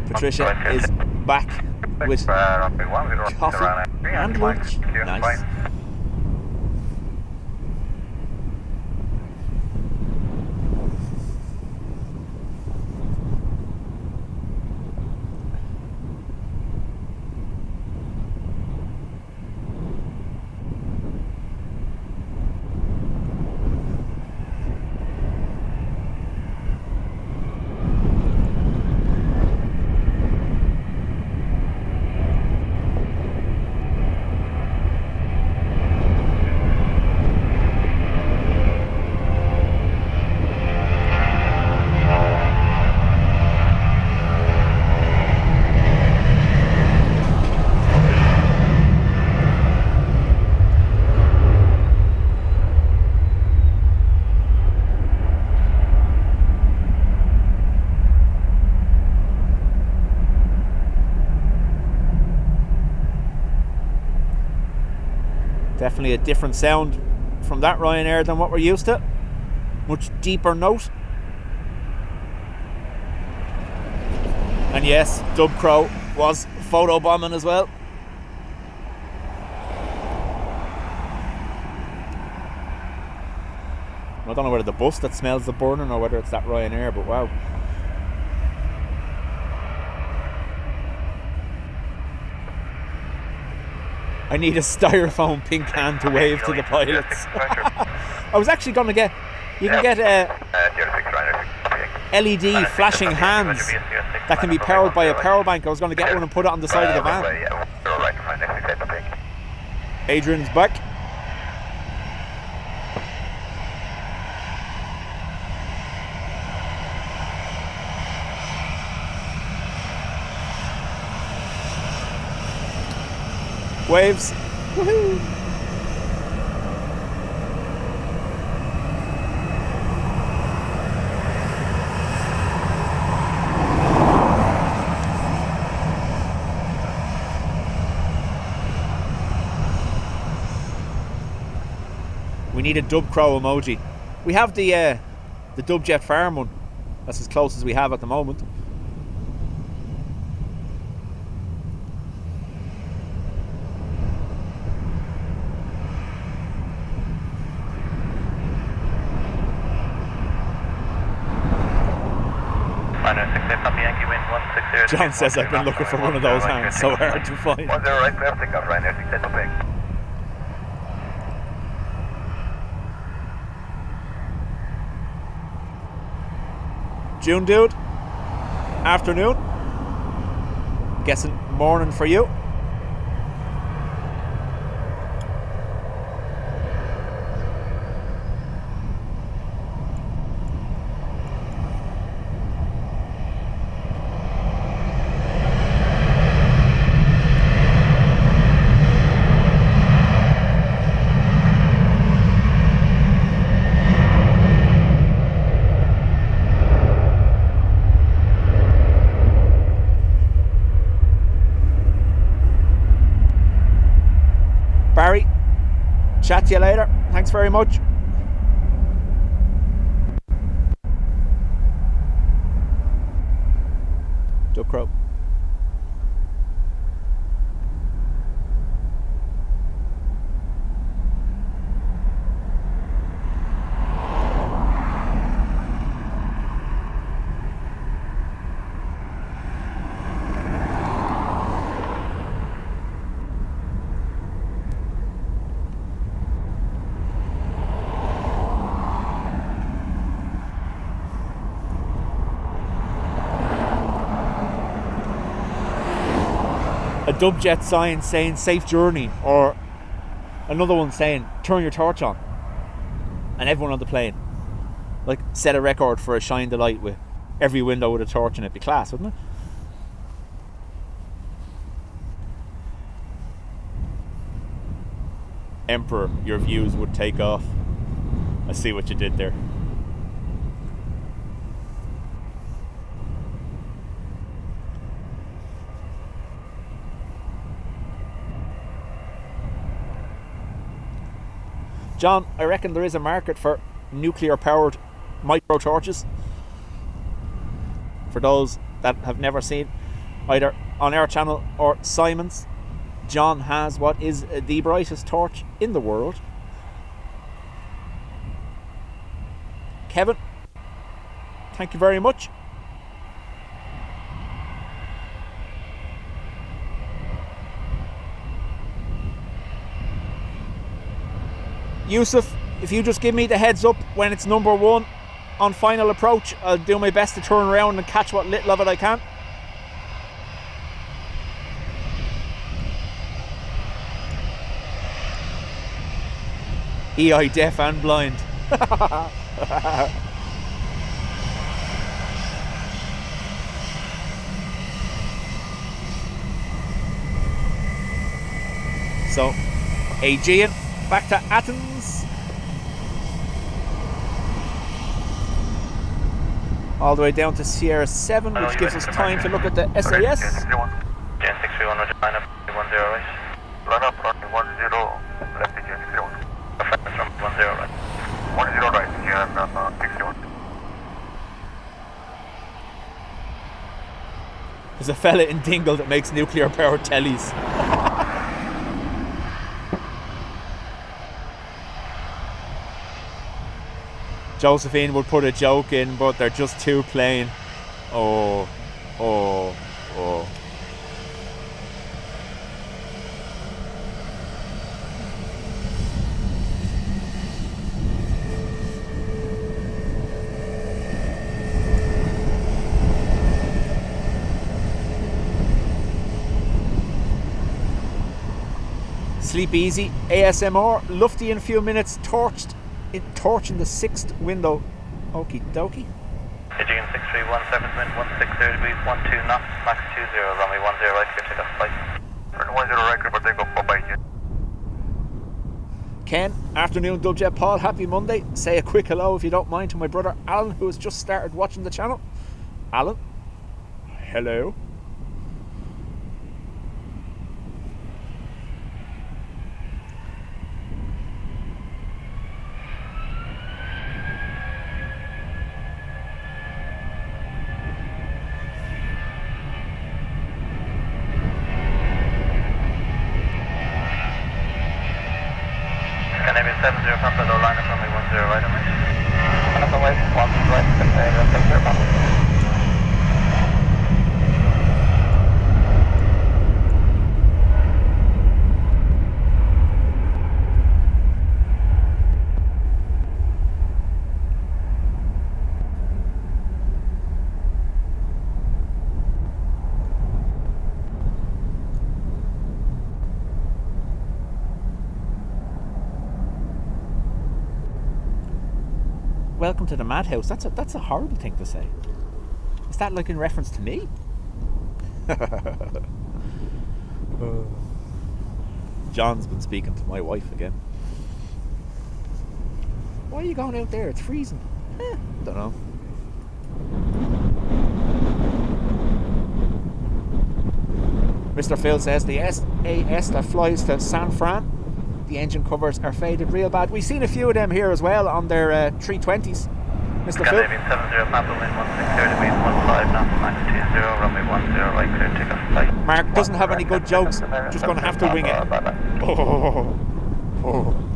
Patricia is back with coffee and lunch. Nice. Definitely a different sound from that Ryanair than what we're used to. Much deeper note. And yes, Dub Crow was photo bombing as well. I don't know whether the bus that smells the burning or whether it's that Ryanair, but wow. I need a styrofoam pink can to wave to the pilots. I was actually going to get... You can get LED flashing hands that can be powered by a power bank. I was going to get one and put it on the side of the van. Adrian's back. Waves. Woohoo! We need a dub crow emoji. We have the Dubjet farm one. That's as close as we have at the moment. John says I've been looking for one of those hands, so hard to find. 10 right, clear, take off, Ryanair 6 up. June dude, afternoon. Guessing morning for you. Barry, chat to you later. Thanks very much. Duck crow. A Dubjet sign saying safe journey, or another one saying turn your torch on, and everyone on the plane like set a record for a shine the light with every window with a torch in it. Be class, wouldn't it? Emperor, your views would take off. I see what you did there. John, I reckon there is a market for nuclear powered micro torches. For those that have never seen, either on our channel or Simon's, John has what is the brightest torch in the world. Kevin, thank you very much. Yusuf, if you just give me the heads up when it's number 1 on final approach, I'll do my best to turn around and catch what little of it I can. EI deaf and blind. So, Aegean, back to Athens. All the way down to Sierra 7, which gives us time to look at the SAS. Jan 631, Roger, line up, 10 right. Line up, 10, left Jan 61. Affect from 10 right. 10 right, Jan 61. There's a fella in Dingle that makes nuclear powered tellies. Josephine would put a joke in, but they're just too plain. Oh. Sleep easy. ASMR. Lufty in a few minutes. Torch in the 6th window. Okie dokie. Aegean 6317, wind 160 degrees, 12 knots, max 20, runway 10 right, clear take off flight. Turn 10 right, clear for takeoff, bye-bye. Ken, afternoon Dubjet Paul, happy Monday. Say a quick hello if you don't mind to my brother Alan, who has just started watching the channel. Alan, hello. welcome to the madhouse. That's a horrible thing to say. Is that like in reference to me? John's been speaking to my wife again. Why are you going out there? It's freezing. Don't know. Mr. Phil says the SAS that flies to San Fran, the engine covers are faded real bad. We've seen a few of them here as well on their 320s. Mr. Phil? 70 Papa, wind 160 degrees, 15 knots, max 20, runway 10, right, clear, take off flight. Mark doesn't have any good jokes, just going to have to wing it. Oh.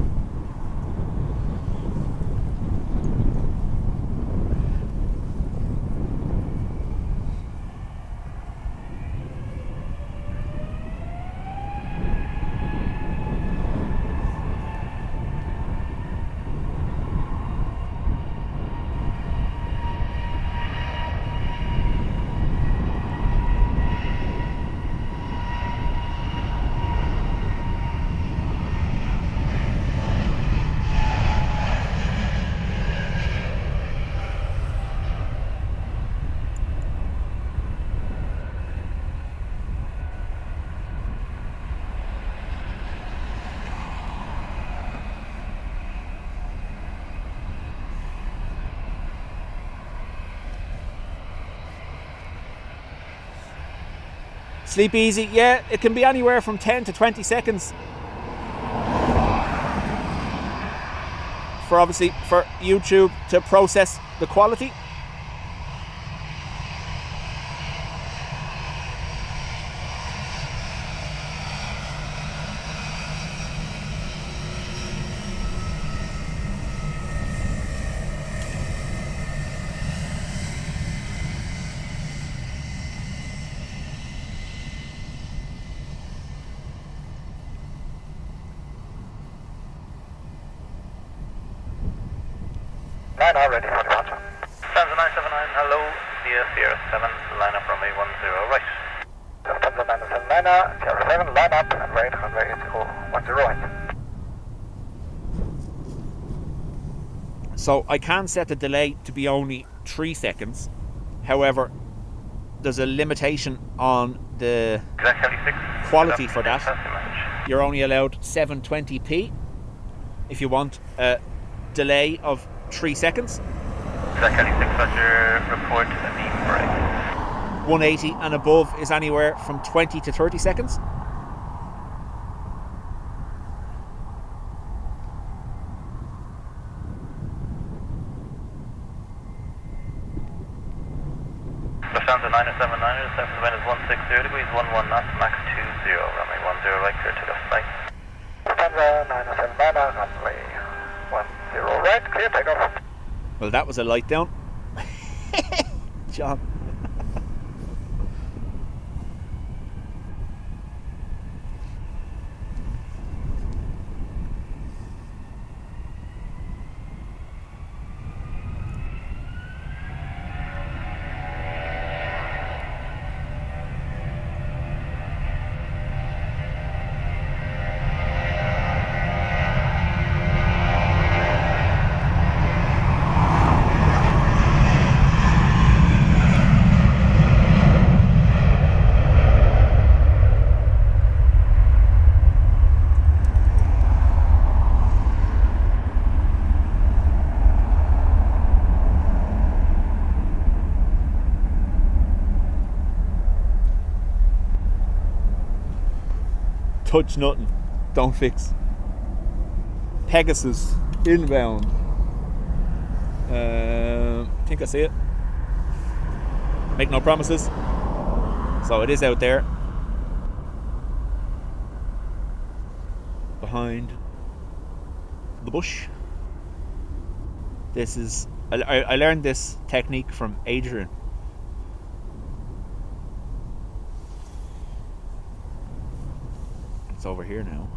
Sleep easy, yeah, it can be anywhere from 10 to 20 seconds. For YouTube to process the quality. Ready for departure. Lufthansa 979, hello, Sierra 7, line up runway 10 right. Lufthansa 979, Sierra 7, line up and wait, runway 10 right. So I can set the delay to be only 3 seconds. However, there's a limitation on the quality for that. You're only allowed 720p if you want a delay of 3 seconds. Exactly 6, Roger, report a beam break. 180 and above is anywhere from 20 to 30 seconds. Lufthansa 979, surface wind is 160 degrees, 11 knots, max 20, runway 10 right, clear to the flight. Lufthansa 979, runway 10 right, clear takeoff. Well, that was a light down. John. Touch nothing, don't fix. Pegasus inbound. I think I see it. Make no promises. So it is out there behind the bush. This is I learned this technique from Adrian. It's over here now.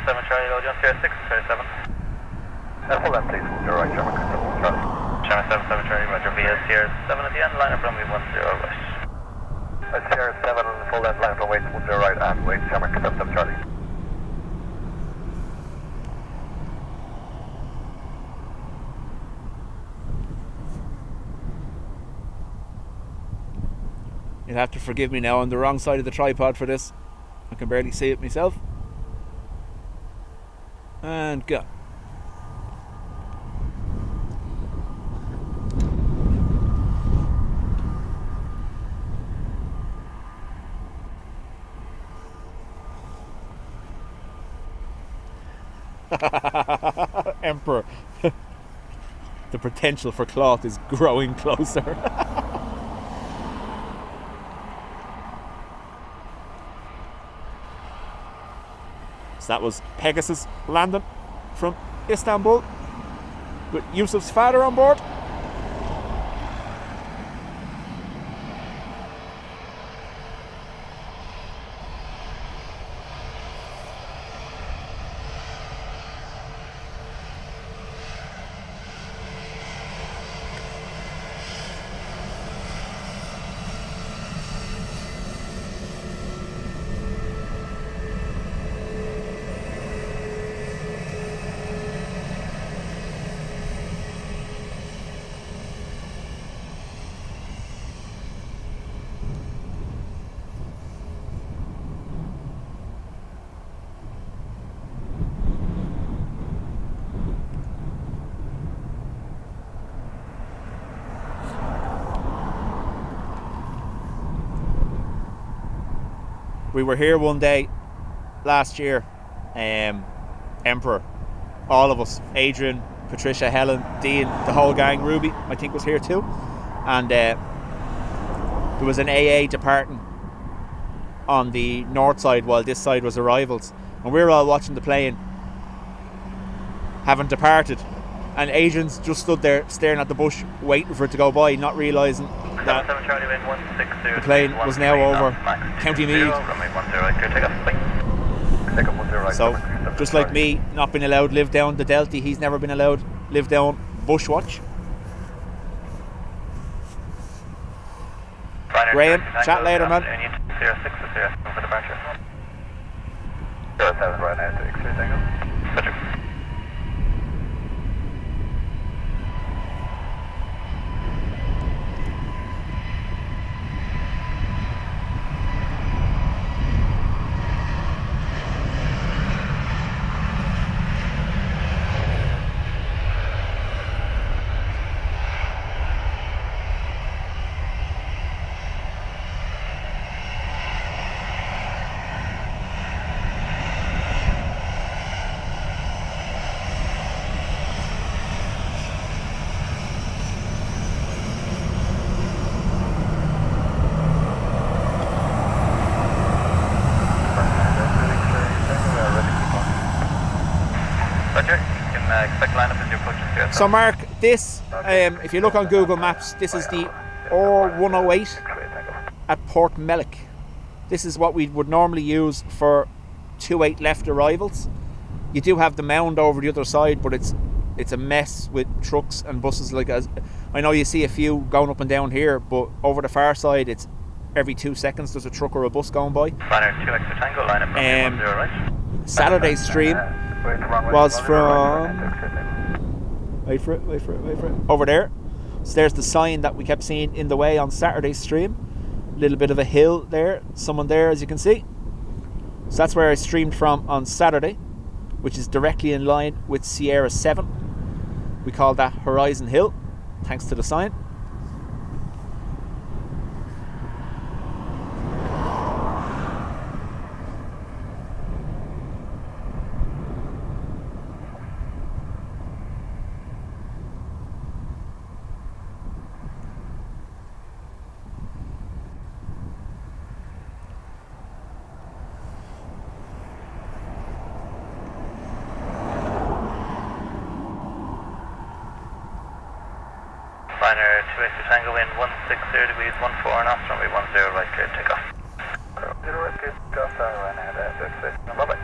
7 Charlie, load you on Sierra 6, Sierra 7. Full length, please. You're right, Sherman. Charlie. Sierra 7 Charlie, Roger, via Sierra 7 at the end, line up runway 10 right. Sierra 7, full length, line from wait 10 right, and wait, Sherman, 7 Charlie. You'll have to forgive me now, I'm the wrong side of the tripod for this. I can barely see it myself. And go. Emperor. The potential for cloth is growing closer. So that was Pegasus landing from Istanbul with Yusuf's father on board. We were here one day last year, Emperor, all of us, Adrian, Patricia, Helen, Dean, the whole gang, Ruby I think was here too, and there was an AA departing on the north side while this side was arrivals, and we were all watching the plane having departed, and Adrian's just stood there staring at the bush waiting for it to go by, not realising that the plane was now over County Meath. So just like me not being allowed live down the Delta, he's never been allowed live down Bushwatch. Graham, chat later, man. Sierra 6 to Sierra 7 for departure. Sierra 7 right now to X-ray Tango. Roger. So Mark, this, if you look on Google Maps, this is the R108 at Port Mellick. This is what we would normally use for 28 left arrivals. You do have the mound over the other side, but it's a mess with trucks and buses. Like, as I know you see a few going up and down here, but over the far side, it's every 2 seconds there's a truck or a bus going by. Saturday's stream was from... Wait for it. Over there. So there's the sign that we kept seeing in the way on Saturday's stream. A little bit of a hill there. Someone there, as you can see. So that's where I streamed from on Saturday, which is directly in line with Sierra 7. We call that Horizon Hill, thanks to the sign. Liner 280 Tango in 160 degrees 14 knots, runway 10 right, clear takeoff. 0 right, clear takeoff, right now, bye-bye.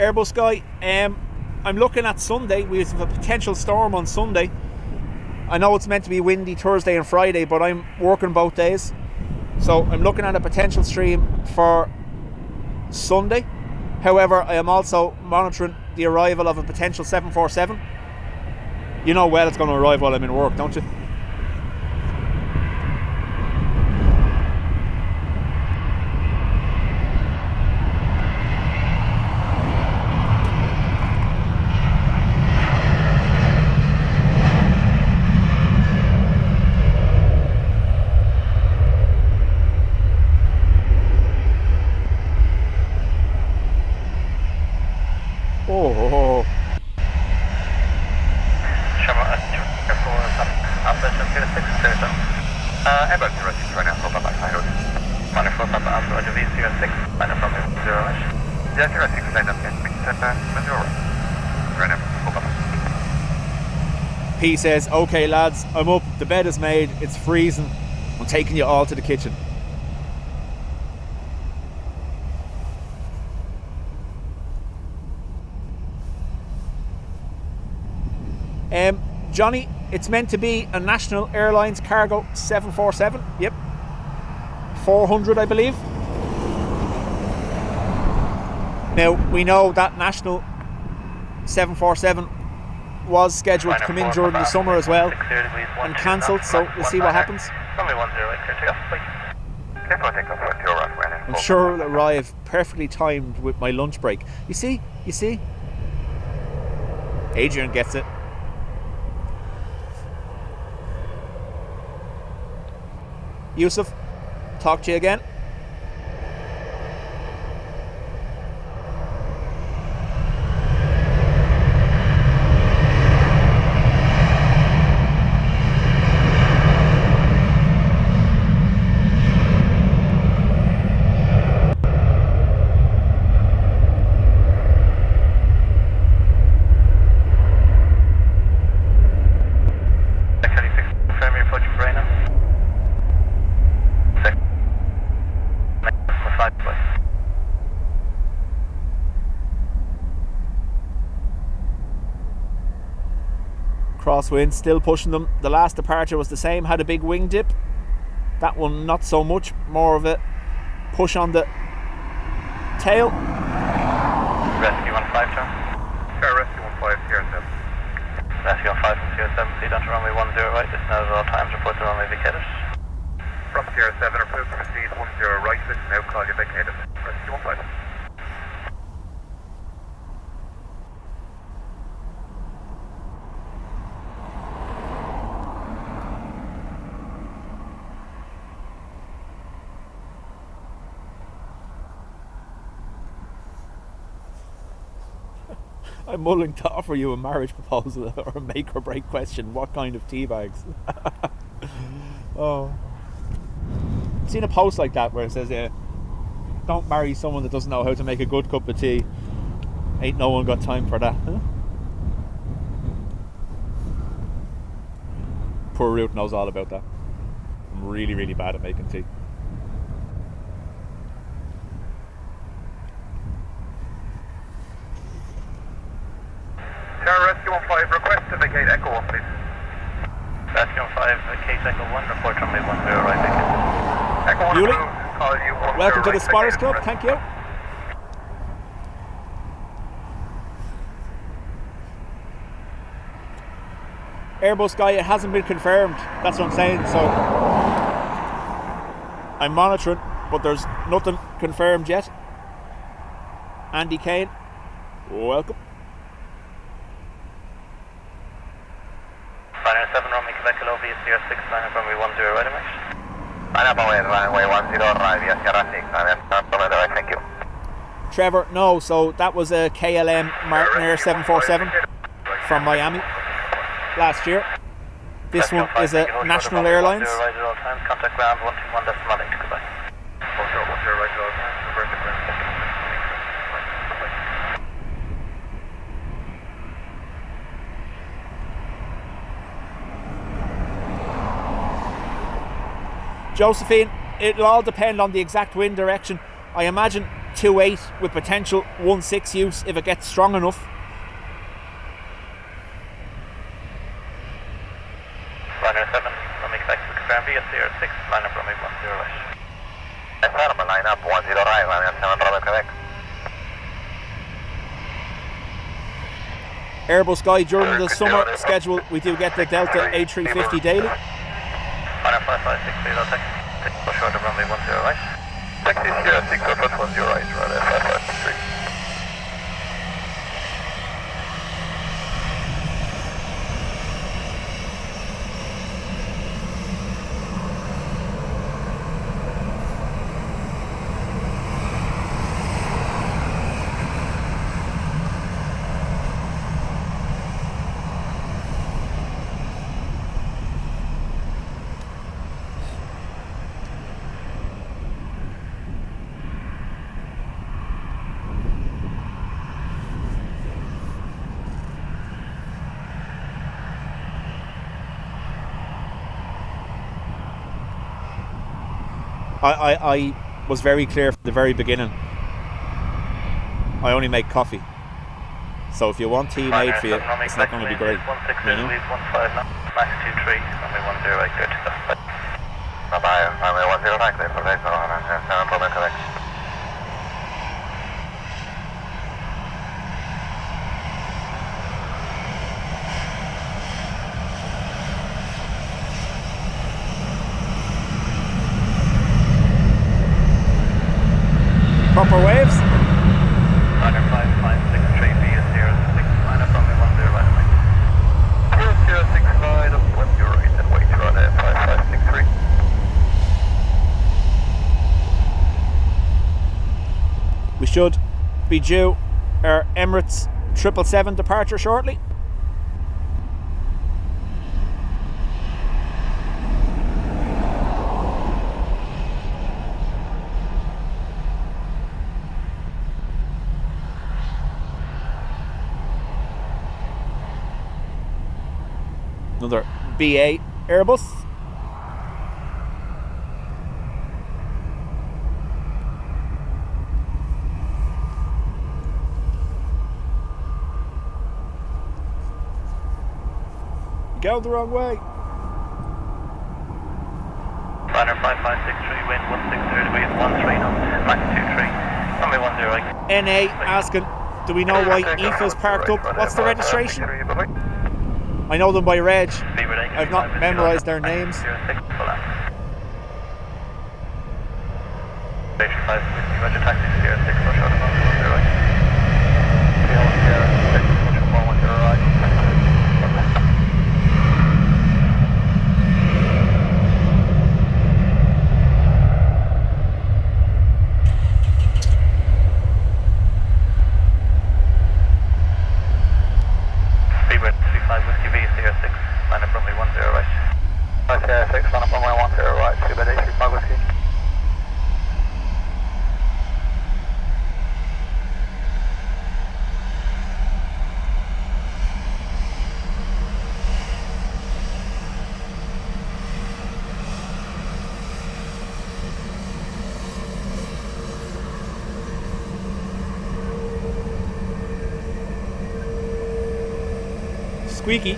Airbus guy, I'm looking at Sunday. We have a potential storm on Sunday. I know it's meant to be windy Thursday and Friday, but I'm working both days. So I'm looking at a potential stream for Sunday. However, I am also monitoring the arrival of a potential 747. You know well it's going to arrive while I'm in work, don't you? Oh. Airbus 06 right now, hold on back, I know. Planespotting Papa Alpha, Roger V06, line up from 0 right. Yeah, 06, line up, yes, 0 right. Right now, hold on back. P says, okay lads, I'm up, the bed is made, it's freezing, I'm taking you all to the kitchen. Johnny, it's meant to be a National Airlines cargo 747. Yep. 400, I believe. Now, we know that National 747 was scheduled to come in during the summer as well and cancelled, so we'll see what happens. I'm sure it'll arrive perfectly timed with my lunch break. You see? Adrian gets it. Yusuf, talk to you again. Crosswinds still pushing them. The last departure was the same, had a big wing dip. That one not so much, more of a push on the tail. Rescue 15, John. Sure, Rescue 15, Sierra 7. Rescue 15 from Sierra 7, proceed onto runway 10 right. This now at all times, report the runway vacated. From Sierra 7, approved to proceed 10 right, this now call you vacated. Rescue 15. I'm willing to offer you a marriage proposal or a make or break question. What kind of tea bags? Oh, I've seen a post like that where it says, don't marry someone that doesn't know how to make a good cup of tea. Ain't no one got time for that. Huh? Poor Ruth knows all about that. I'm really, really bad at making tea. Rescue 15, request to vacate Echo 1, please. Rescue 15, vacate Echo 1, report runway 10 right, vacate. Echo 1 Yuli, approved, call you 10 welcome to right, the Spotters vacated. Club, thank you. Airbus guy, it hasn't been confirmed, that's what I'm saying, so I'm monitoring, but there's nothing confirmed yet. Andy Kane, welcome. Final 7, runway Quebec, hello, VSCR 6, line up runway 10 right, Amish. Line up runway 10 right, yes, Sierra 6, right, thank you. Trevor, no, so that was a KLM Martin Air 747 from Miami last year. This one is a National Airlines. Right at all times, contact ground 121 decimal 8, goodbye. 10 right at all times, reverse the ground. Josephine, it'll all depend on the exact wind direction. I imagine 128 with potential 16 use if it gets strong enough. Liner 7, let me collect the confirm VSCR 6, line up runway 10 right. Affirm, line up 10 right, line up 7 runway correct. Airbus Guy, during the summer schedule, we do get the Delta A350 daily. Liner 5563, I'll take push short of runway 10 right. Taxi Sierra 6 or foot 10 right, runway 5563. I was very clear from the very beginning. I only make coffee. So if you want tea made for you, it's not going to be great. 16 degrees, 15 knots, max 23, runway 10 right, good. Bye-bye, runway 10 right, clear for take on, and runway correct. Proper waves. Liner 5563, VS06, line up runway 10 right away. VS06, line up 10 right, and wait for runway 5563. We should be due our Emirates 777 departure shortly. Another BA Airbus. Go the wrong way. Liner 5563, wind 160 degrees, 13 knots, max 23, runway 10 right. NA asking, do we know why EFA's parked up? What's the registration? I know them by reg. I've not memorised their names. Squeaky.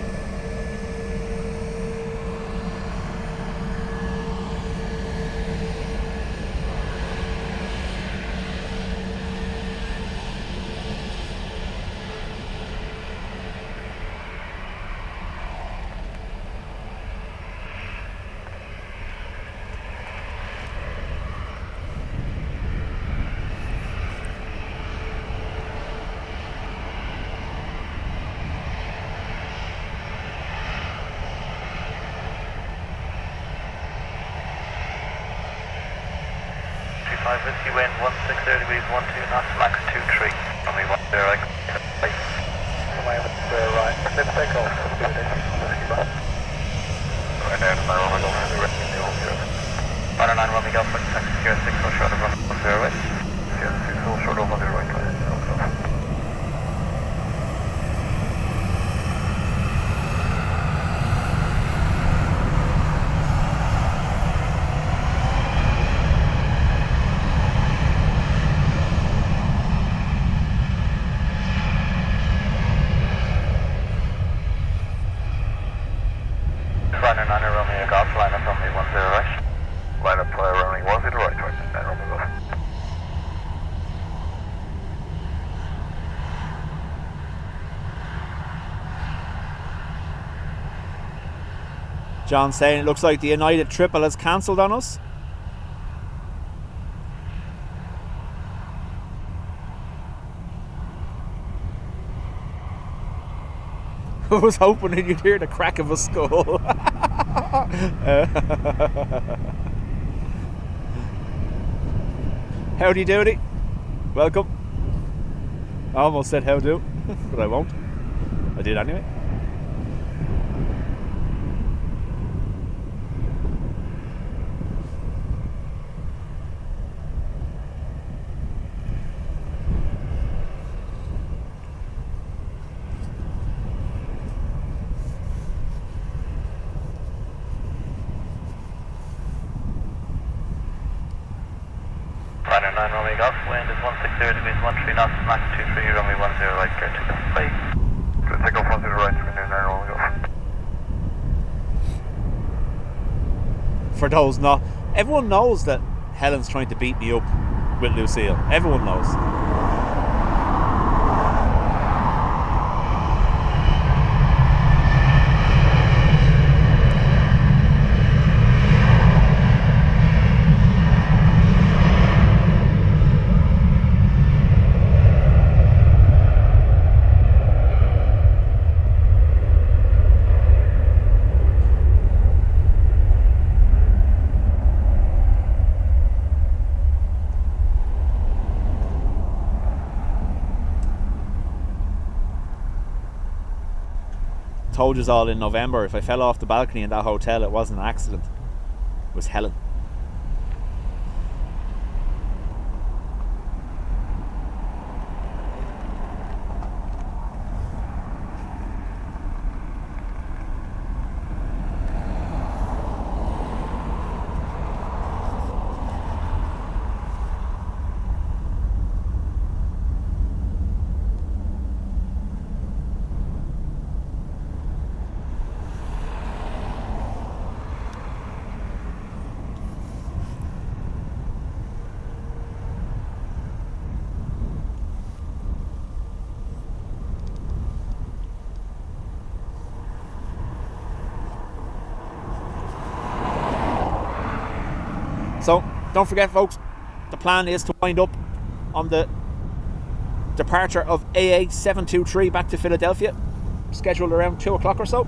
Whiskey wind 160 degrees, 12 knots, max 23. Runway 10 right. Runway 10 right. Let's take off. Right there, my runway golf, we're resting the old zero. Liner 9 runway golf, taxi Sierra 6, hold short of runway 10 right. Sierra 6, hold short of 10 right, John's saying it looks like the United triple has cancelled on us. I was hoping you'd hear the crack of a skull. Howdy doody. Welcome. I almost said how do, but I won't. I did anyway. Liner 9 Romeo Golf, wind is 160 degrees 13 knots, Mach 23, runway 10 right, clear to go. Bye. Take off 10 right, wind 9 Romeo Golf. For those not, everyone knows that Helen's trying to beat me up with Lucille. Everyone knows. Told us all in November, if I fell off the balcony in that hotel, it wasn't an accident. It was Helen. So, don't forget folks, the plan is to wind up on the departure of AA723 back to Philadelphia, scheduled around 2 o'clock or so.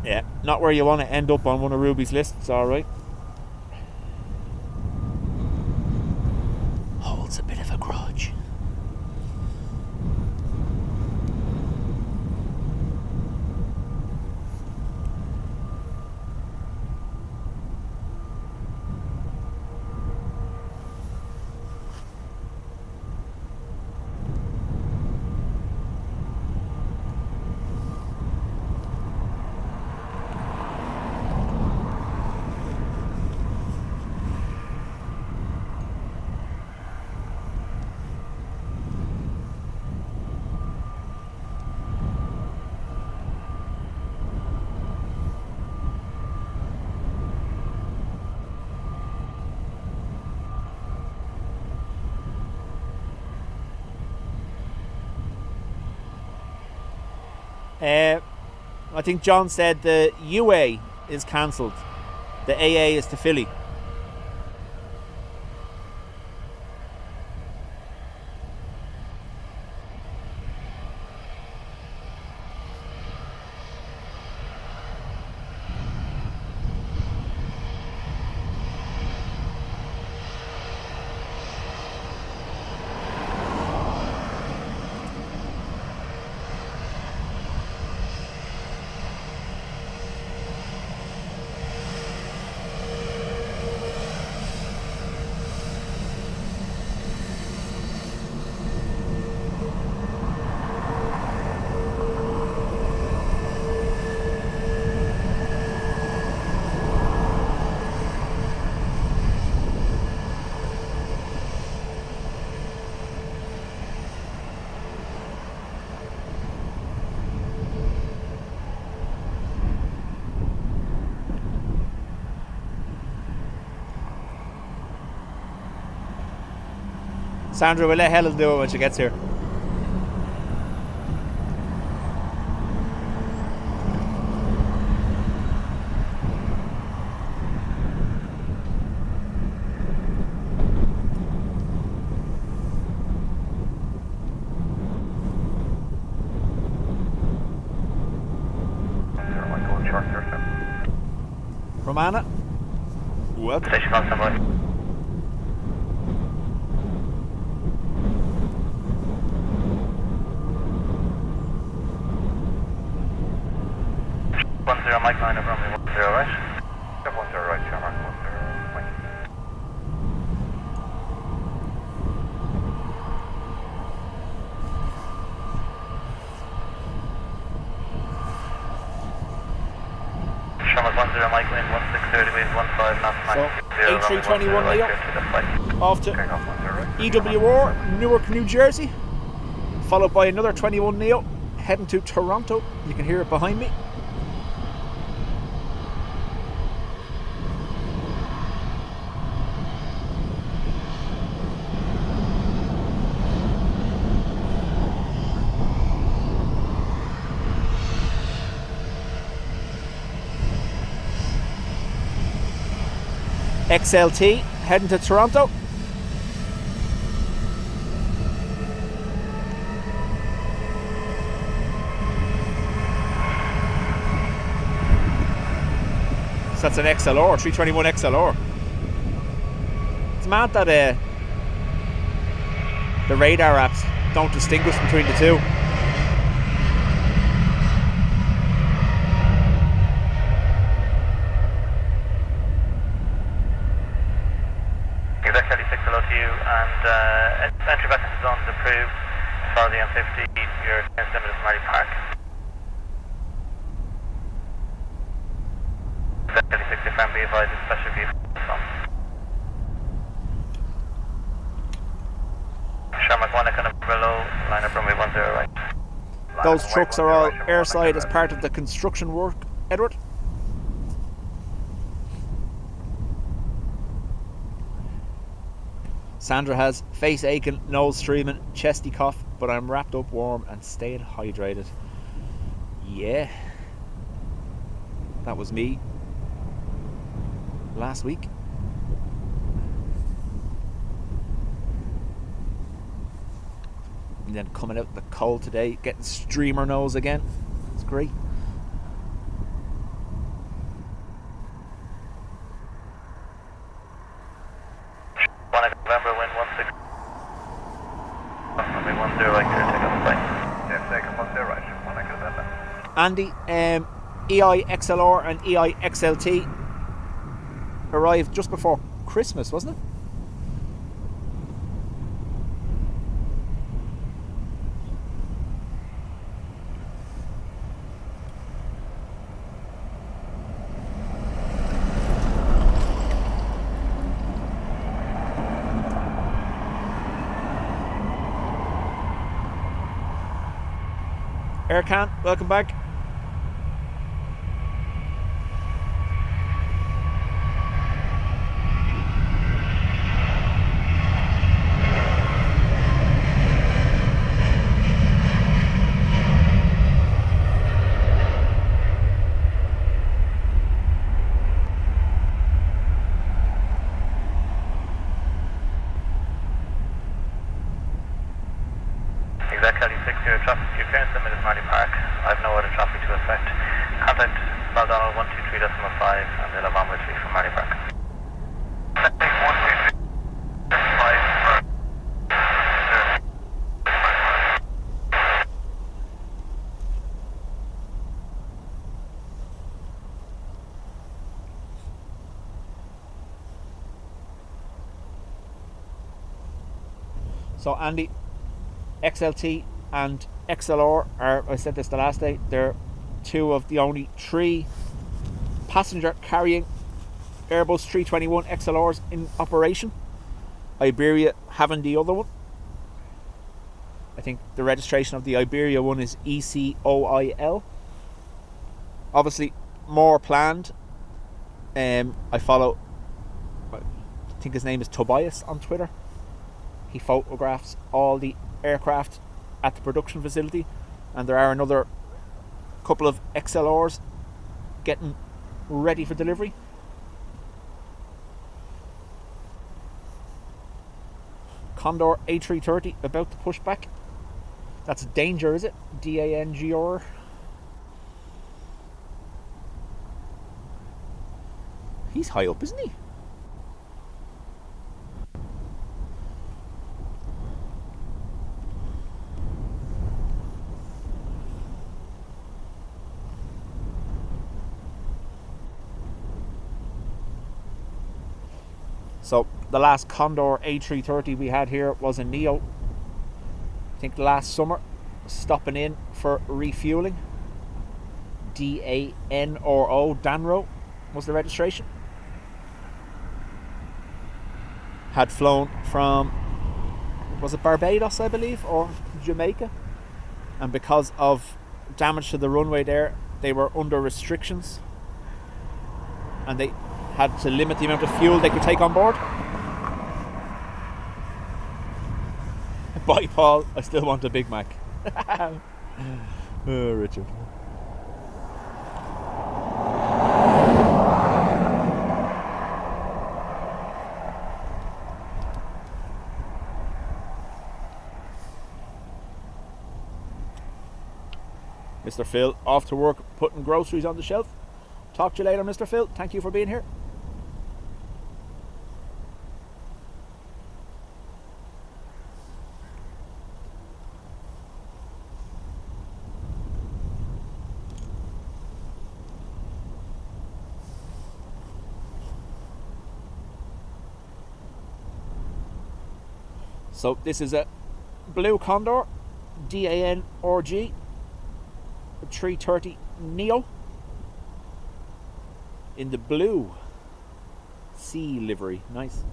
Yeah, not where you want to end up on one of Ruby's lists, alright. Holds a bit of a grudge. I think John said the UA is cancelled. The AA is to Philly. Sandra, we'll let Helen do it when she gets here. Romana, welcome. Station on standby. Mike 9 of runway 10 right. Step 10 right, Shamrock 10, Mike. Shamrock 10 Mike wind 160 degrees 15 knots. So, A321 Leo off to EWR, Newark, New Jersey, followed by another 21 Neo heading to Toronto. You can hear it behind me. XLT heading to Toronto. So that's an XLR, 321 XLR. It's mad that the radar apps don't distinguish between the two. Exactly 6 hello to you, and entry back to the zone is approved for the M50. Your train limit is Murray Park. Exactly 60 FM, be advised, special view from Shamrock 1, kind of below, line up runway 10 right. Those trucks are all airside as part of the construction work, Edward. Sandra has face aching, nose streaming, chesty cough, but I'm wrapped up warm and staying hydrated. Yeah. That was me last week. And then coming out the cold today, getting streamer nose again. It's great. November wind 16. Runway 10 right, clear take off right. Yeah, second 10 right, 1 echo Delta. Andy, EI XLR and EI XLT arrived just before Christmas, wasn't it? Aircan, welcome back. Exactly 6 your traffic, your clearance limit is Marley Park. I have no other traffic to affect. Contact Baldonald 123.5 and they'll have onward from Marley Park. 123.5. So Andy, XLT and XLR are, I said this the last day, they're two of the only 3 passenger carrying Airbus 321 XLRs in operation. Iberia having the other one. I think the registration of the Iberia one is ECOIL. Obviously more planned. I follow, I think his name is Tobias on Twitter. He photographs all the aircraft at the production facility, and there are another couple of XLRs getting ready for delivery. Condor A330 about to push back. That's Danger, is it? DANGR. He's high up, isn't he? So the last Condor A330 we had here was a Neo. I think last summer, stopping in for refueling. DANRO, Danro was the registration. Had flown from, was it Barbados, I believe, or Jamaica? And because of damage to the runway there, they were under restrictions. And they had to limit the amount of fuel they could take on board. Bye, Paul. I still want a Big Mac. Oh, Richard. Mr. Phil off to work putting groceries on the shelf. Talk to you later, Mr. Phil. Thank you for being here. So this is a blue Condor, DANRG, 330 Neo, in the blue sea livery. Nice.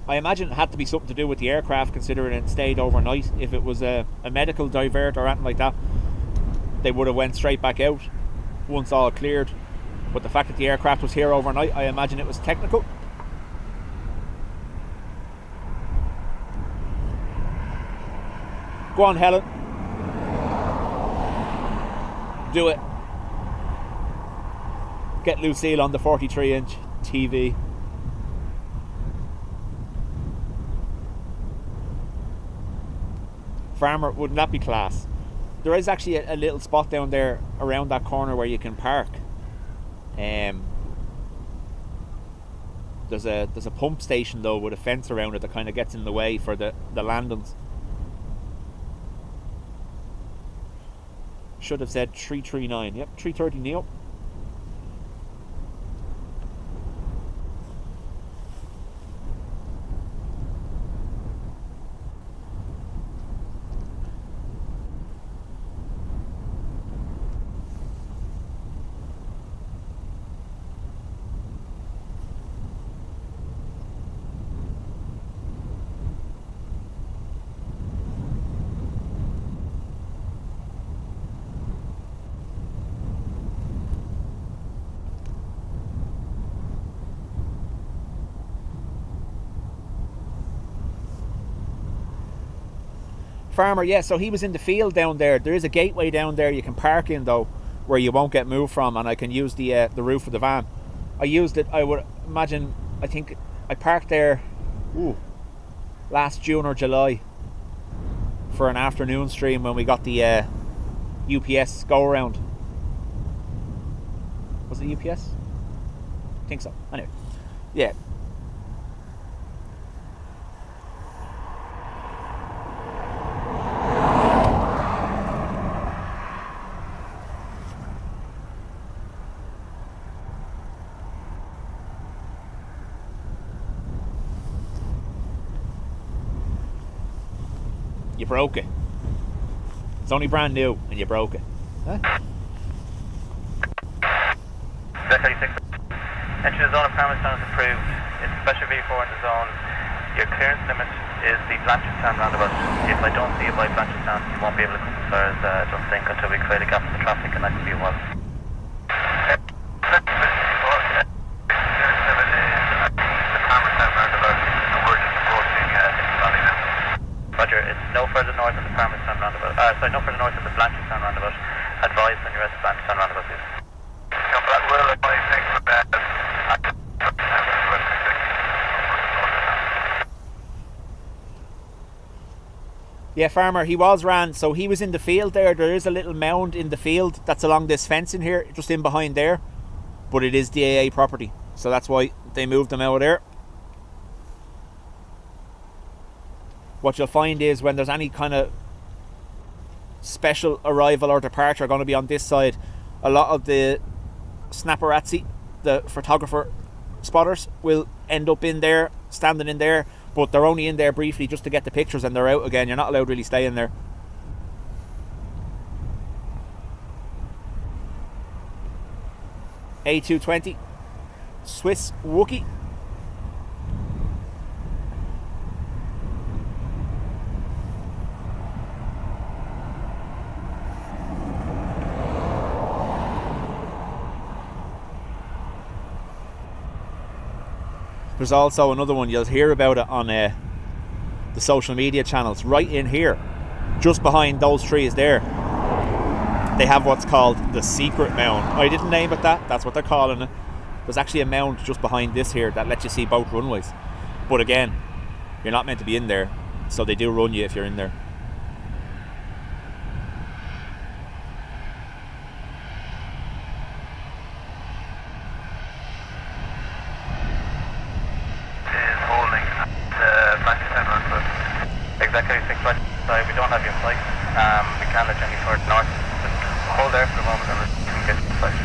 I imagine it had to be something to do with the aircraft, considering it stayed overnight. If it was a medical divert or anything like that, they would have went straight back out once all cleared. But the fact that the aircraft was here overnight, I imagine it was technical. Go on, Helen. Do it. Get Lucille on the 43-inch TV. Farmer, wouldn't that be class? There is actually a little spot down there around that corner where you can park. There's a pump station though with a fence around it that kind of gets in the way for the landings. Should have said 339. Yep, 330 Neo. Farmer, yeah, so he was in the field down there. There is a gateway down there you can park in though, where you won't get moved from, and I can use the roof of the van. I used it, I would imagine, I think I parked there last June or July for an afternoon stream when we got the UPS go around. Was it UPS? I think so. Anyway, yeah. You broke it. It's only brand new and you broke it. Huh? 36. Entry the zone of Parmesan is approved. It's special V4 in the zone. Your clearance limit is the Blanchardstown roundabout. If I don't see you by Blanchardstown, you won't be able to come as far as Just Think until we create a gap in the traffic, and that can be a while. Roger, it's no further north of the Parmesan roundabout. No further north of the Blanchardstown roundabout. Advise when you're at the Blanchardstown roundabout, please. Yeah, Farmer, he was ran, so he was in the field there. There is a little mound in the field that's along this fence in here, just in behind there. But it is the AA property, so that's why they moved them out of there. What you'll find is when there's any kind of special arrival or departure going to be on this side, a lot of the snapperazzi, the photographer spotters, will end up in there, standing in there, but they're only in there briefly just to get the pictures and they're out again. You're not allowed to really stay in there. A220 Swiss Wookie. There's also another one, you'll hear about it on the social media channels, right in here, just behind those trees there. They have what's called the secret mound. I didn't name it that, that's what they're calling it. There's actually a mound just behind this here that lets you see both runways. But again, you're not meant to be in there, so they do run you if you're in there. Exactly 6 right. Sorry, we don't have your flight. We can't let you any further north. Just hold there for the moment and we can get you flight.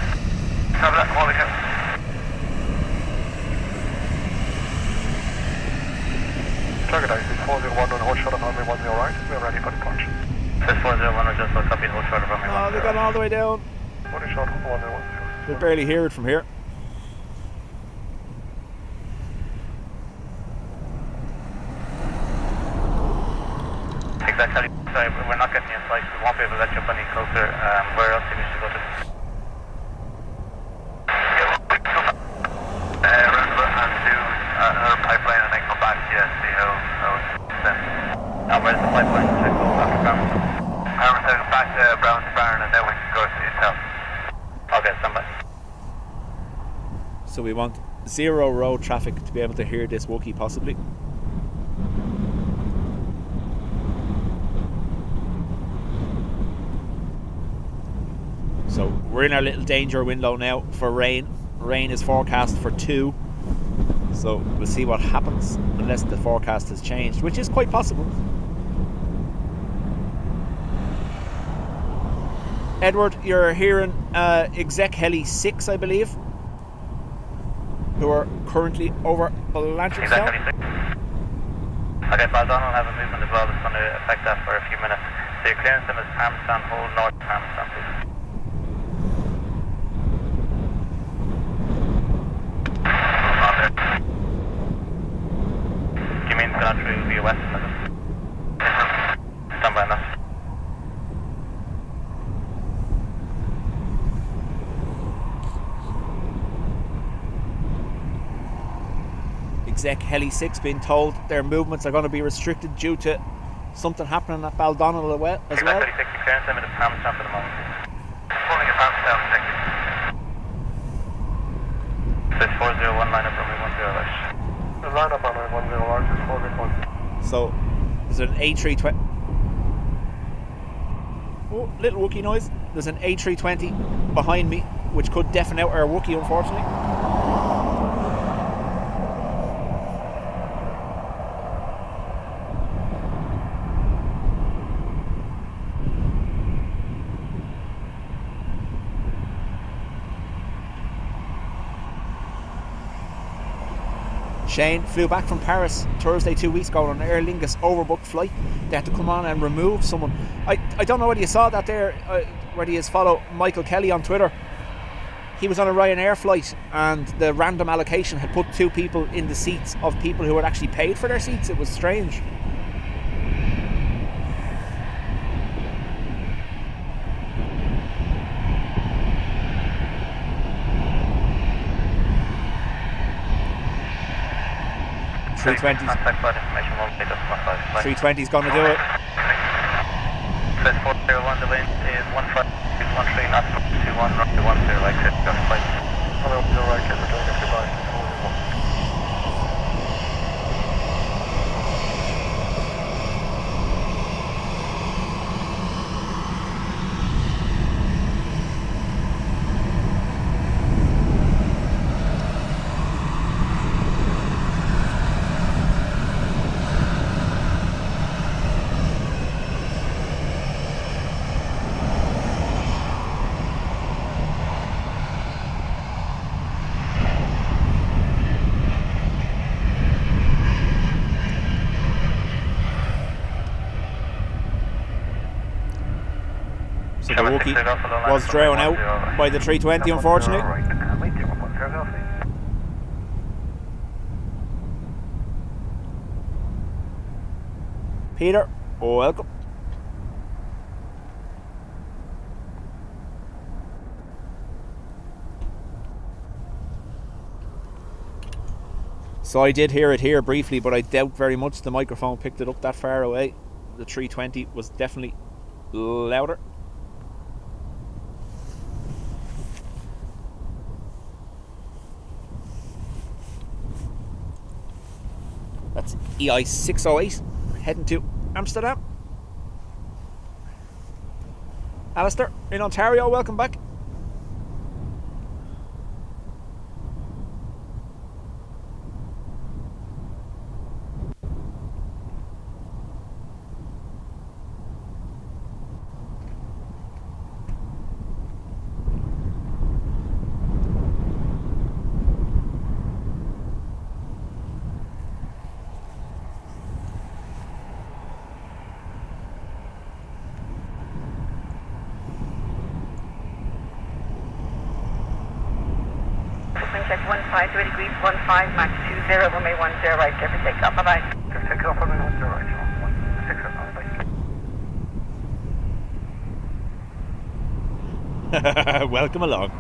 Have that, hold again. Target IC 401 on hold short of runway 10 right. We're ready for departure. This 401 will just copy hold short of runway 10. Oh, they've gone all the way down. Body short 1010. They barely hear it from here. Exactly. Sorry, we're not getting you in flight. We won't be able to let you up any closer. Where else do you wish to go to? And do another pipeline and then come back to you and see how it's then. And where's the pipeline? Check go after Barron. Barron, back to Brown's Barn and then we can go to yourself. Okay, stand by. So we want 0 road traffic to be able to hear this Wookiee possibly. So we're in our little danger window now for rain. Rain is forecast for 2. So we'll see what happens unless the forecast has changed, which is quite possible. Edward, you're hearing exec heli 6, I believe, who are currently over Blanchardstown. Exactly 6. Okay, Baldon will have a movement as well that's going to affect that for a few minutes. So your clearance limit is Parmesan, hold north Parmesan, please. Do you mean gone through via west? Stand by enough. Exec heli 6 being told their movements are going to be restricted due to something happening at Baldonnel as well. Exec heli 6, your clearance limit is Parmesan for the moment. Holding at Parmesan, thank you. This 401 line up runway 10 right. The line up on runway 10 right is 401. So there's an A320. Oh, little Wookiee noise. There's an A320 behind me, which could deafen out our Wookiee, unfortunately. Shane flew back from Paris Thursday 2 weeks ago on an Aer Lingus overbooked flight. They had to come on and remove someone. I don't know whether you saw that there, whether you follow Michael Kelly on Twitter. He was on a Ryanair flight and the random allocation had put 2 people in the seats of people who had actually paid for their seats. It was strange. Contact flight information 320's going to do it. Flight 401, the wind is 1513 knots, 21, roughly 10 right, just flight. Hello, 10 right, get the target, goodbye. Wookiee was drowned out by the 320, unfortunately. Peter, welcome. So I did hear it here briefly, but I doubt very much the microphone picked it up that far away. The 320 was definitely louder. That's EI 608 heading to Amsterdam. Alistair in Ontario, welcome back. Check 15, 20 degrees, 15, max 20, runway 10 right, every take off, bye-bye. Just take off runway 10 right, 16 knots, bye. Welcome along.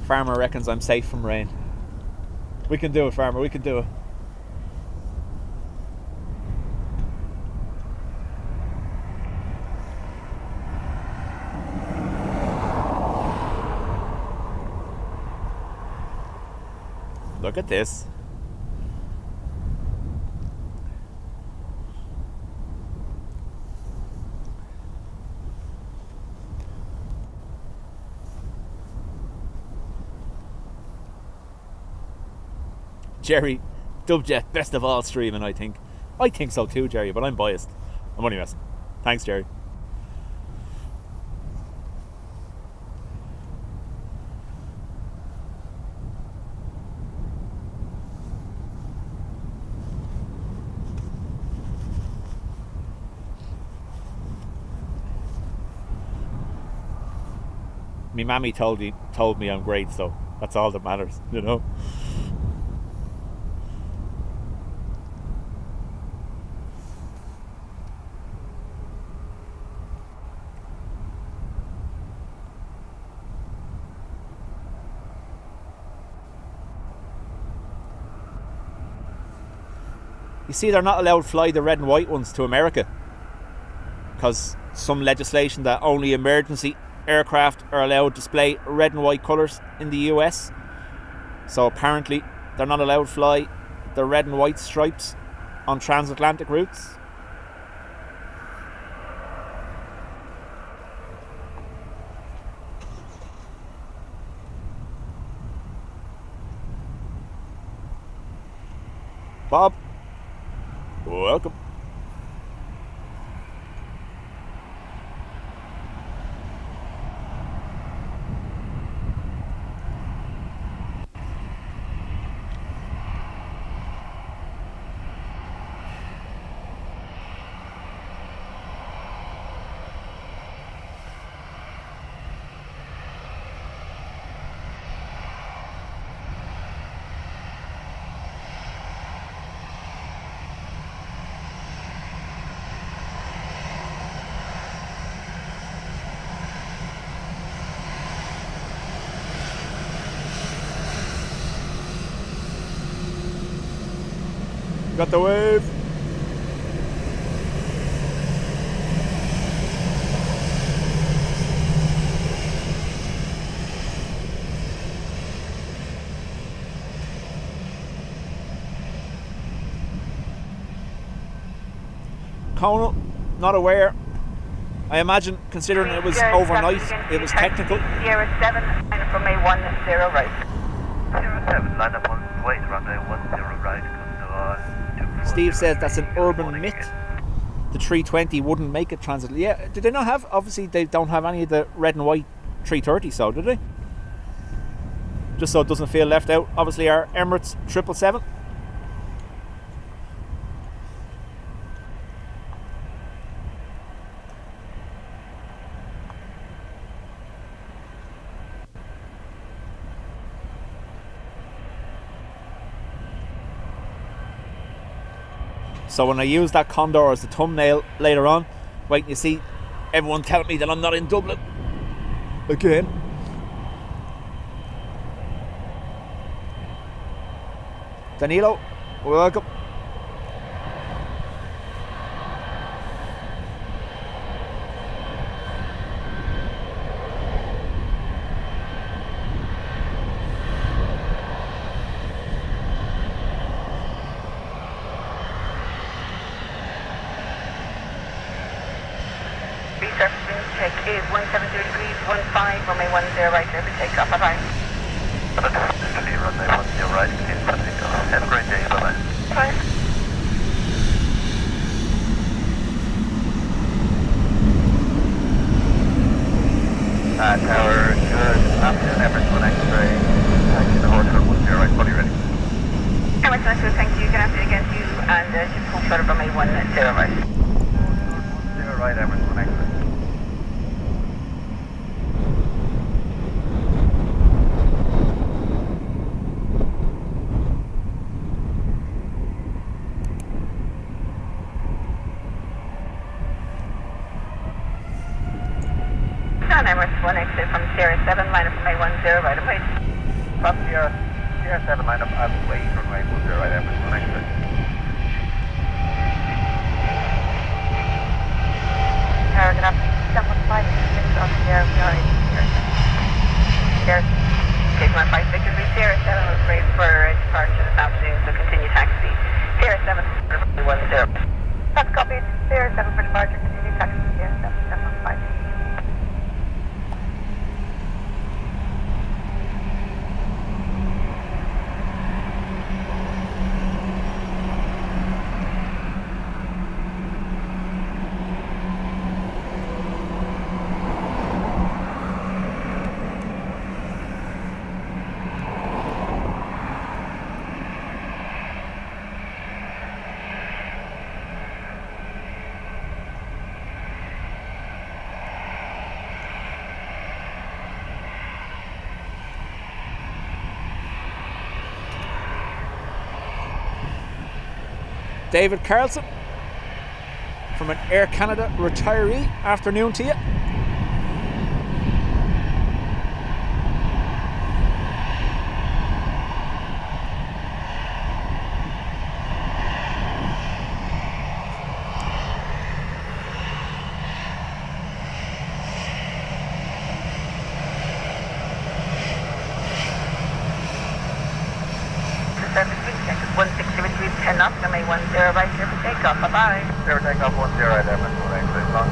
Farmer reckons I'm safe from rain. We can do it, Farmer, we can do it. Look at this. Jerry, Dubjet, best of all streaming, I think. I think so too, Jerry, but I'm biased. I'm only messing. Thanks, Jerry. Me mammy told me I'm great, so that's all that matters, you know. You see, they're not allowed to fly the red and white ones to America because some legislation that only emergency aircraft are allowed to display red and white colours in the US. So apparently they're not allowed to fly the red and white stripes on transatlantic routes. Bob, welcome. got the wave. Conal, not aware. I imagine, considering it was overnight, it was technical. Sierra 7, line up from a 10 right. Sierra 7, line up on wait, runway 10 right, come to Steve says that's an urban myth. The 320 wouldn't make it transit. Yeah, did they not have? Obviously, they don't have any of the red and white 330, so did they? Just so it doesn't feel left out. Obviously, our Emirates 777. So when I use that Condor as the thumbnail later on, wait, you see everyone telling me that I'm not in Dublin again. Danilo, welcome. Check is 170 degrees, 15, runway 10 right, clear for takeoff, bye-bye. Runway 10 right, clear for takeoff. Have a great day, bye-bye. Bye. Tower, good afternoon, Emirates 1 X-ray. Taxi the horse on 10 right, fully ready. Emirates 1 X-ray, thank you, good afternoon again to you, and ship home shuttle runway 10 right. 10 right, Emirates 1 X-ray. Emirates 1 exit from Sierra 7, line up from A10, right away. From Sierra 7, line up and wait for runway 10 right, Emirates 1 exit. Tower, good afternoon, 715 on Sierra, Sierra. Case 15 Victor, Sierra 7 was raised for departure this afternoon, so continue taxi. Sierra 7, 10. That's copied. Sierra 7 for departure, continue taxi. Sierra 7, 715. David Carlson from an Air Canada retiree. Afternoon to you. Runway 10 right, clear for takeoff, bye-bye. Clear for takeoff 10 right, Emirates 1 X-ray, long.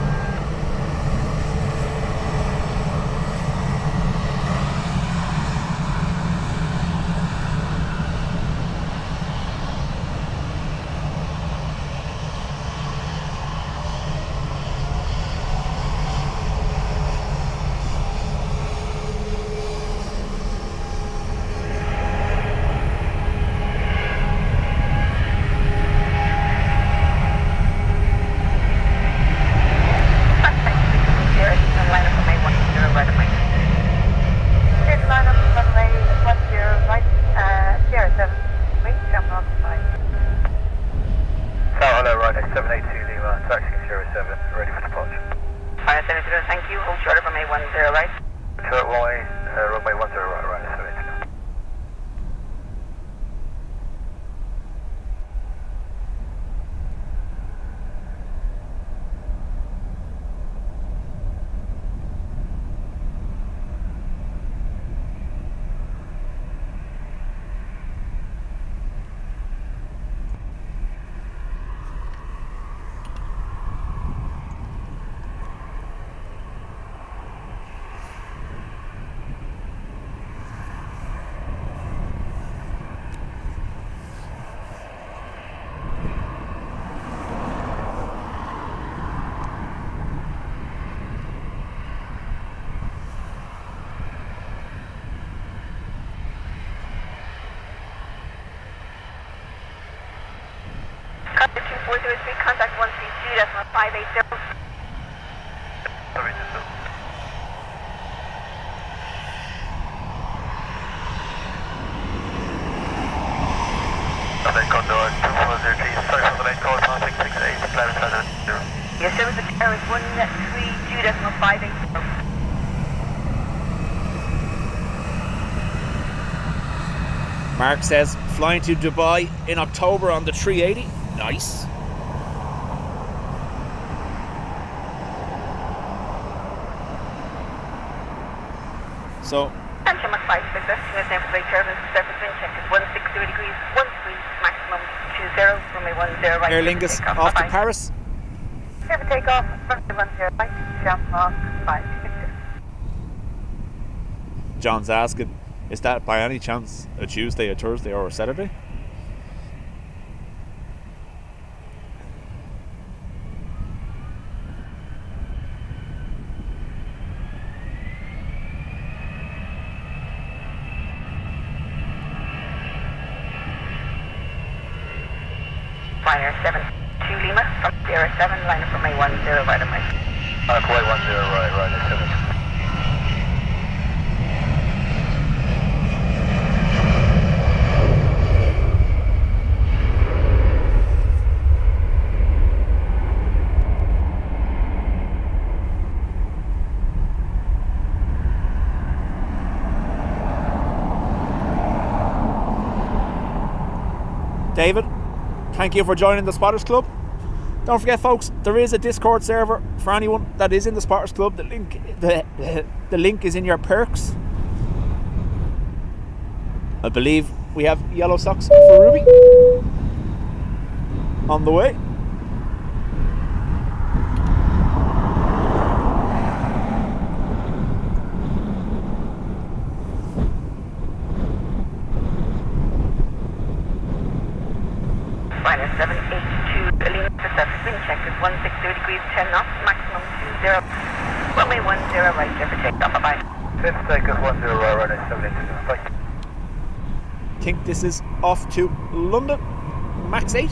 403, contact 132.580. Sorry, just Condor 2403, sorry for the late call, 1668, Planespotting 0. Your service at Air is 132.580. Mark says flying to Dubai in October on the 380. Nice. So Anthem at 56, destination for flight turbulence, surface wind check is 160 degrees, 13, maximum 20, runway 10 right. Aer Lingus off to Paris. Clear for takeoff, runway 10 right, jump off 560. John's asking, is that by any chance a Tuesday, a Thursday, or a Saturday? Flyer 72 Lima from Sierra 7, line up from May 10 right on my. Kuwait 10 right, 7. David, thank you for joining the Spotters Club. Don't forget, folks, there is a Discord server for anyone that is in the Spotters Club. The link is in your perks. I believe we have yellow socks for Ruby on the way. Flyer 782 Lima for surface wind check is 160 degrees, 10 knots, maximum 20. Runway 10 right, clear for takeoff, bye-bye. Fifth take us 10 right, 7 bye. Think this is off to London, max 8.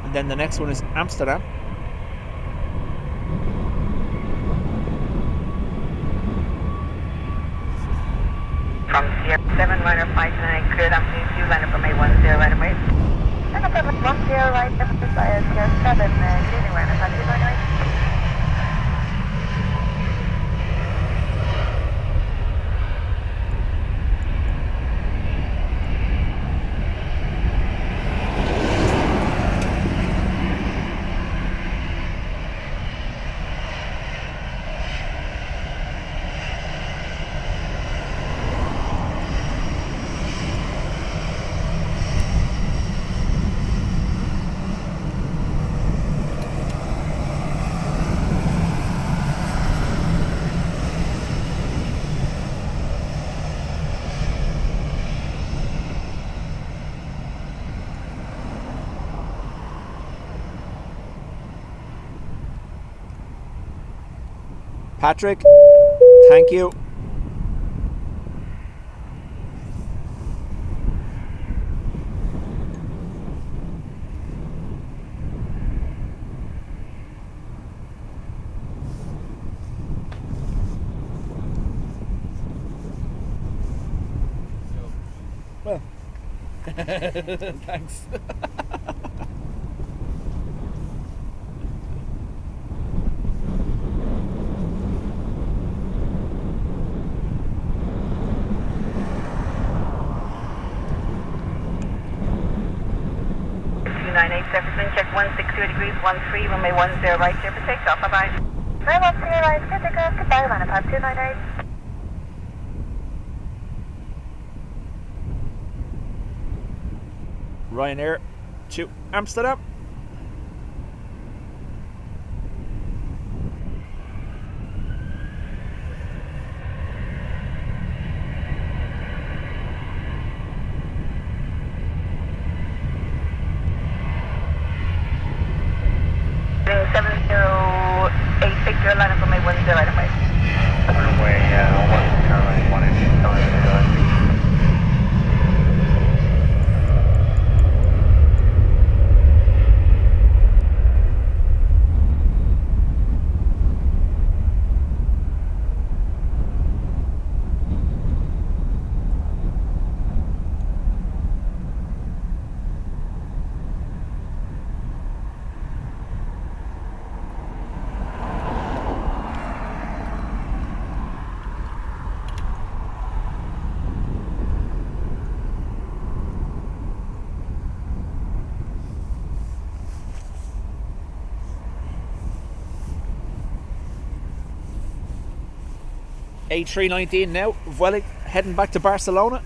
And then the next one is Amsterdam. From Sierra 7, liner 529, cleared afternoon 2, line up from May 10 right away. Line up from 10 right, emphasis via Sierra 7, leading liner 529. Patrick, thank you. Well, thanks. Surface wind check 160 degrees, 13, runway 10 right, clear for takeoff, bye-bye. Runway 10 right, clear takeoff, goodbye, line up 298. Ryanair to Amsterdam. Heading 708 Victor, line up from May 10 right away. Runway 10 right, 180, A319 now, Vueling, heading back to Barcelona.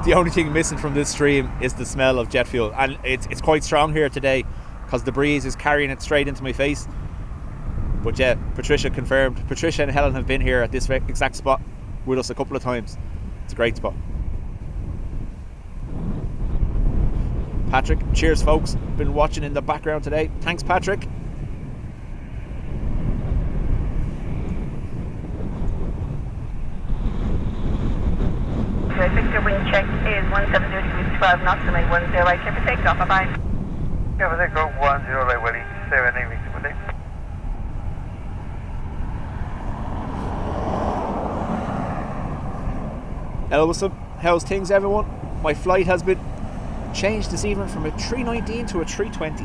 The only thing missing from this stream is the smell of jet fuel, and it's quite strong here today because the breeze is carrying it straight into my face. But yeah, Patricia confirmed. Patricia and Helen have been here at this exact spot with us a couple of times. It's a great spot. Patrick, cheers folks, been watching in the background today. Thanks Patrick. Victor, wind check is 170 degrees 12 knots to make 10 right, clear for takeoff, bye-bye. Clear for takeoff, 10 right, Willie, 7 Victor, good day. Hello, what's up? How's things everyone? My flight has been changed this evening from a 319 to a 320.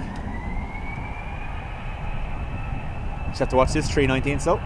Just have to watch this 319 so.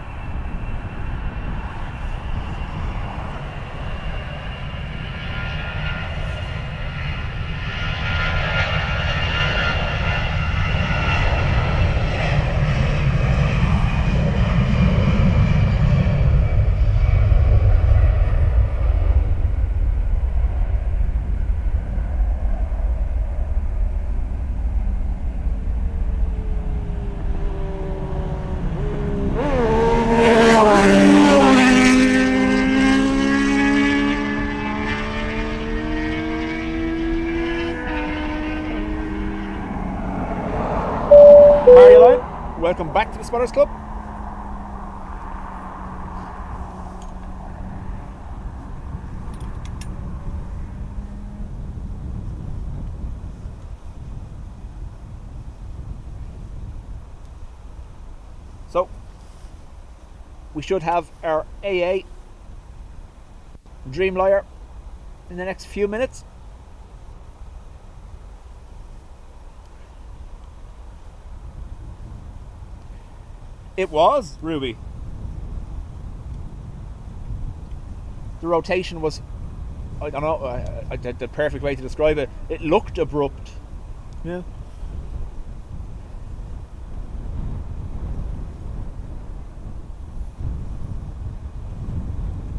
Welcome back to the Spotters Club. So, we should have our AA Dreamliner in the next few minutes. It was, Ruby. The rotation was, I don't know, the perfect way to describe it. It looked abrupt. Yeah.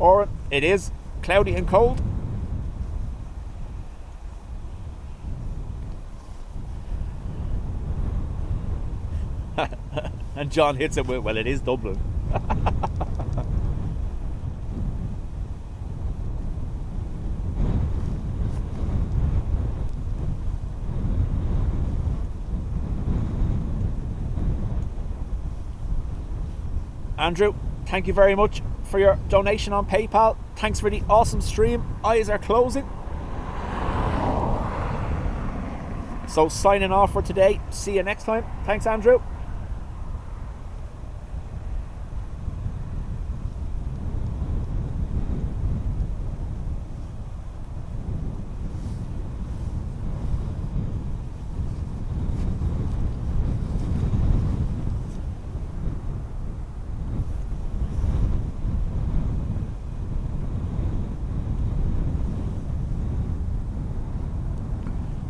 Or it is cloudy and cold. And John hits it with, well, it is Dublin. Andrew, thank you very much for your donation on PayPal. Thanks for the awesome stream. Eyes are closing. So signing off for today. See you next time. Thanks, Andrew.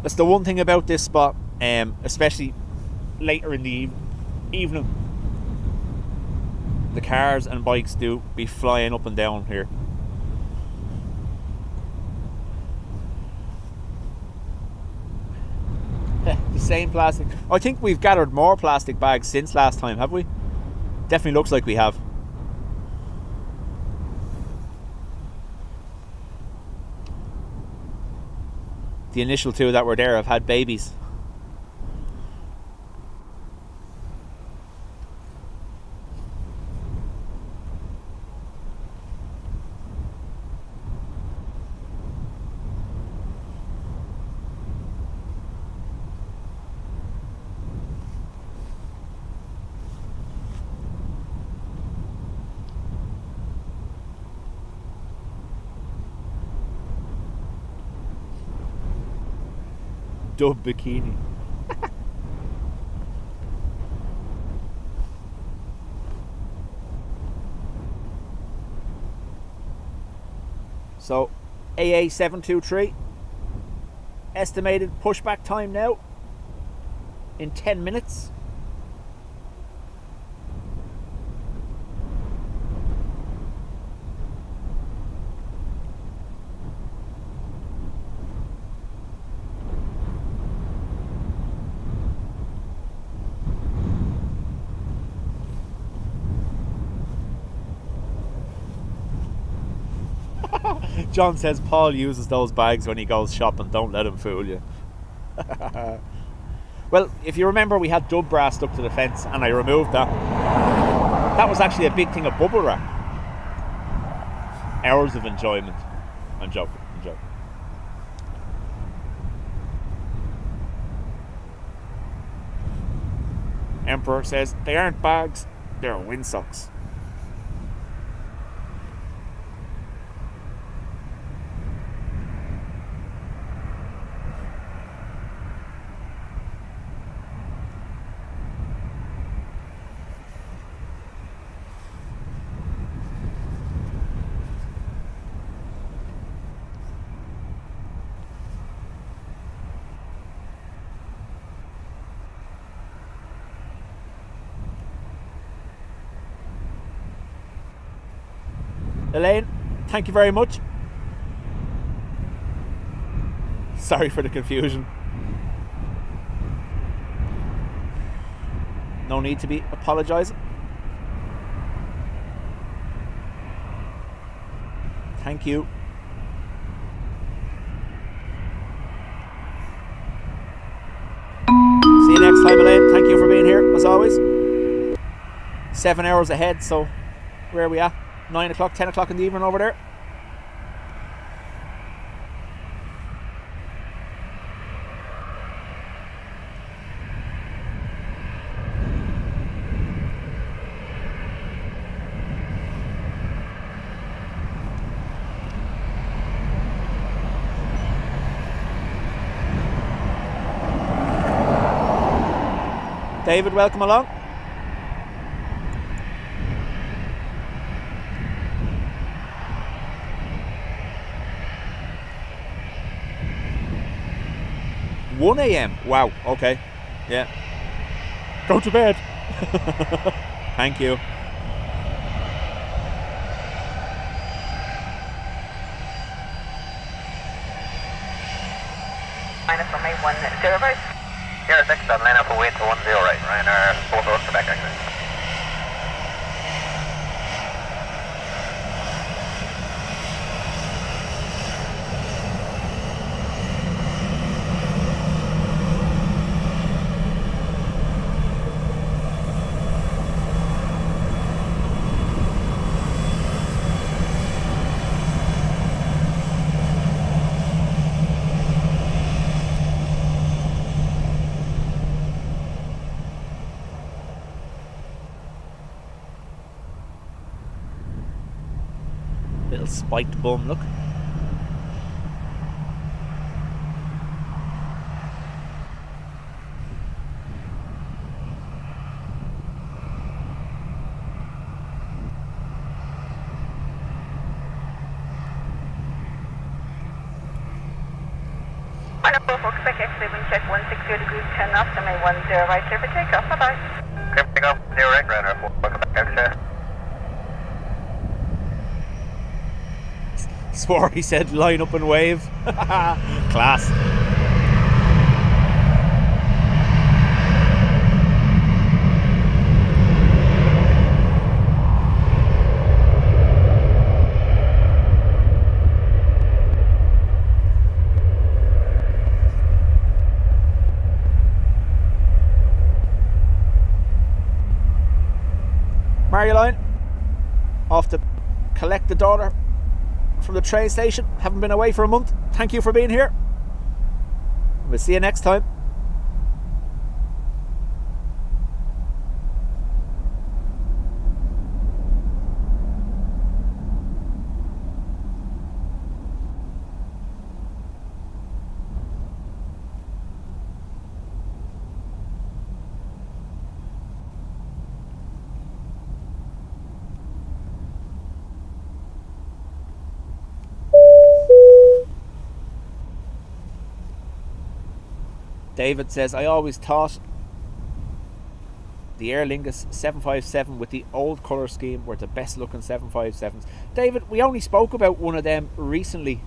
That's the one thing about this spot, especially later in the evening. The cars and bikes do be flying up and down here. The same plastic. I think we've gathered more plastic bags since last time, have we? Definitely looks like we have. The initial two that were there have had babies. Dub bikini. So AA723 estimated pushback time now in 10 minutes. John says Paul uses those bags when he goes shopping. Don't let him fool you. Well, if you remember, we had dub brass stuck to the fence and I removed that. That was actually a big thing of bubble wrap. Hours of enjoyment. I'm joking. Emperor says they aren't bags, they're windsocks. Elaine, thank you very much. Sorry for the confusion. No need to be apologising. Thank you. See you next time, Elaine. Thank you for being here, as always. 7 hours ahead, so where are we at? 9 o'clock, 10 o'clock in the evening over there. David, welcome along. $1 a.m. Wow, okay. Yeah. Go to bed. Thank you. Minus from a 10 right. Here, 6 on line up away to 10 right. Ryanair 4 doors to back exit. Little spiked bum, look. Quebec X-ray, wind check 160 degrees 10 knots, and may 10 right clear for takeoff. Bye-bye. Okay, pick up 0 right, Ryanair 4, Quebec X-ray. Swore he said line up and wave. Class. Marioline, off to collect the daughter from the train station. Haven't been away for a month. Thank you for being here. We'll see you next time. David says, I always thought the Aer Lingus 757 with the old colour scheme were the best looking 757s. David, we only spoke about one of them recently.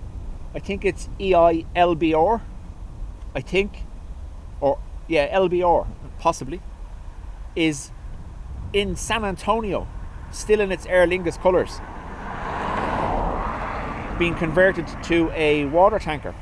I think it's EILBR. I think. Or, yeah, LBR, possibly. Is in San Antonio, still in its Aer Lingus colours. being converted to a water tanker.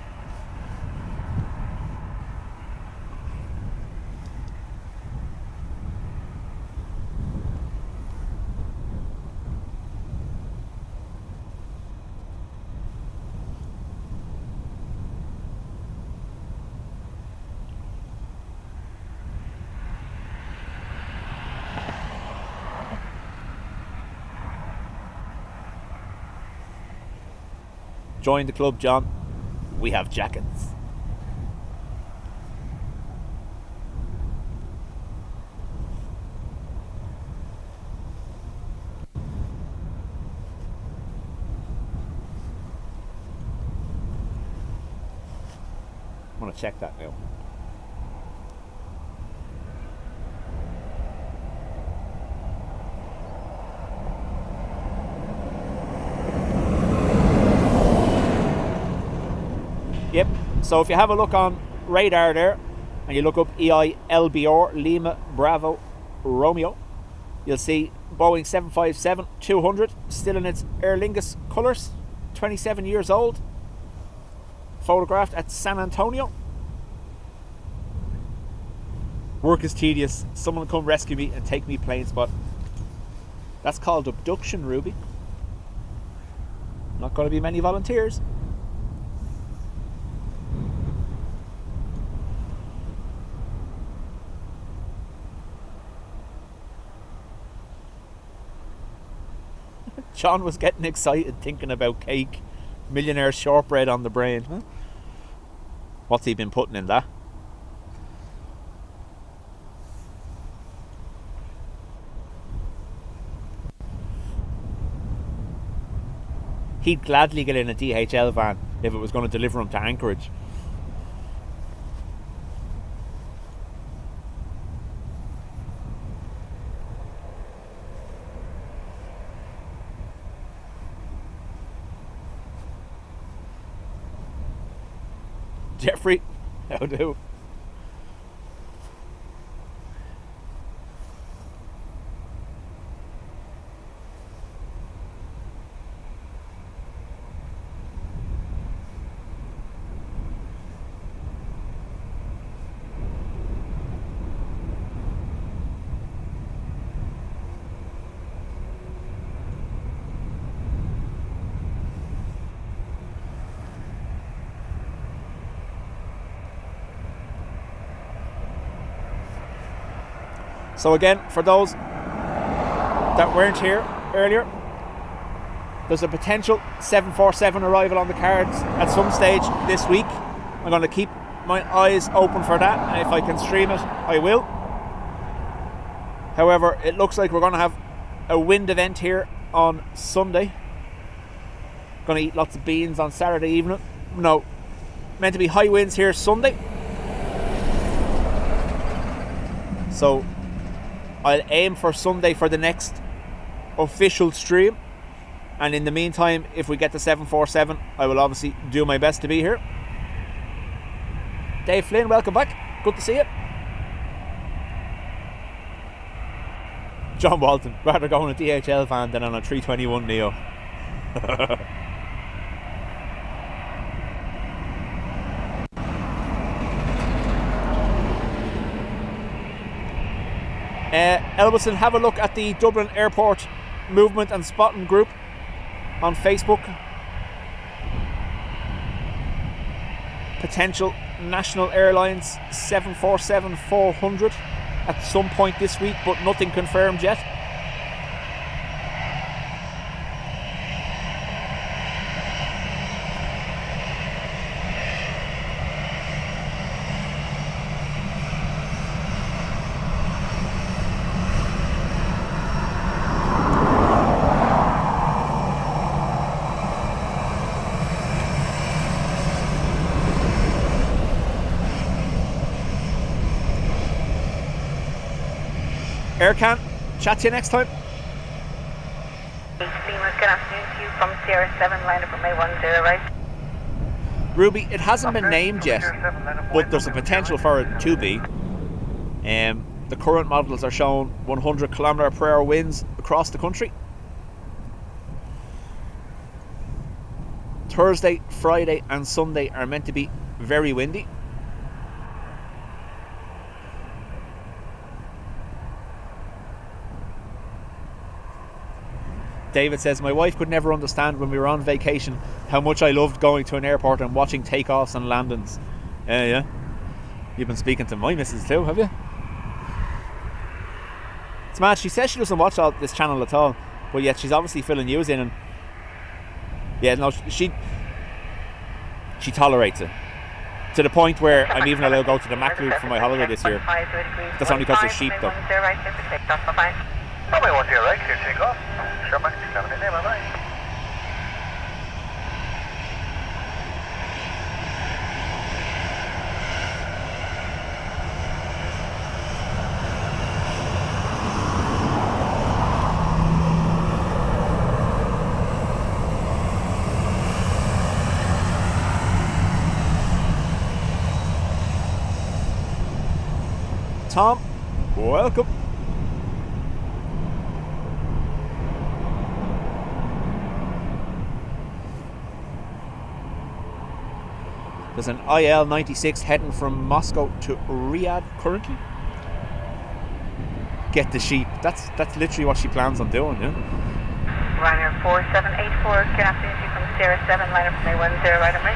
Join the club, John. We have jackets. I'm going to check that now. Yep, so if you have a look on radar there and you look up EILBR Lima Bravo Romeo, you'll see Boeing 757-200 still in its Aer Lingus colours, 27 years old, photographed at San Antonio. Work is tedious, someone come rescue me and take me plane spot. That's called abduction, Ruby. Not going to be many volunteers. John was getting excited thinking about cake. Millionaire shortbread on the brain. Huh? What's he been putting in that? He'd gladly get in a DHL van if it was going to deliver him to Anchorage. Jeffrey, how do? So again, for those that weren't here earlier, there's a potential 747 arrival on the cards at some stage this week. I'm going to keep my eyes open for that, and if I can stream it, I will. However, it looks like we're going to have a wind event here on Sunday. Going to eat lots of beans on Saturday evening. No, meant to be high winds here Sunday. So I'll aim for Sunday for the next official stream, and in the meantime, if we get the 747, I will obviously do my best to be here. Dave Flynn, welcome back. Good to see you. John Walton, rather go in a DHL van than on a 321 Neo. Elbison, have a look at the Dublin Airport movement and spotting group on Facebook. Potential National Airlines 747-400 at some point this week, but nothing confirmed yet. Aircan, chat to you next time. Good afternoon to you from Sierra 7, line up May 10, right? Ruby, it hasn't been named yet, but there's a potential for it to be. The current models are showing 100 km/h winds across the country. Thursday, Friday and Sunday are meant to be very windy. David says, my wife could never understand when we were on vacation how much I loved going to an airport and watching takeoffs and landings. Yeah. You've been speaking to my missus too, have you? It's mad. She says she doesn't watch all this channel at all, but yet she's obviously filling news in, and yeah, no, she tolerates it to the point where I'm even allowed to go to the Mac Loop for my holiday this year. That's only because there's sheep though. Runway 10 right, clear takeoff. Sure, Max, 7 in there, bye-bye. Tom, welcome. There's an IL-96 heading from Moscow to Riyadh currently. Get the sheep. That's literally what she plans on doing, yeah? Ryanair 4784, good afternoon to you from Sierra 7, line up from A10, right on me.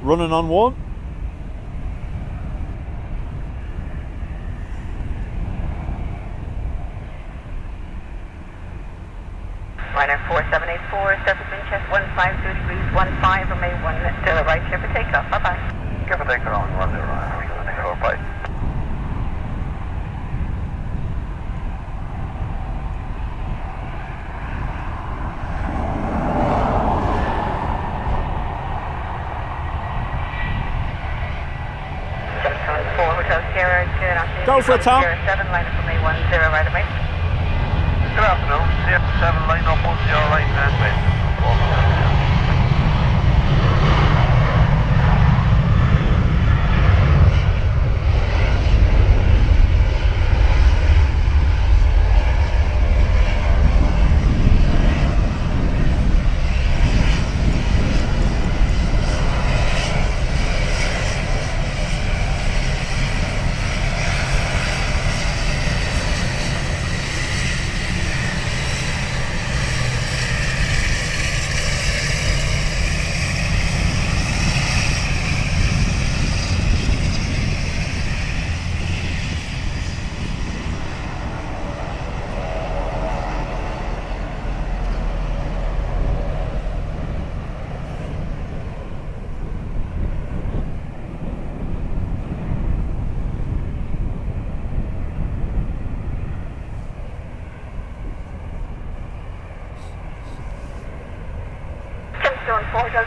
Running on one. Ryanair 4784, surface wind chest 150 degrees, 15, remain 1 to the right here for takeoff. Bye-bye. Give a take around 10 right, bye. Go for it, Tom. Sierra 7, line up from A10, right of me. Good afternoon, Sierra 7, line up 10 right, man.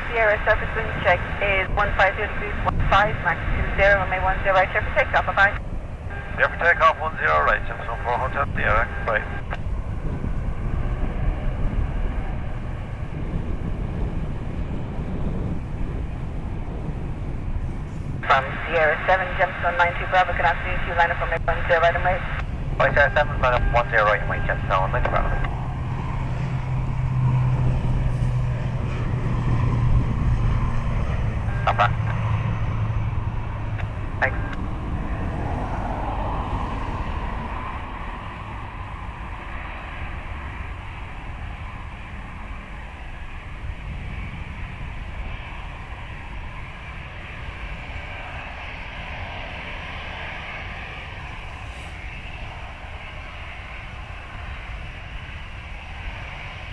Sierra surface wind check is 150 degrees, 15, max 20, runway 10 right here for takeoff, bye-bye. Here for takeoff 10 right, just so for Hotel Sierra, bye. From Sierra 7, Gemstone 92 Bravo, good afternoon to you, line up from A10 right and right. Sierra 7, line up 10 right and right, Gemstone 92 Bravo. Stop back. Thanks.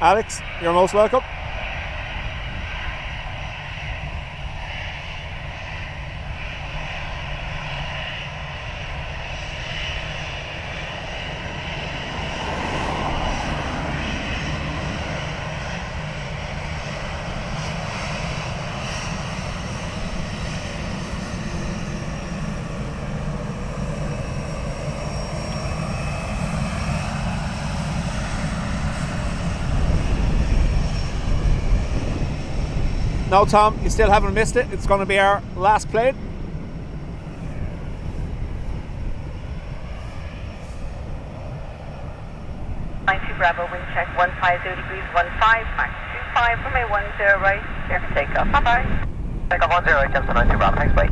Alex, you're most welcome. No, Tom, you still haven't missed it. It's going to be our last plane. Bravo, wind check 150 degrees, 15, max 25, runway 10 right, clear for takeoff, bye-bye. Takeoff 10 right, jumps to 90 Bravo, thanks, bye.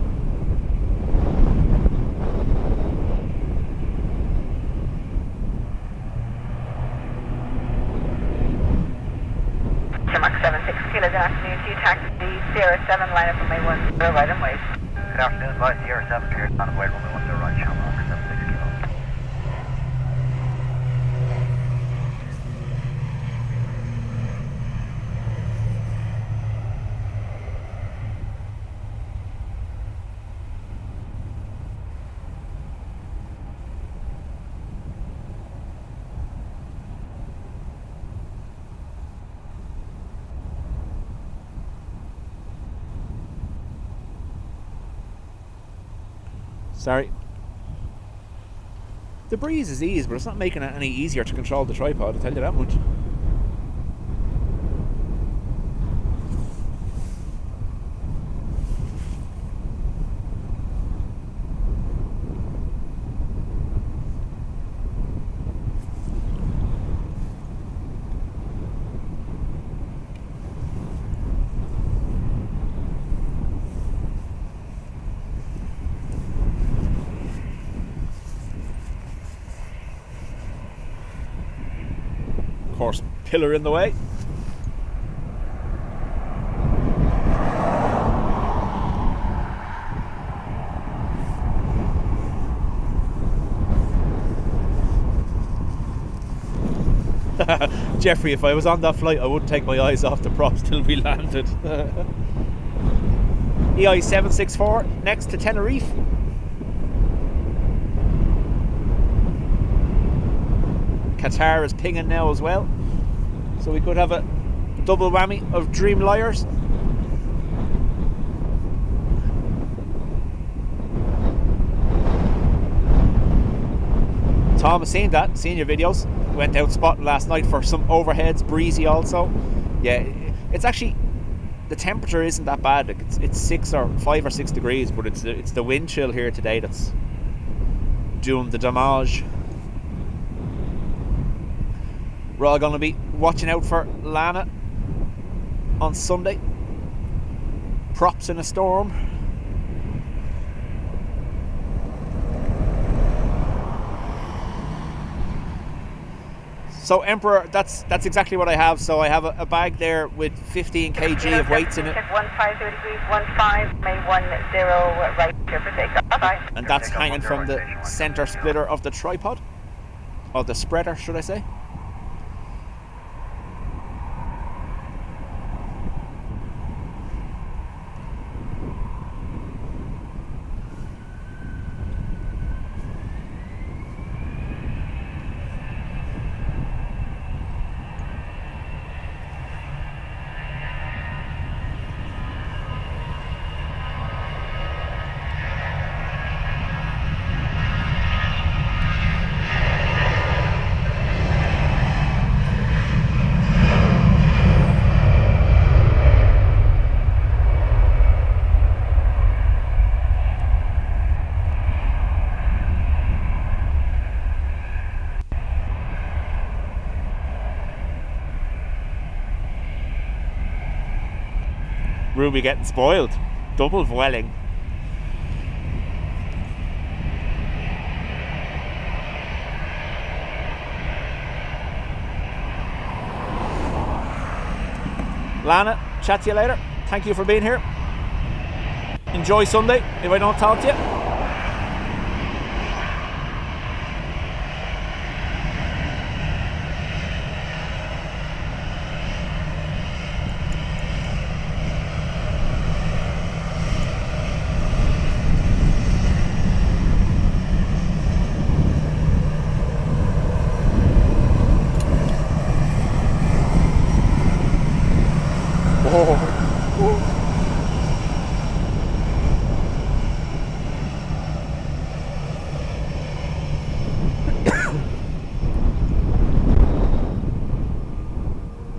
Max 76 kilos, good afternoon to you, taxi Sierra 7, line up runway 10 right and wait. Good afternoon, Vice Sierra 7, clear on the way, runway 10 right, channel 76 kilos. Sorry. The breeze is easy, but it's not making it any easier to control the tripod, I'll tell you that much. Of course, pillar in the way. Jeffrey, if I was on that flight, I wouldn't take my eyes off the props till we landed. EI 764 next to Tenerife. Qatar is pinging now as well, so we could have a double whammy of dream liars. Tom has seen that, seen your videos. Went out spotting last night for some overheads, breezy also. Yeah, it's actually, the temperature isn't that bad. It's 5 or 6 degrees, but it's the wind chill here today that's doing the damage. We're all going to be watching out for Lana on Sunday. Props in a storm. So Emperor, that's exactly what I have. So I have a bag there with 15 kg of weights in it. 15 degrees, 15, May 10 right, clear for takeoff. Bye-bye. And that's hanging from the center splitter of the tripod. Or the spreader, should I say. Ruby getting spoiled. Double Vueling. Lana, chat to you later. Thank you for being here. Enjoy Sunday if I don't talk to you.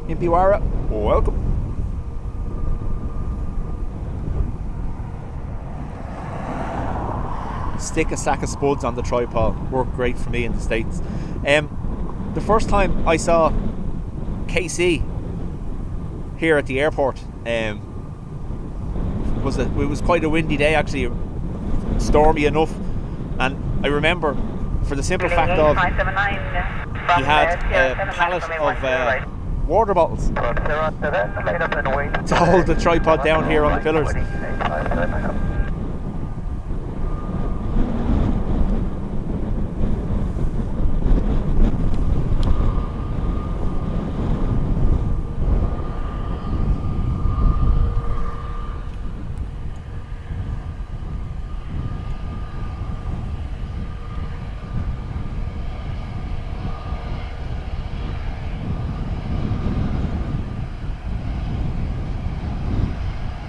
Impiwara, welcome. Stick a sack of spuds on the tripod. Worked great for me in the States. The first time I saw KC here at the airport, it was quite a windy day actually, stormy enough, and I remember for the simple fact of he had a pallet of water bottles to hold the tripod down here on the pillars.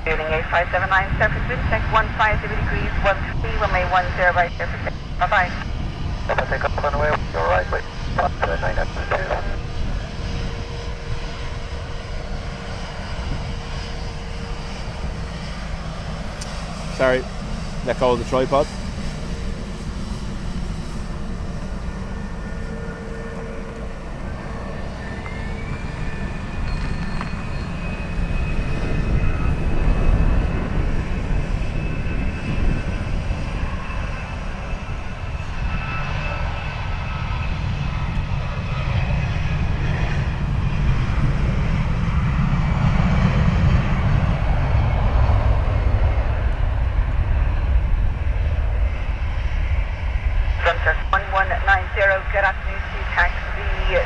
Building 8579, surface wind check 150 degrees, 13, runway 10 right, surface check. Bye-bye. If I take up runway, you're right, wait. 9 up to 2. Sorry, let go of the tripod. Good afternoon to taxi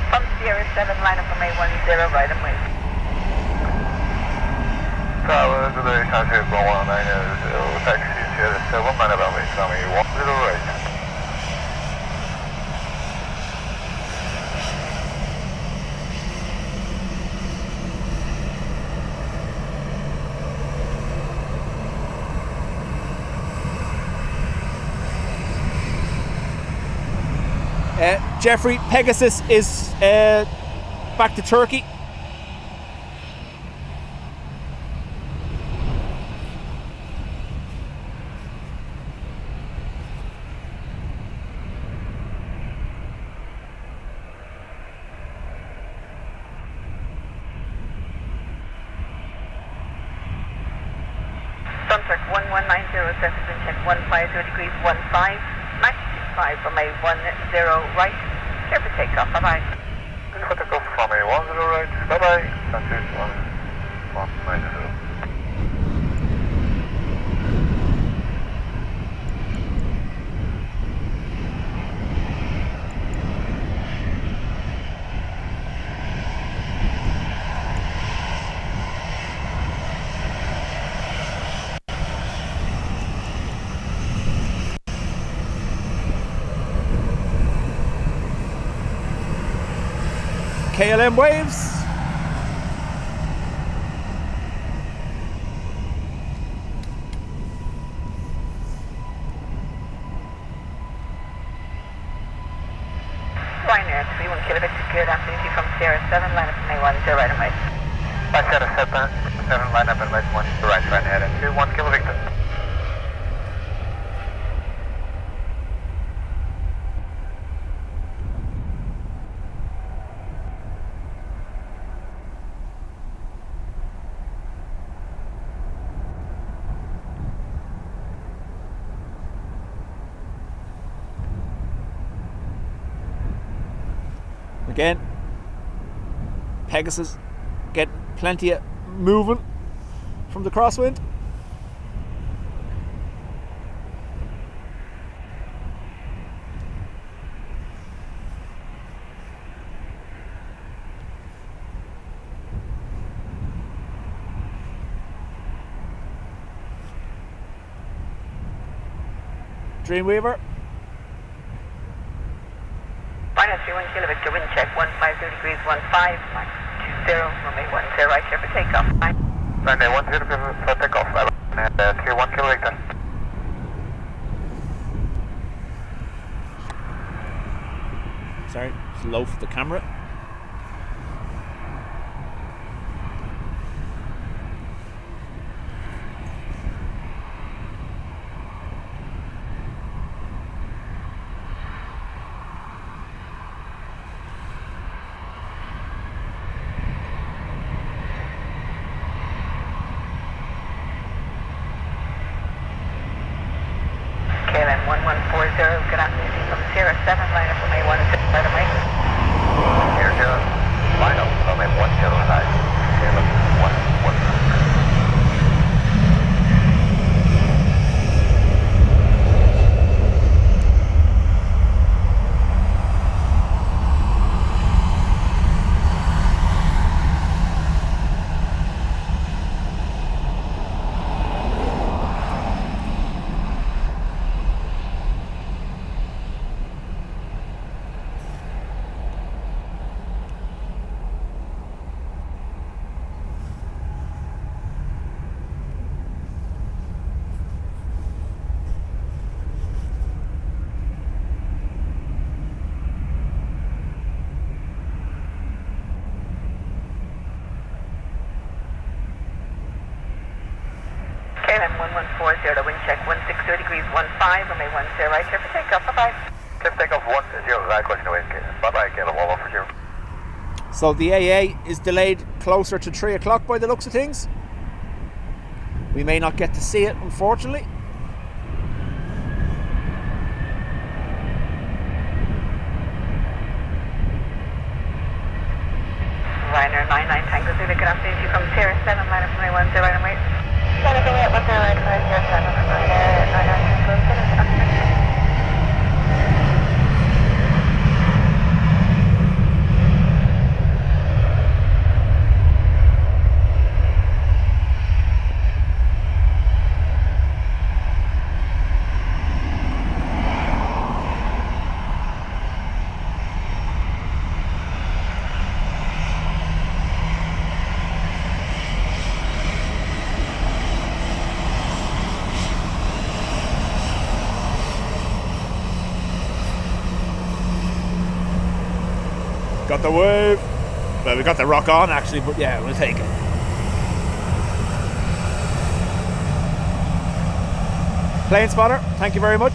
from Sierra 7, line up from A10, right and wait. Tower, good day, taxi 119, taxi Sierra 7, line up from A10, right. Jeffrey, Pegasus is back to Turkey. Sunturk 1190, surface wind check 150 degrees, 15, max 5 from A10 right. Clear for takeoff, bye-bye. Clear for takeoff from A10 right, bye-bye. Sunturk 1190. KLM waves. Ryanair 31 kilobits, good afternoon from Sierra 7, line up from A10, right and right. Sierra 7, line up and right 1, right, Ryanair and 21 kilo Victor. Again, Pegasus getting plenty of moving from the crosswind. Dreamweaver. Ryanair 31 kilobits, wind check 150 degrees, 15, max runway 10 right here for takeoff. Bye. Runway 10 for takeoff. Clear 1 kilometer. Sorry, it's low for the camera. KLM 1140, good afternoon from Sierra 7, line up runway 10 right away. Air 0, line up runway 10 right. KLM 110. KLM 1140, wind check 160 degrees 15, runway 10 right here for takeoff. Bye-bye. Clear for takeoff 10 right, question away. Bye-bye, KLM 1140. So the AA is delayed closer to 3 o'clock by the looks of things. We may not get to see it, unfortunately. Ryanair 99 Tango Zulu, good afternoon to you from Sierra 7, line up runway 10 right away. Line up runway 10 right, Sierra 7, Ryanair 99 Tango Zulu, good afternoon. Got the wave. Well, we got the rock on actually, but yeah, we'll take it. Plane spotter, thank you very much.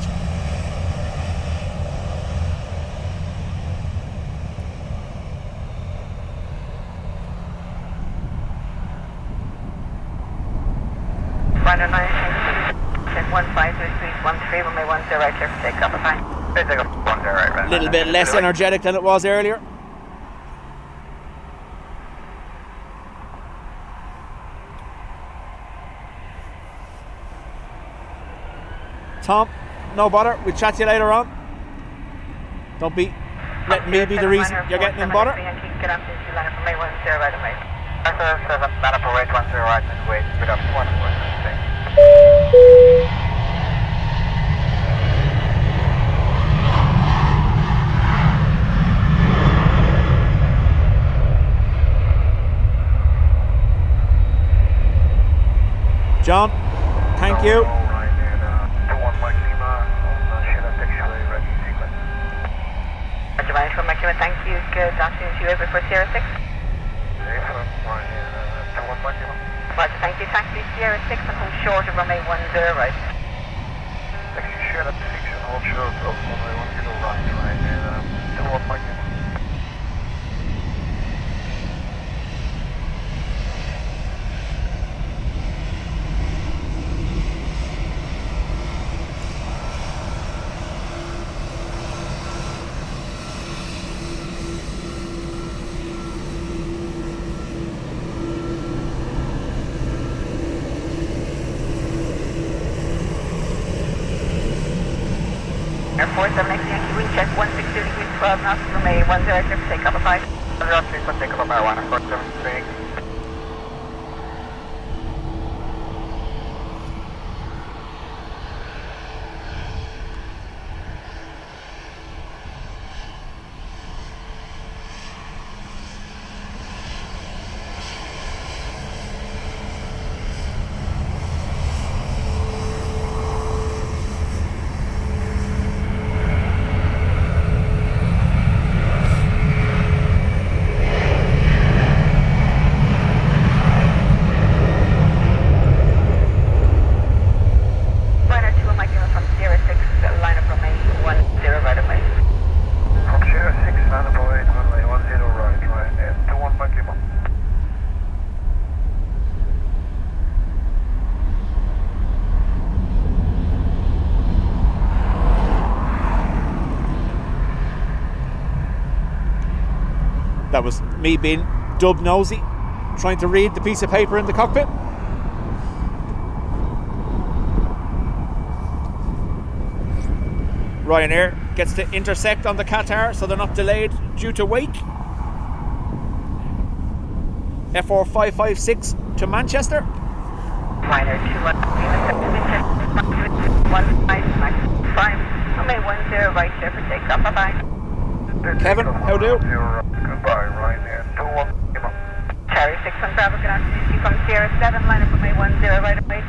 Ryanair 99 check 150313, runway 10 right here for takeoff. Bye-bye. Takeoff 10 right. A little bit less energetic than it was earlier. Tom, no bother. We'll chat to you later on. Don't be letting me be the reason you're getting in bother. Good afternoon to you, line up runway 10 right away. Sierra 7, line up runway 10 right, and wait, speed up 114. John, thank you. Roger, Ryan from Macula, thank you. Good afternoon to you, over for Sierra 6. Roger, thank you. Taxi Sierra 6 and hold short of runway 10 right. Taxi Sierra 6 and hold short of runway 10 right, and toward Macula. Air 47X Yankee, wind check 160 degrees 12 knots, runway 10 right here for takeoff. Bye-bye. 10 for takeoff, marijuana, 47 That was me being dub nosy, trying to read the piece of paper in the cockpit. Ryanair gets to intersect on the Qatar so they're not delayed due to wake. F4556 to Manchester. Ryanair 21, runway 10 right clear for takeoff, bye-bye. Kevin, how do? Goodbye, Ryanair 21. Cherry 61 Bravo, good afternoon. From Sierra 7, line up runway 10 right away.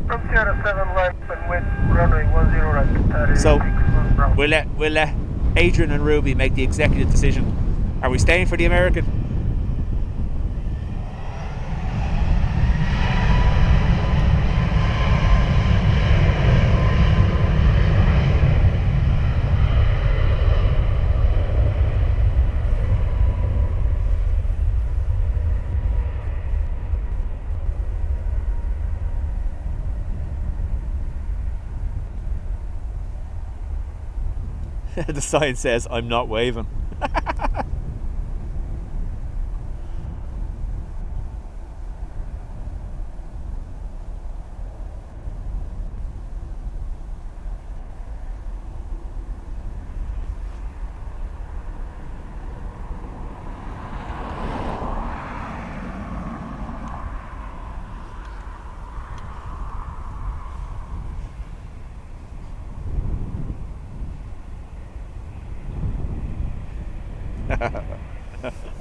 From Sierra 7, line up with runway 10 right. So we'll let Adrian and Ruby make the executive decision. Are we staying for the American? The sign says, "I'm not waving."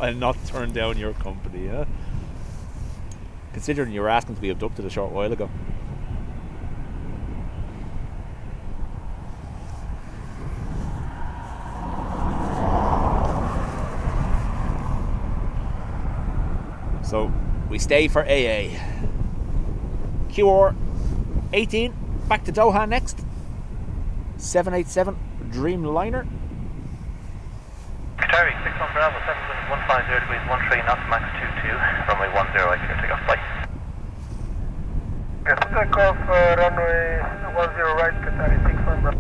I'll not turn down your company, yeah? Considering you were asking to be abducted a short while ago. So we stay for AA. QR 18 back to Doha next. 787 Dreamliner. Qatari 61 Bravo, 7.150 degrees, 13 knots, max 22, runway 10 right clear takeoff, bye. Yes, takeoff, runway 10 right, Qatari 61 Bravo.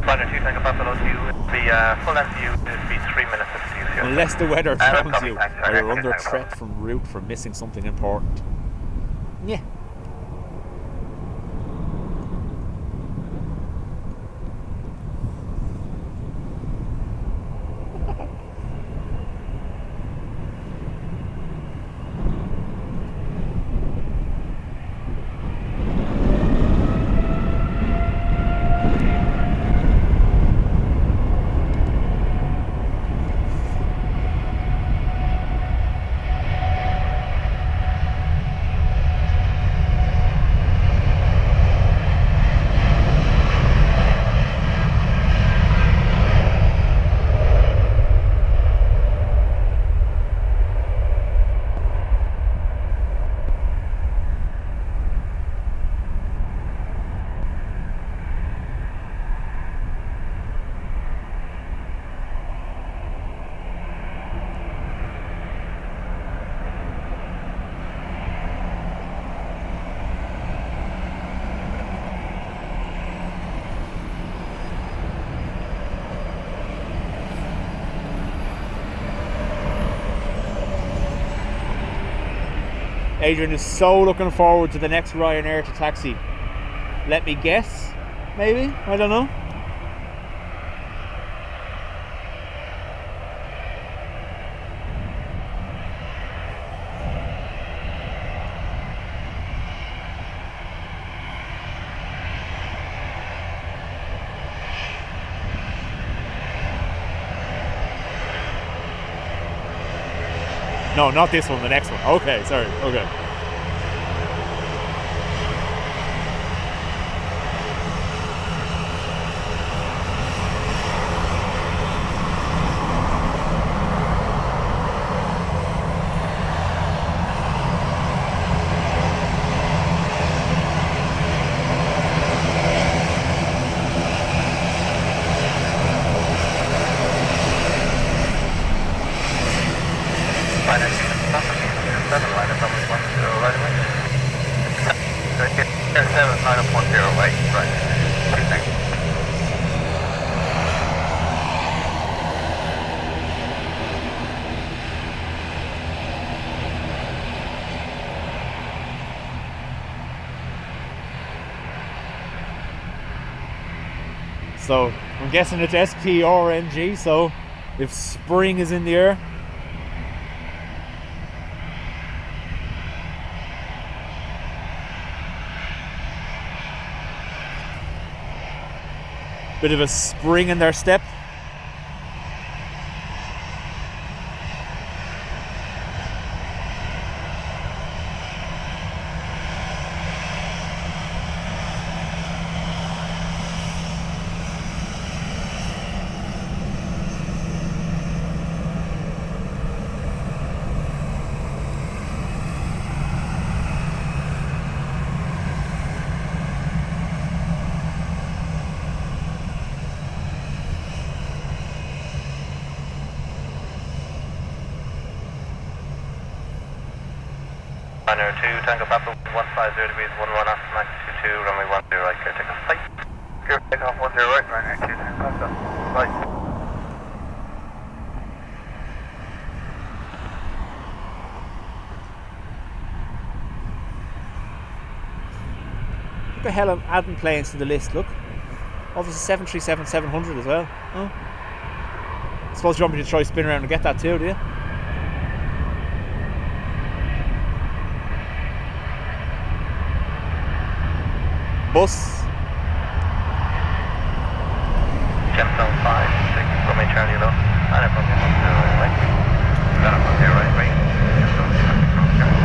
Liner 2, Tango Buffalo 2, the full length view would be 3 minutes 50 here. Unless the weather that's throws you, thanks, or you're under thanks, threat from route for missing something important. Yeah. Adrian is so looking forward to the next Ryanair to taxi. Let me guess, maybe? I don't know. No, not this one, the next one. Okay, sorry, okay. Liner 2, Buffalo 7, line up runway 10 So I'm guessing it's SP or NG, so if spring is in the air. Bit of a spring in their step. Runway 2, Tango Papa, 150 degrees, 11 off, max 22, runway 10 right, clear takeoff, flight. Clear takeoff 10 right, runway 2, Tango Papa, flight. Look at hell I'm adding planes to the list, look. Oh, there's a 737-700 as well. Oh. I suppose you want me to try spin around and get that too, do you? Bus. Gemstone 5, 6, Romeo Charlie low, line up on the 10 right, line up on the right, right, Gemstone 6, Romeo Charlie.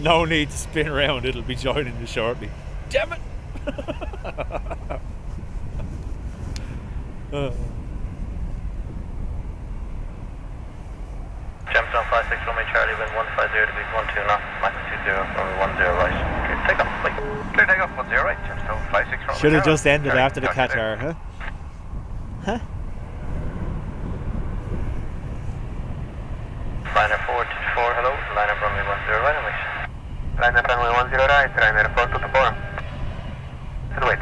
No need to spin around, it'll be joining you shortly. Damn it! Gemstone 5, 6, Romeo Charlie, wind 150 degrees, 12 knots, max 20, runway 10 right, clear takeoff, flight. Clear takeoff 10 right, Gemstone 5, 6, Romeo Should have Charlie. just ended Charlie, after the Charlie, Qatar, huh? Huh? Liner 424, hello, liner runway 10 right, and Liner runway 10 right, liner 424. Still wait.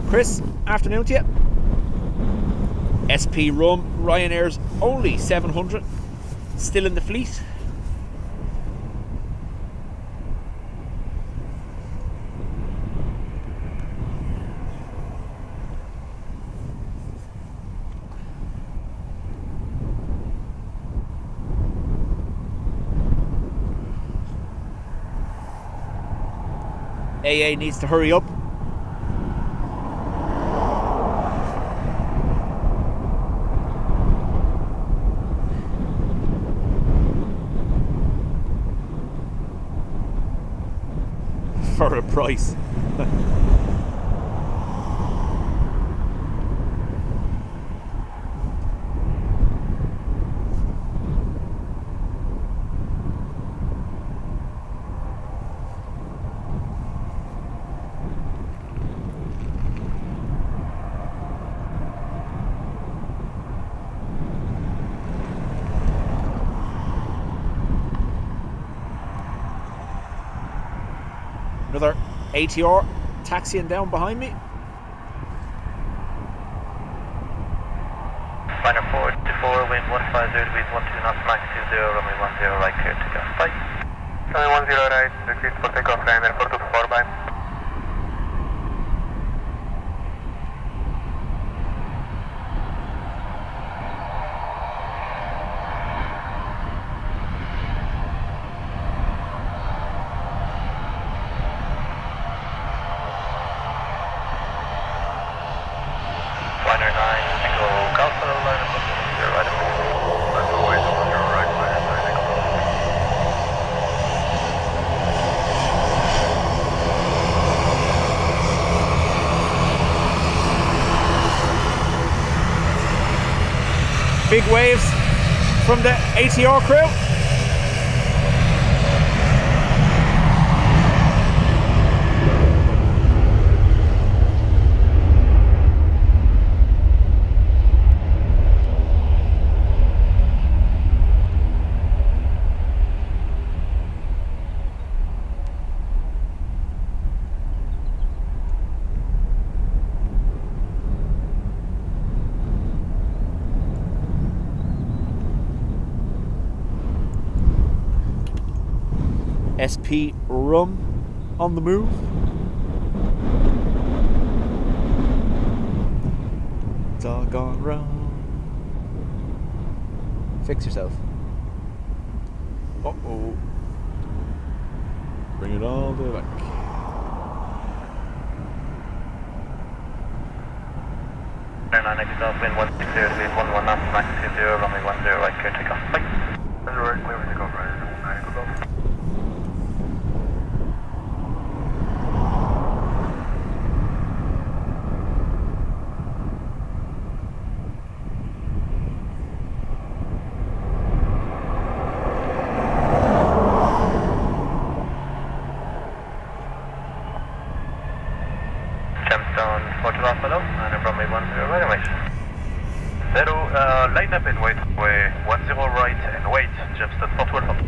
Chris, afternoon to you. SP Rum, Ryanair's only 700, still in the fleet. AA needs to hurry up. For a price. Another ATR taxiing down behind me. Liner 424, wind 150 degrees, 12 knots, max 20, runway 10 right, clear to go. Bye. Runway 10 right, decrease for takeoff, and airport to 4, bye. Liner 9, Echo Alpha, liner 10 right, Runway 10 right, liner 9, Echo. Big waves from the ATR crew. SP rum on the move. It's all gone wrong. Fix yourself. Uh-oh. Bring it all the way back. Liner 9, exit off, wind 160 degrees, 11 knots, max 20, runway 10 right, clear to go. Bye. Right, clear to go, right, 9, Echo Golf. Gemstone, 40 off below, and runway 10 right away. Line up and wait, way 10 right and wait, Gemstone 412.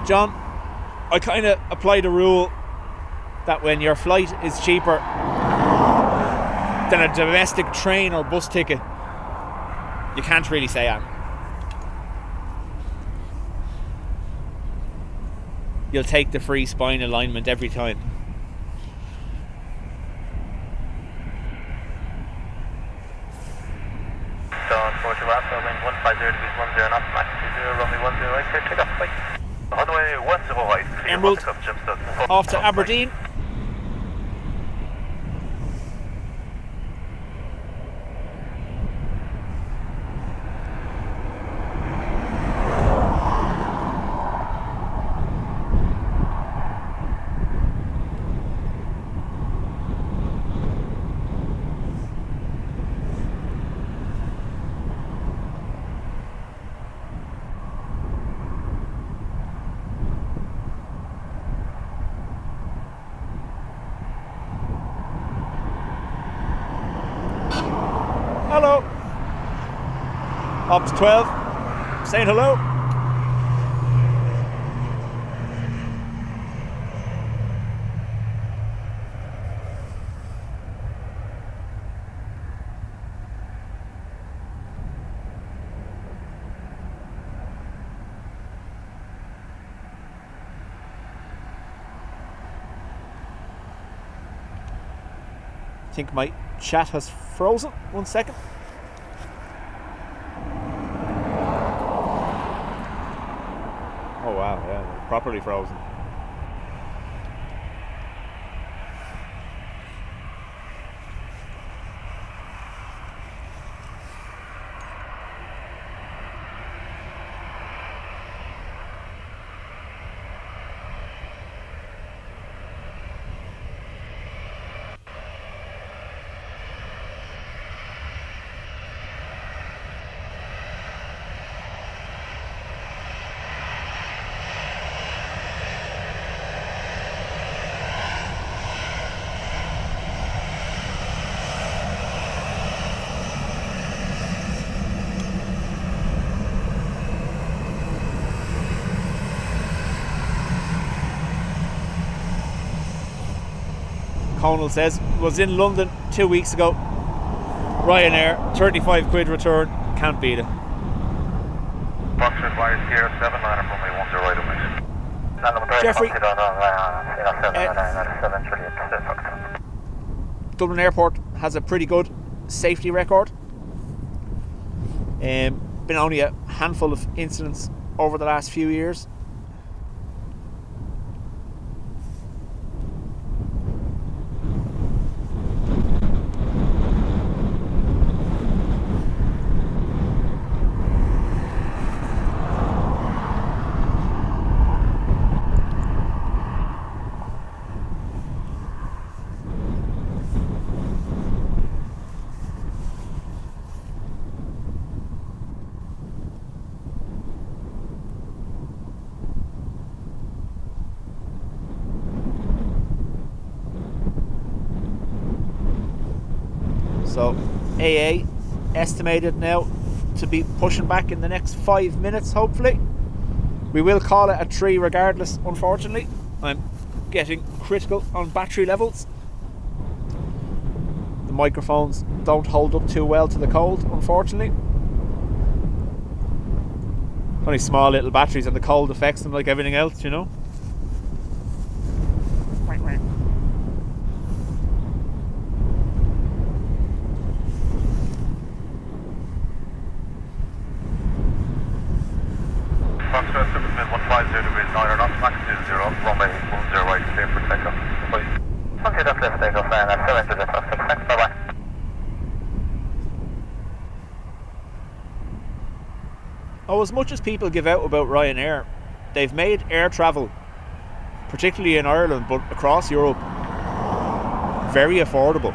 John, I kind of applied a rule that when your flight is cheaper than a domestic train or bus ticket, you can't really say I'm. You'll take the free spine alignment every time. Down 40 Alpha, wind 150 degrees, 10 knots, max 20, runway 10 right, clear to go. Bye. Runway 10 right, clear Emerald, for takeoff, Gemstone. off to Aberdeen. Hello. Up to 12. Saying hello. I think my chat has frozen. 1 second. Oh wow, yeah, they're properly frozen. Conal says. Was in London 2 weeks ago. Ryanair, 35 quid return, can't beat it. Foxtrot Wire Sierra 7 line from me 10 right away. Jeffrey, Dublin Airport has a pretty good safety record. Been only a handful of incidents over the last few years. So AA estimated now to be pushing back in the next 5 minutes, hopefully. We will call it a 3 regardless, unfortunately. I'm getting critical on battery levels. The microphones don't hold up too well to the cold, unfortunately. Only small little batteries, and the cold affects them like everything else, you know. Foxtrot 150 degrees 9 knots, max 20, runway 10 right, clear for takeoff. 20 left left takeoff, and 7 left left, thanks, bye bye. Oh, as much as people give out about Ryanair, they've made air travel, particularly in Ireland, but across Europe, very affordable.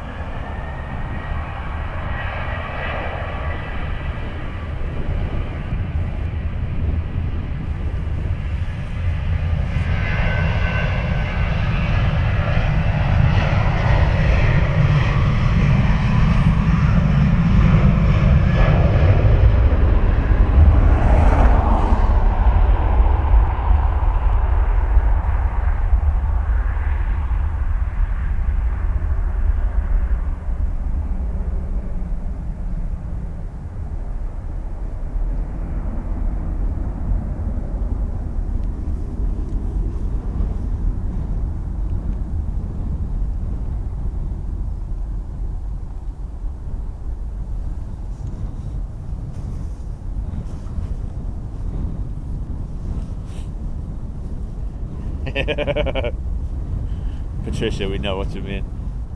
Patricia, we know what you mean.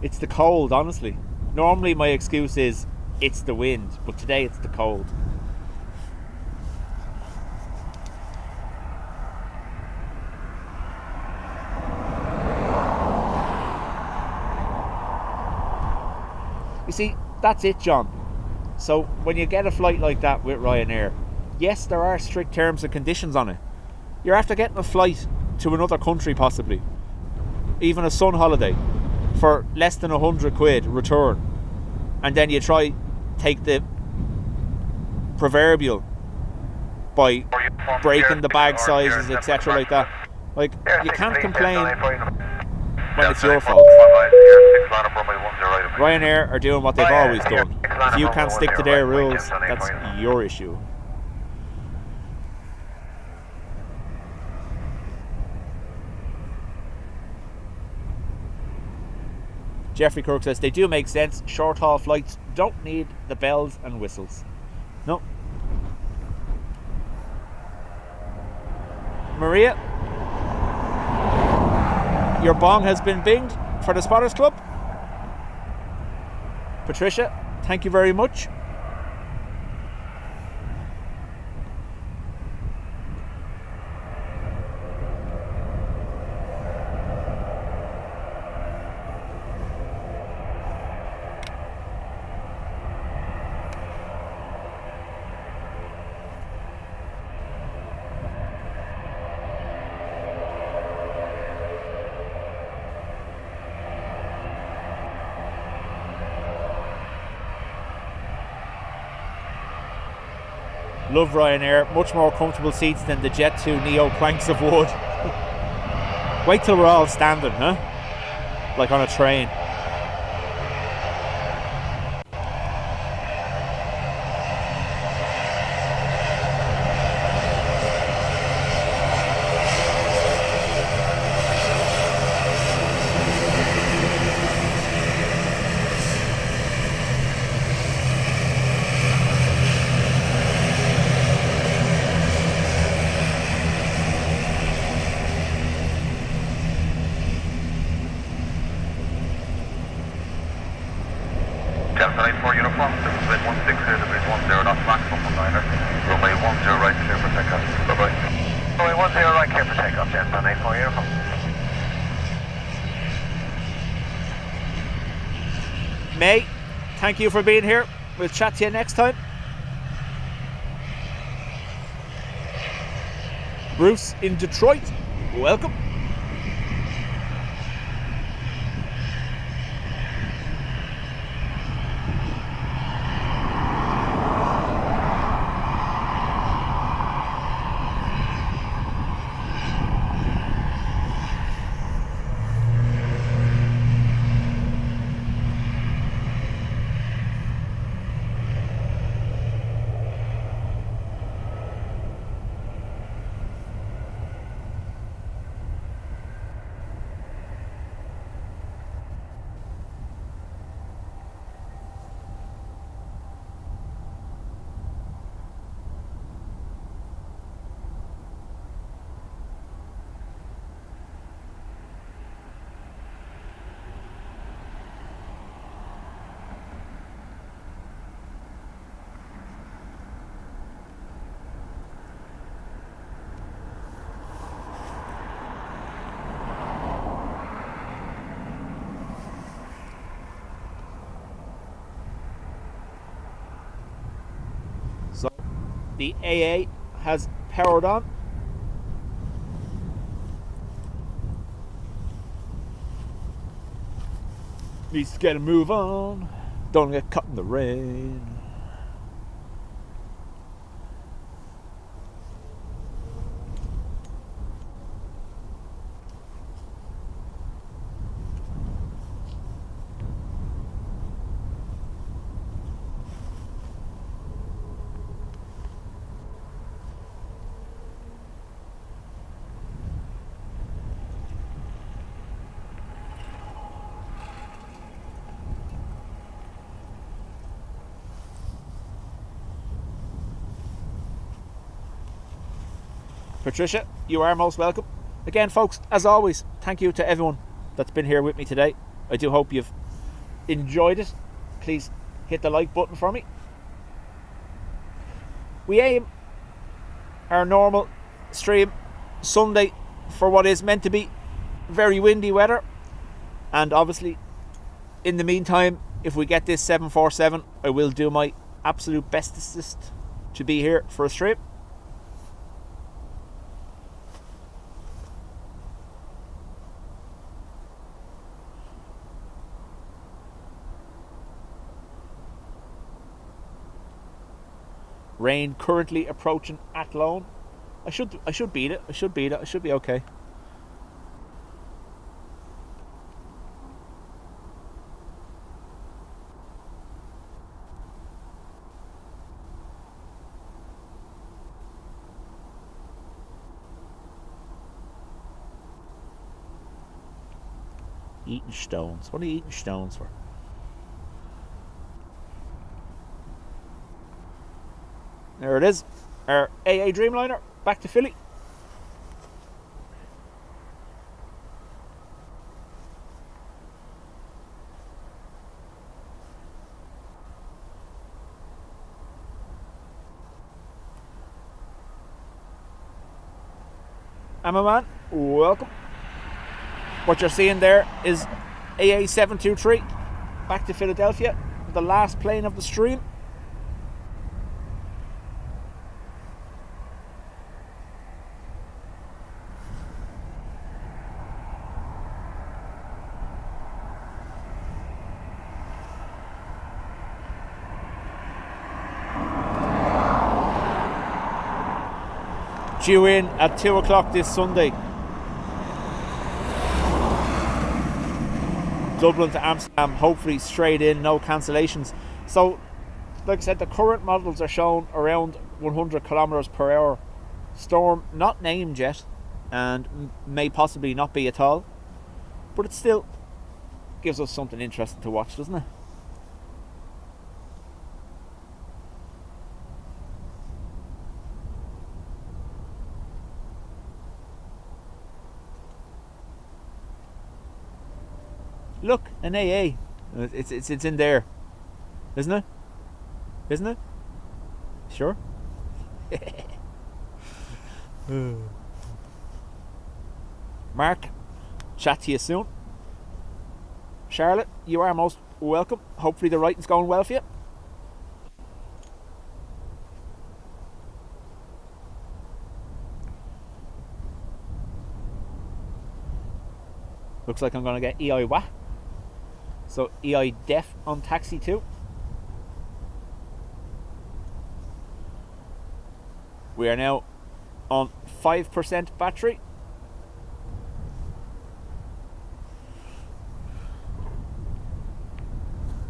It's the cold, honestly. Normally my excuse is it's the wind, but today it's the cold. You see, that's it, John. So when you get a flight like that with Ryanair, yes, there are strict terms and conditions on it. You're after getting a flight to another country, possibly even a sun holiday, for less than 100 quid return, and then you try take the proverbial by breaking the bag sizes, etc. like that. Like, you can't complain when it's your fault. Ryanair are doing what they've always done. If you can't stick to their rules, that's your issue. Jeffrey Kirk says they do make sense. Short haul flights don't need the bells and whistles. No. Maria, your bong has been binged for the Spotters Club. Patricia, thank you very much. Love Ryanair, much more comfortable seats than the Jet 2 Neo planks of wood. Wait till we're all standing, huh? Like on a train. 10 right, clear for takeoff. Bye-bye. Runway 10 right, clear for takeoff, gents, on 84 uniform. May, thank you for being here. We'll chat to you next time. Bruce in Detroit, welcome. The AA has powered on. Needs to get a move on. Don't get caught in the rain. Patricia, you are most welcome. Again, folks, as always, thank you to everyone that's been here with me today. I do hope you've enjoyed it. Please hit the like button for me. We aim our normal stream Sunday for what is meant to be very windy weather. And obviously, in the meantime, if we get this 747, I will do my absolute bestest to be here for a stream. Rain currently approaching Athlone. I should beat it. I should be okay. Eating stones. What are you eating stones for? There it is, our AA Dreamliner, back to Philly. Amma man, welcome. What you're seeing there is AA 723, back to Philadelphia, the last plane of the stream. Due in at 2 o'clock this Sunday. Dublin to Amsterdam, hopefully straight in, no cancellations. So, like I said, the current models are shown around 100 kilometers per hour. Storm not named yet, and may possibly not be at all. But it still gives us something interesting to watch, doesn't it? Look, an AA. It's in there, isn't it? Isn't it? Sure. Mark, chat to you soon. Charlotte, you are most welcome. Hopefully the writing's going well for you. Looks like I'm going to get EIWA. So EIDF on taxi too. We are now on 5% battery.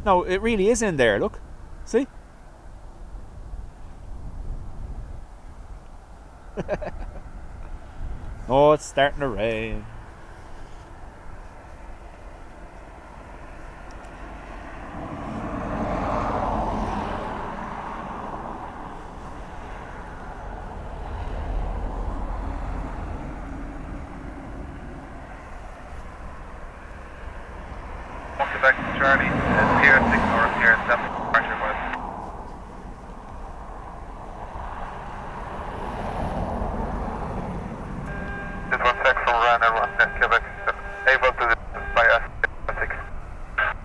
No, it really is in there, look. See? Oh, it's starting to rain. Quebec Charlie, Sierra 6 or Sierra 7, departure west. This was Sec from Ran, everyone, Quebec, able to by us, Sierra 6.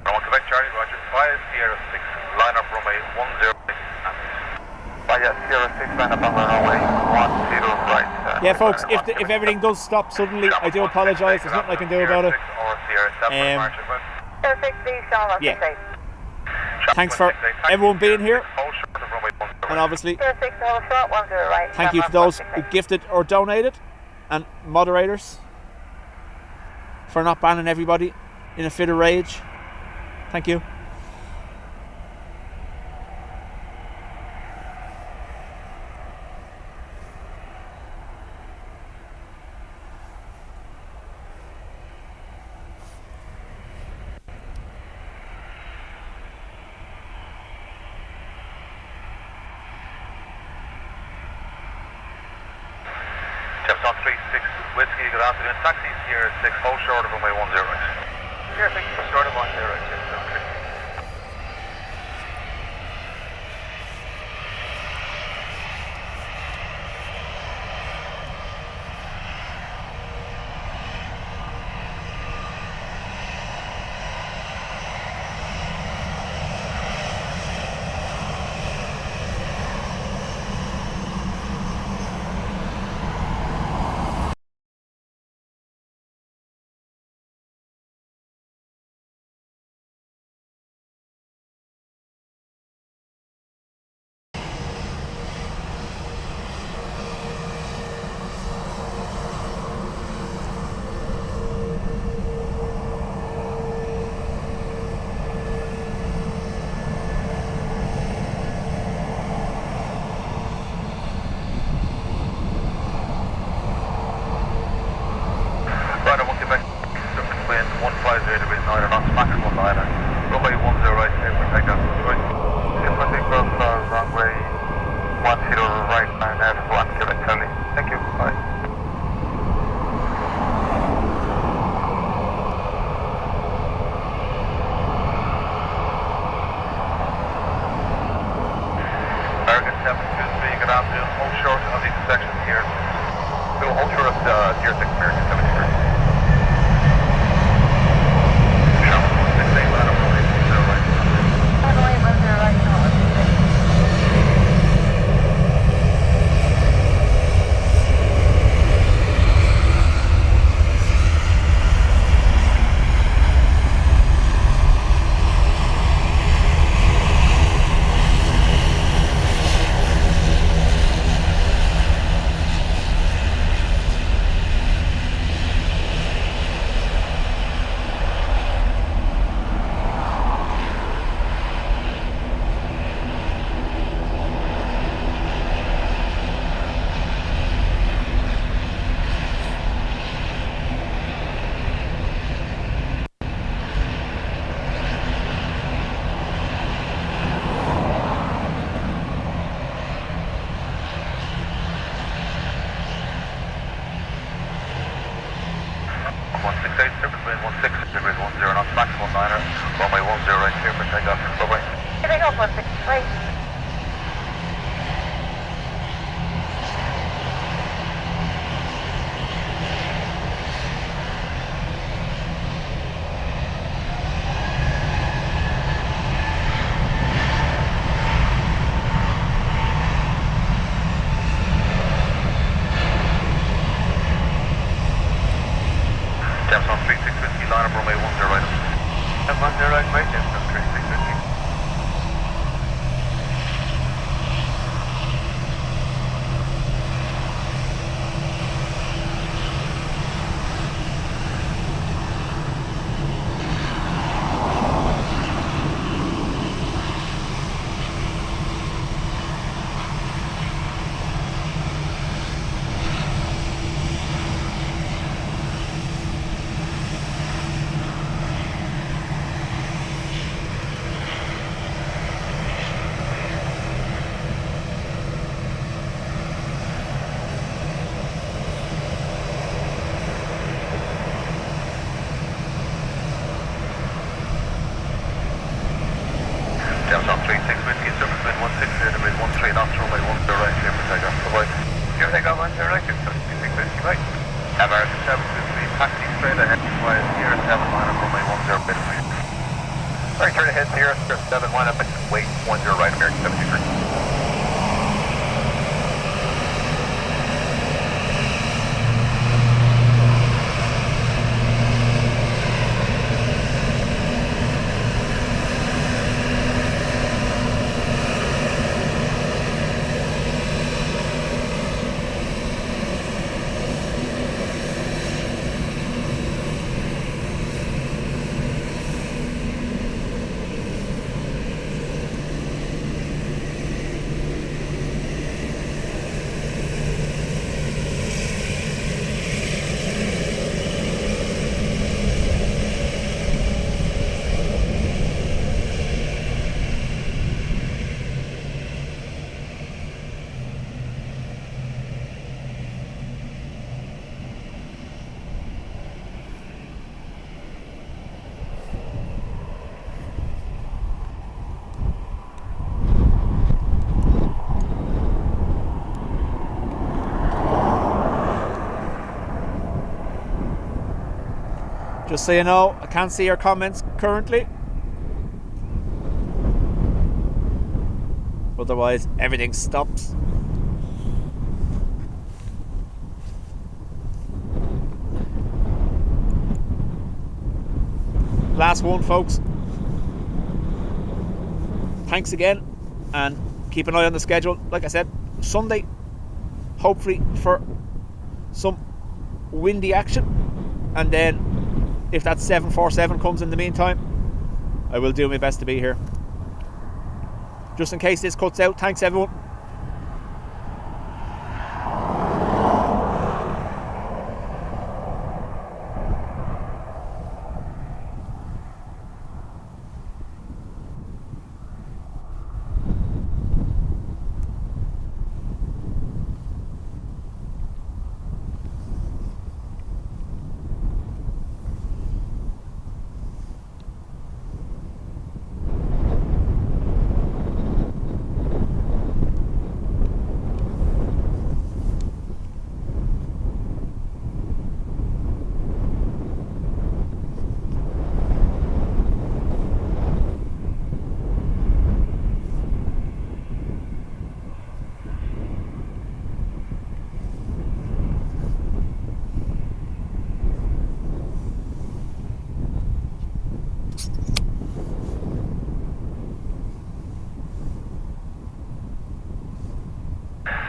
From Quebec Charlie, Roger, via Sierra 6, line up runway 10 and via Sierra 6, line up on runway 10 right. Yeah, folks, if everything does stop suddenly, I do apologise, there's nothing I can do about it. Or Sierra 7, departure west. Yeah. Thanks for everyone being here, and obviously thank you to those who gifted or donated, and moderators for not banning everybody in a fit of rage. Thank you. Jefferson 36 Whiskey, good afternoon. Taxi Sierra 6, hold short of runway 10 right. Sierra 6, short of 10 right, Jefferson 36. line up runway 10 right. 10 right, mate, yes, 3650. Delta 36 whiskey, surface wind 16 to mid 13 knots, runway 10 right, clear for takeoff. Bye-bye. Clear for takeoff, 10 right, 36 50, bye. American 723, taxi straight ahead via Sierra 7 line up runway 10 bit. Alright, turn ahead, Sierra 7 line up and wait 10 right, American 723. Just so you know, I can't see your comments currently. Otherwise, everything stops. Last one, folks. Thanks again, and keep an eye on the schedule. Like I said, Sunday, hopefully for some windy action, and then if that 747 comes in the meantime, I will do my best to be here. Just in case this cuts out, thanks everyone.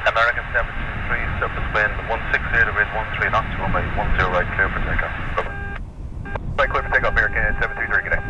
American 723, surface wind 160 to mid 13 knots, runway 10 right, clear for takeoff. Bye-bye. Right, clear for takeoff, American 723, good day.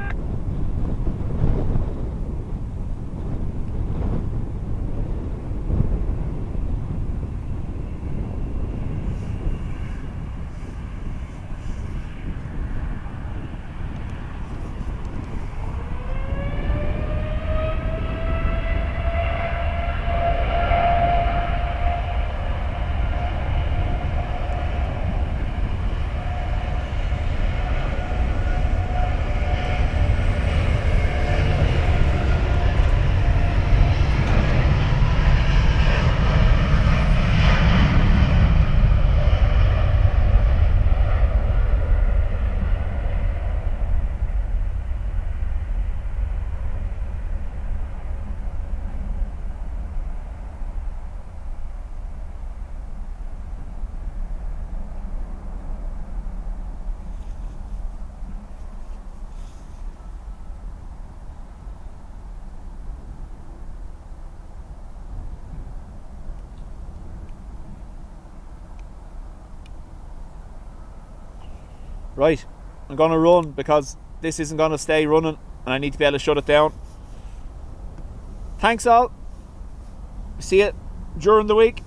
Right, I'm going to run because this isn't going to stay running and I need to be able to shut it down. Thanks all. See you during the week.